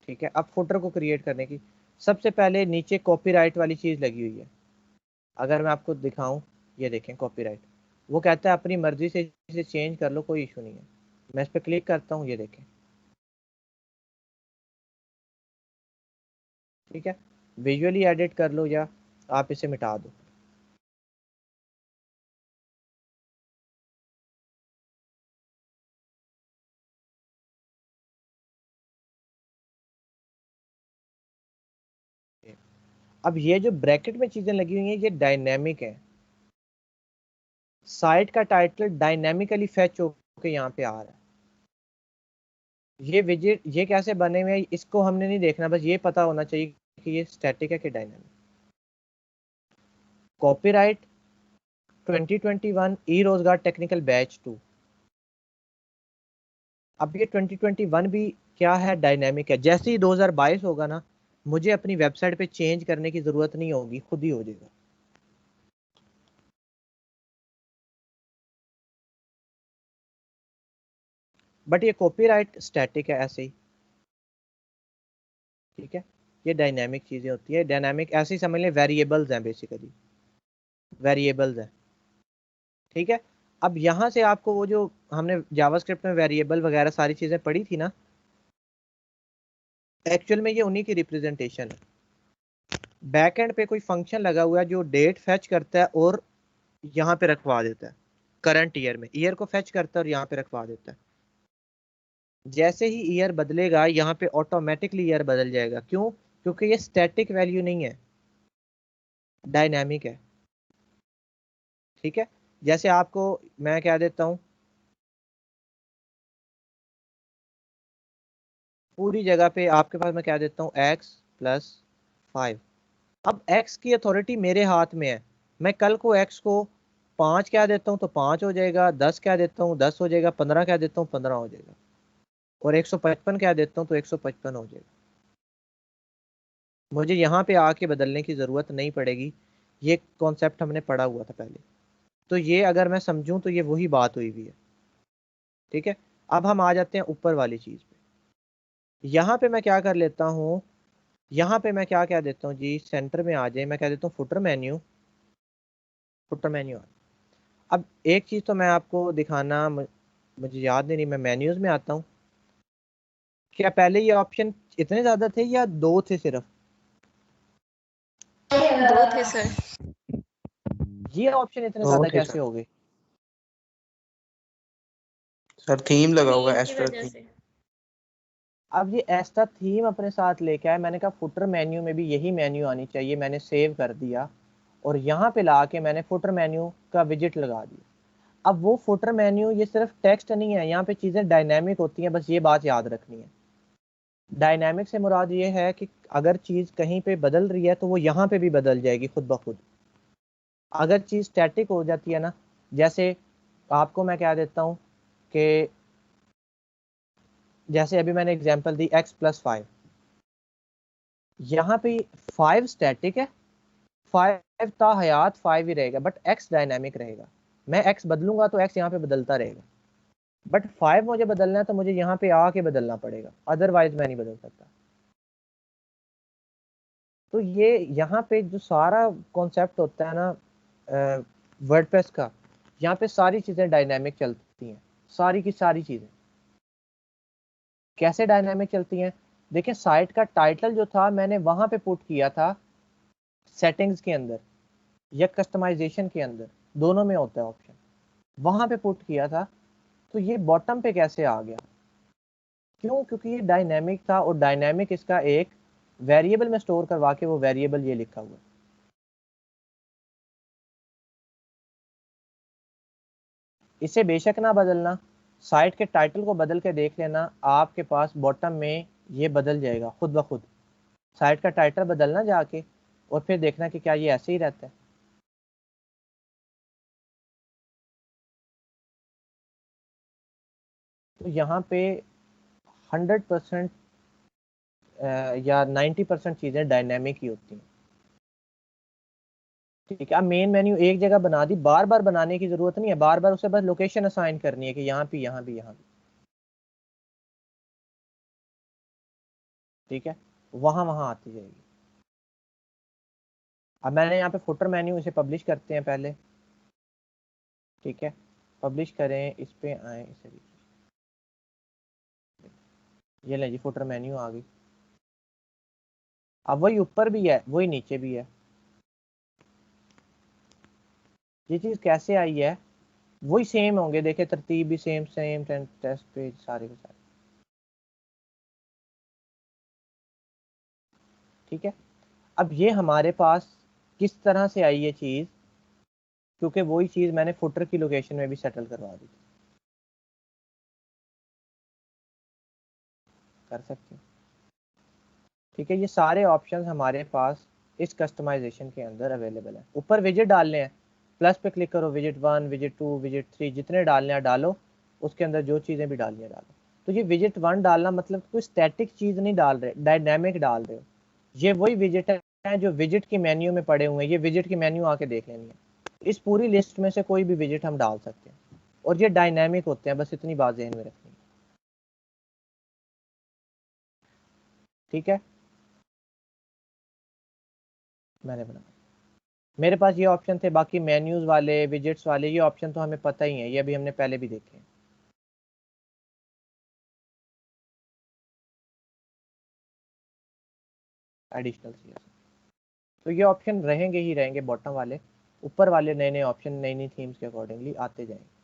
ठीक है, अब फुटर को क्रिएट करने की सबसे पहले नीचे कॉपीराइट वाली चीज़ लगी हुई है, अगर मैं आपको दिखाऊं, ये देखें कॉपीराइट, वो कहता है अपनी मर्जी से इसे चेंज कर लो, कोई इशू नहीं है। मैं इस पर क्लिक करता हूँ, ये देखें। ठीक है, विजुअली एडिट कर लो या आप इसे मिटा दो। अब ये जो ब्रैकेट में चीज़ें लगी हुई हैं ये डायनेमिक है, साइट का टाइटल डायनेमिकली फेच होकर यहाँ पे आ रहा है। ये विजिट ये कैसे बने हुए हैं इसको हमने नहीं देखना, बस ये पता होना चाहिए कि ये स्टैटिक है कि डायनेमिक। कॉपीराइट 2021 ई रोजगार टेक्निकल बैच 2। अब ये 2021 भी क्या है, डायनेमिक है। जैसे ही 2022 होगा ना, मुझे अपनी वेबसाइट पे चेंज करने की ज़रूरत नहीं होगी, खुद ही हो जाएगा। बट ये कॉपीराइट स्टैटिक है ऐसे ही। ठीक है, ये डायनेमिक चीज़ें होती है। डायनेमिक ऐसे ही समझ लें, वेरिएबल्स हैं, बेसिकली वेरिएबल्स हैं। ठीक है, अब यहाँ से आपको वो जो हमने जावास्क्रिप्ट में वेरिएबल वगैरह सारी चीज़ें पढ़ी थी ना, एक्चुअल में ये उन्हीं की रिप्रेजेंटेशन है। बैक एंड पे कोई फंक्शन लगा हुआ है जो डेट फेच करता है और यहाँ पे रखवा देता है, करंट ईयर में ईयर को फेच करता है और यहाँ पे रखवा देता है। जैसे ही ईयर बदलेगा यहाँ पे ऑटोमेटिकली ईयर बदल जाएगा। क्यों? क्योंकि ये स्टैटिक वैल्यू नहीं है, डायनामिक है। ठीक है, जैसे आपको मैं क्या देता हूँ, पूरी जगह पे आपके पास मैं क्या देता हूँ, x+5। अब x की अथॉरिटी मेरे हाथ में है। मैं कल को x को 5 क्या देता हूँ तो 5 हो जाएगा, 10 क्या देता हूँ 10 हो जाएगा, 15 क्या देता हूँ 15 हो जाएगा, और 155 क्या देता हूँ तो 155 हो जाएगा। मुझे यहाँ पे आके बदलने की ज़रूरत नहीं पड़ेगी। ये कॉन्सेप्ट हमने पढ़ा हुआ था पहले। तो ये अगर मैं समझूं तो ये वही बात हुई हुई है। ठीक है, अब हम आ जाते हैं ऊपर वाली चीज़ पे। यहाँ पे मैं क्या कर लेता हूँ, यहाँ पे मैं क्या क्या देता हूँ जी, सेंटर में आ जाए, मैं क्या देता हूँ फुटर मेन्यू। फुटर मेन्यू अब एक चीज़ तो मैं आपको दिखाना मुझे याद नहीं, मैं मेन्यूज़ में आता हूँ। क्या पहले ये ऑप्शन इतने ज़्यादा थे या 2 थे सिर्फ? 2 थे सर। ये ऑप्शन इतने ज़्यादा कैसे हो गए? सर थीम लगा हुआ है, थीम की एस्ट्रा वजह थीम। से। अब ये एस्टा थीम अपने साथ लेके आए। मैंने कहा फुटर मेन्यू में भी यही मेन्यू आनी चाहिए। मैंने सेव कर दिया और यहाँ पे ला के मैंने फुटर मेन्यू का विजिट लगा दिया। अब वो फुटर मेन्यू ये सिर्फ टेक्स्ट नहीं है, यहाँ पे चीज़ें डायनेमिक होती हैं, बस ये बात याद रखनी है। डायनेमिक से मुराद ये है कि अगर चीज़ कहीं पे बदल रही है तो वो यहाँ पे भी बदल जाएगी खुद ब खुद। अगर चीज़ स्टैटिक हो जाती है ना, जैसे आपको मैं क्या देता हूँ कि जैसे अभी मैंने एग्जांपल दी x+5, यहाँ पे 5 स्टैटिक है, 5 ता हयात 5 ही रहेगा, बट x डायनामिक रहेगा। मैं x बदलूंगा तो x यहाँ पे बदलता रहेगा, बट 5 मुझे बदलना है तो मुझे यहाँ पे आके बदलना पड़ेगा, अदरवाइज मैं नहीं बदल सकता। तो ये यहाँ पे जो सारा कॉन्सेप्ट होता है ना वर्डप्रेस का, यहाँ पे सारी चीज़ें डायनामिक चलती हैं, सारी की सारी चीज़ें। कैसे डायनामिक चलती हैं? देखिए, साइट का टाइटल जो था मैंने वहाँ पे पुट किया था सेटिंग्स के अंदर या कस्टमाइजेशन के अंदर, दोनों में होता है ऑप्शन, वहाँ पे पुट किया था। तो ये बॉटम पे कैसे आ गया? क्यों? क्योंकि ये डायनेमिक था और डायनेमिक इसका एक वेरिएबल में स्टोर करवा के वो वेरिएबल ये लिखा हुआ है। इसे बेशक ना बदलना, साइट के टाइटल को बदल के देख लेना, आपके पास बॉटम में ये बदल जाएगा खुद ब खुद। साइट का टाइटल बदलना जाके और फिर देखना कि क्या ये ऐसे ही रहता है। तो यहाँ पे 100% या 90% चीज़ें डायनेमिक ही होती हैं। ठीक है, अब मेन मेन्यू एक जगह बना दी, बार बार बनाने की जरूरत नहीं है, बार बार उसे बस लोकेशन असाइन करनी है कि यहाँ भी यहाँ भी यहाँ भी। ठीक है, वहाँ वहाँ आती जाएगी। अब मैंने यहाँ पे फुटर मेन्यू, इसे पब्लिश करते हैं पहले। ठीक है, पब्लिश करें, इस पे आए, इसे ये ले जी, फुटर मेन्यू आ गई। अब वही ऊपर भी है वही नीचे भी है। ये चीज़ कैसे आई है? वही सेम होंगे, देखे तरतीब भी सेम सेम, टेस्ट पेज सारे के सारे। ठीक है, अब ये हमारे पास किस तरह से आई ये चीज़? क्योंकि वही चीज़ मैंने फुटर की लोकेशन में भी सेटल करवा दी थी। कर सकते हैं। ठीक है, ये सारे ऑप्शंस हमारे पास इस कस्टमाइजेशन के अंदर अवेलेबल है। ऊपर विजिट डालने हैं, प्लस पे क्लिक करो, विजिट 1, विजिट 2, विजिट 3, जितने डालने हैं डालो, उसके अंदर जो चीज़ें भी डालनी है डालो। तो ये विजिट 1 डालना मतलब कोई स्टैटिक चीज़ नहीं डाल रहे, डायनेमिक डाल रहे हो। ये वही विजिट है जो विजिट की मेन्यू में पड़े हुए हैं, ये विजिट की मेन्यू आके देख लेनी है। इस पूरी लिस्ट में से कोई भी विजिट हम डाल सकते हैं और ये डायनेमिक होते हैं, बस इतनी बात ज़हन में रखनी है। ठीक है, मैंने बनाया, मेरे पास ये ऑप्शन थे। बाकी मेन्यूज वाले, विजिट्स वाले, ये ऑप्शन तो हमें पता ही है, ये अभी हमने पहले भी देखे हैं। एडिशनल सी तो ये ऑप्शन रहेंगे ही रहेंगे बॉटम वाले, ऊपर वाले नए नए ऑप्शन नई नई थीम्स के अकॉर्डिंगली आते जाएंगे।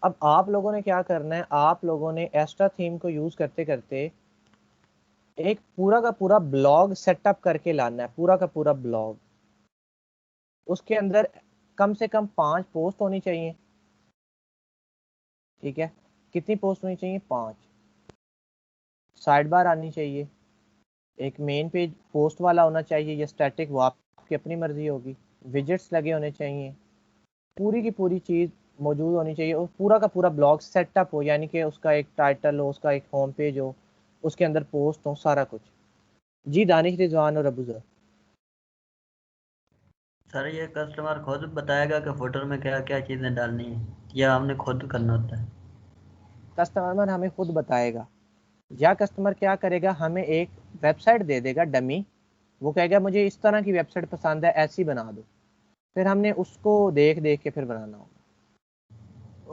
अब आप लोगों ने क्या करना है, आप लोगों ने एक्स्ट्रा थीम को यूज करते करते एक पूरा का पूरा ब्लॉग सेटअप करके लाना है, पूरा का पूरा ब्लॉग। उसके अंदर कम से कम 5 पोस्ट होनी चाहिए, ठीक है। कितनी पोस्ट होनी चाहिए? 5। साइड बार आनी चाहिए, एक मेन पेज पोस्ट वाला होना चाहिए या स्टैटिक, वो आपकी अपनी मर्जी होगी। विजेट्स लगे होने चाहिए, पूरी की पूरी चीज़ मौजूद होनी चाहिए और पूरा का पूरा ब्लॉग सेटअप हो, यानी कि उसका एक टाइटल हो, उसका एक होम पेज हो, उसके अंदर पोस्ट हो, सारा कुछ। जी दानिश, रिजवान और अबूजर। सर ये कस्टमर खुद बताएगा कि फुटर में क्या क्या चीज़ें डालनी है या हमने खुद करना होता है? कस्टमर हमें खुद बताएगा, या कस्टमर क्या करेगा, हमें एक वेबसाइट दे देगा डमी, वो कहेगा मुझे इस तरह की वेबसाइट पसंद है, ऐसी बना दो, फिर हमने उसको देख देख के फिर बनाना होगा।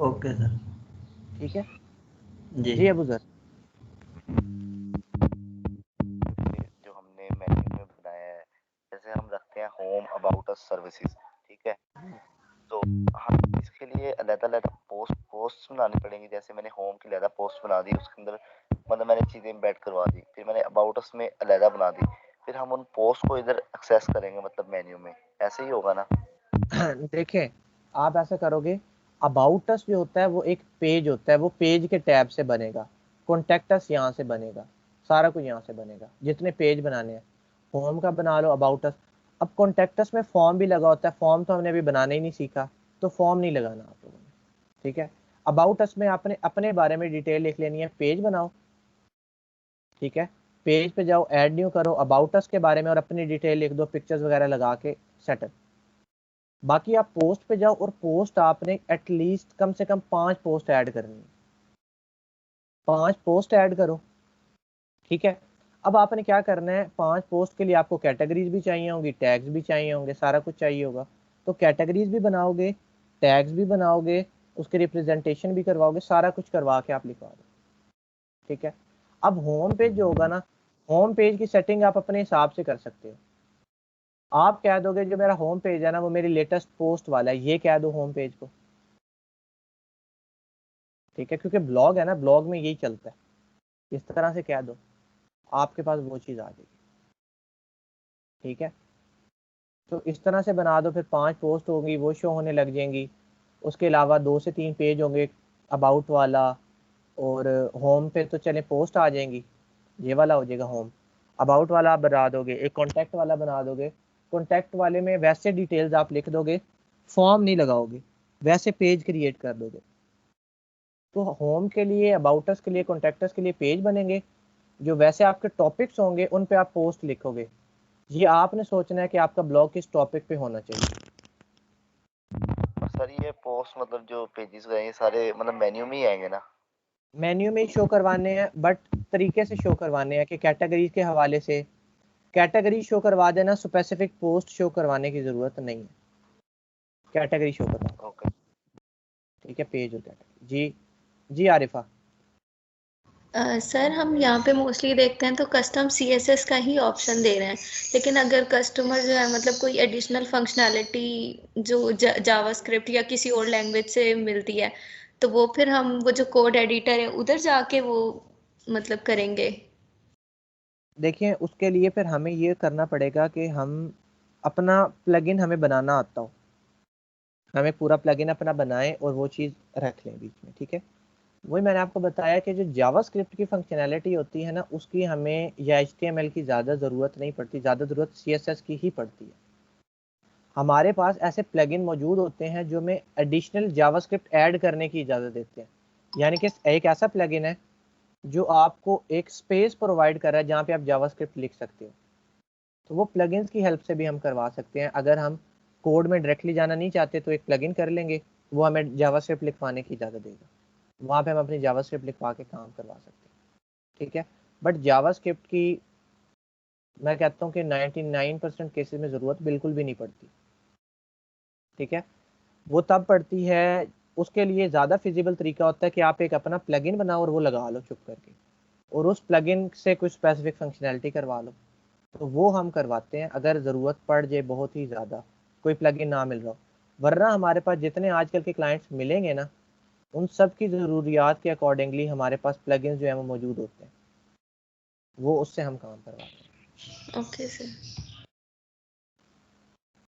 Okay sir. ठीक है जी जी अबूजर। जो हमने मेन्यू में बनाया है, जैसे हम रखते हैं होम अबाउट अस सर्विसेज, ठीक है, तो हम इसके लिए अलग-अलग पोस्ट बनानी पड़ेंगी। जैसे मैंने होम की अलग पोस्ट बना दी, उसके अंदर मतलब मैंने चीज़ें एम्बेड करवा दी, फिर मैंने अबाउट अस में अलग बना दी, फिर हम उन पोस्ट को इधर एक्सेस करेंगे मतलब मेन्यू में, ऐसे ही होगा ना? देखें, आप ऐसा करोगे, अबाउट अस जो होता है वो एक पेज होता है, वो पेज के टैब से बनेगा। कॉन्टैक्ट अस यहाँ से बनेगा, सारा कुछ यहाँ से बनेगा, जितने पेज बनाने हैं। होम का बना लो, अबाउट अस। अब कॉन्टैक्ट अस में फॉर्म भी लगा होता है, फॉर्म तो हमने अभी बनाना ही नहीं सीखा, तो फॉर्म नहीं लगाना आप लोगों ने, ठीक है। अबाउट अस में आपने अपने बारे में डिटेल लिख लेनी है, पेज बनाओ, ठीक है। पेज पे जाओ, ऐड न्यू करो, अबाउट अस के बारे में और अपनी डिटेल लिख दो, पिक्चर्स वगैरह लगा के सेटअप। बाकी आप पोस्ट पे जाओ और पोस्ट आपने एटलीस्ट कम से कम 5 पोस्ट ऐड करनी है, 5 पोस्ट ऐड करो, ठीक है। अब आपने क्या करना है, 5 पोस्ट के लिए आपको कैटेगरीज भी चाहिए होंगी, टैग्स भी चाहिए होंगे, सारा कुछ चाहिए होगा। तो कैटेगरीज भी बनाओगे, टैग्स भी बनाओगे, उसके रिप्रेजेंटेशन भी करवाओगे, सारा कुछ करवा के आप लिखवा दो, ठीक है। अब होम पेज जो होगा ना, होम पेज की सेटिंग आप अपने हिसाब से कर सकते हो। आप कह दोगे जो मेरा होम पेज है ना वो मेरी लेटेस्ट पोस्ट वाला है, ये कह दो होम पेज को, ठीक है, क्योंकि ब्लॉग है ना, ब्लॉग में यही चलता है, इस तरह से कह दो, आपके पास वो चीज़ आ जाएगी, ठीक है। तो इस तरह से बना दो, फिर 5 पोस्ट होंगी, वो शो होने लग जाएंगी। उसके अलावा 2 से 3 पेज होंगे अबाउट वाला, और होम पे तो चले पोस्ट आ जाएंगी, ये वाला हो जाएगा होम। अबाउट वाला आप बना दोगे, एक कॉन्टैक्ट वाला बना दोगे, कॉन्टैक्ट वाले में वैसे डिटेल्स आप लिख दोगे, फॉर्म नहीं लगाओगे, वैसे पेज क्रिएट कर दोगे। तो होम के लिए, अबाउटस के लिए, कॉन्टैक्टस के लिए पेज बनेंगे, जो वैसे आपके टॉपिक्स होंगे उन पे आप पोस्ट लिखोगे। ये आपने सोचना है कि आपका ब्लॉग किस टॉपिक पे होना चाहिए। और सर ये पोस्ट मतलब जो पेजेस हैं ये सारे मतलब मेन्यू में ही आएंगे ना? मेन्यू में ही शो करवाने हैं, बट तरीके से शो करवाने हैं कि कैटेगरीज के हवाले से कैटेगरी शो करवा देना, स्पेसिफिक पोस्ट शो करवाने की ज़रूरत नहीं है, कैटेगरी शो करवा, ओके। ठीक है, पेज और कैटेगरी। जी जी आरिफा। सर हम यहाँ पे मोस्टली देखते हैं तो कस्टम CSS का ही ऑप्शन दे रहे हैं, लेकिन अगर कस्टमर जो है मतलब कोई एडिशनल फंक्शनैलिटी जो जावास्क्रिप्ट या किसी और लैंग्वेज से मिलती है, तो वो फिर हम वो जो कोड एडिटर है उधर जाके वो मतलब करेंगे। देखिए, उसके लिए फिर हमें ये करना पड़ेगा कि हम अपना प्लगइन हमें बनाना आता हो, हमें पूरा प्लगइन अपना बनाएं और वो चीज़ रख लें बीच में, ठीक है। वही मैंने आपको बताया कि जो जावास्क्रिप्ट की फंक्शनैलिटी होती है ना, उसकी हमें या HTML की ज़्यादा ज़रूरत नहीं पड़ती, ज़्यादा ज़रूरत CSS की ही पड़ती है। हमारे पास ऐसे प्लगइन मौजूद होते हैं जो हमें एडिशनल जावास्क्रिप्ट ऐड करने की इजाज़त देते हैं, यानी कि एक ऐसा प्लगइन है जो आपको एक स्पेस प्रोवाइड कर रहा है जहाँ पे आप जावास्क्रिप्ट लिख सकते हो। तो वो प्लगइन्स की हेल्प से भी हम करवा सकते हैं। अगर हम कोड में डायरेक्टली जाना नहीं चाहते तो एक प्लगइन कर लेंगे, वो हमें जावास्क्रिप्ट लिखवाने की इजाज़त देगा, वहाँ पे हम अपनी जावास्क्रिप्ट लिखवा के काम करवा सकते हैं, ठीक है। बट जावास्क्रिप्ट की मैं कहता हूँ कि 99% केसेस में ज़रूरत बिल्कुल भी नहीं पड़ती, ठीक है। वो तब पड़ती है उसके लिए ज़्यादा फिजिबल तरीका होता है कि आप एक अपना प्लगइन बनाओ और वो लगा लो चुप करके, और उस प्लगइन से कुछ स्पेसिफिक फंक्शनैलिटी करवा लो। तो वो हम करवाते हैं अगर ज़रूरत पड़ जाए बहुत ही ज़्यादा, कोई प्लगइन ना मिल रहा हो। वरना हमारे पास जितने आजकल के क्लाइंट्स मिलेंगे ना, उन सब की ज़रूरियात के अकॉर्डिंगली हमारे पास प्लगइन्स जो हैं वो मौजूद होते हैं, वो उससे हम काम करवाते हैं। Okay sir.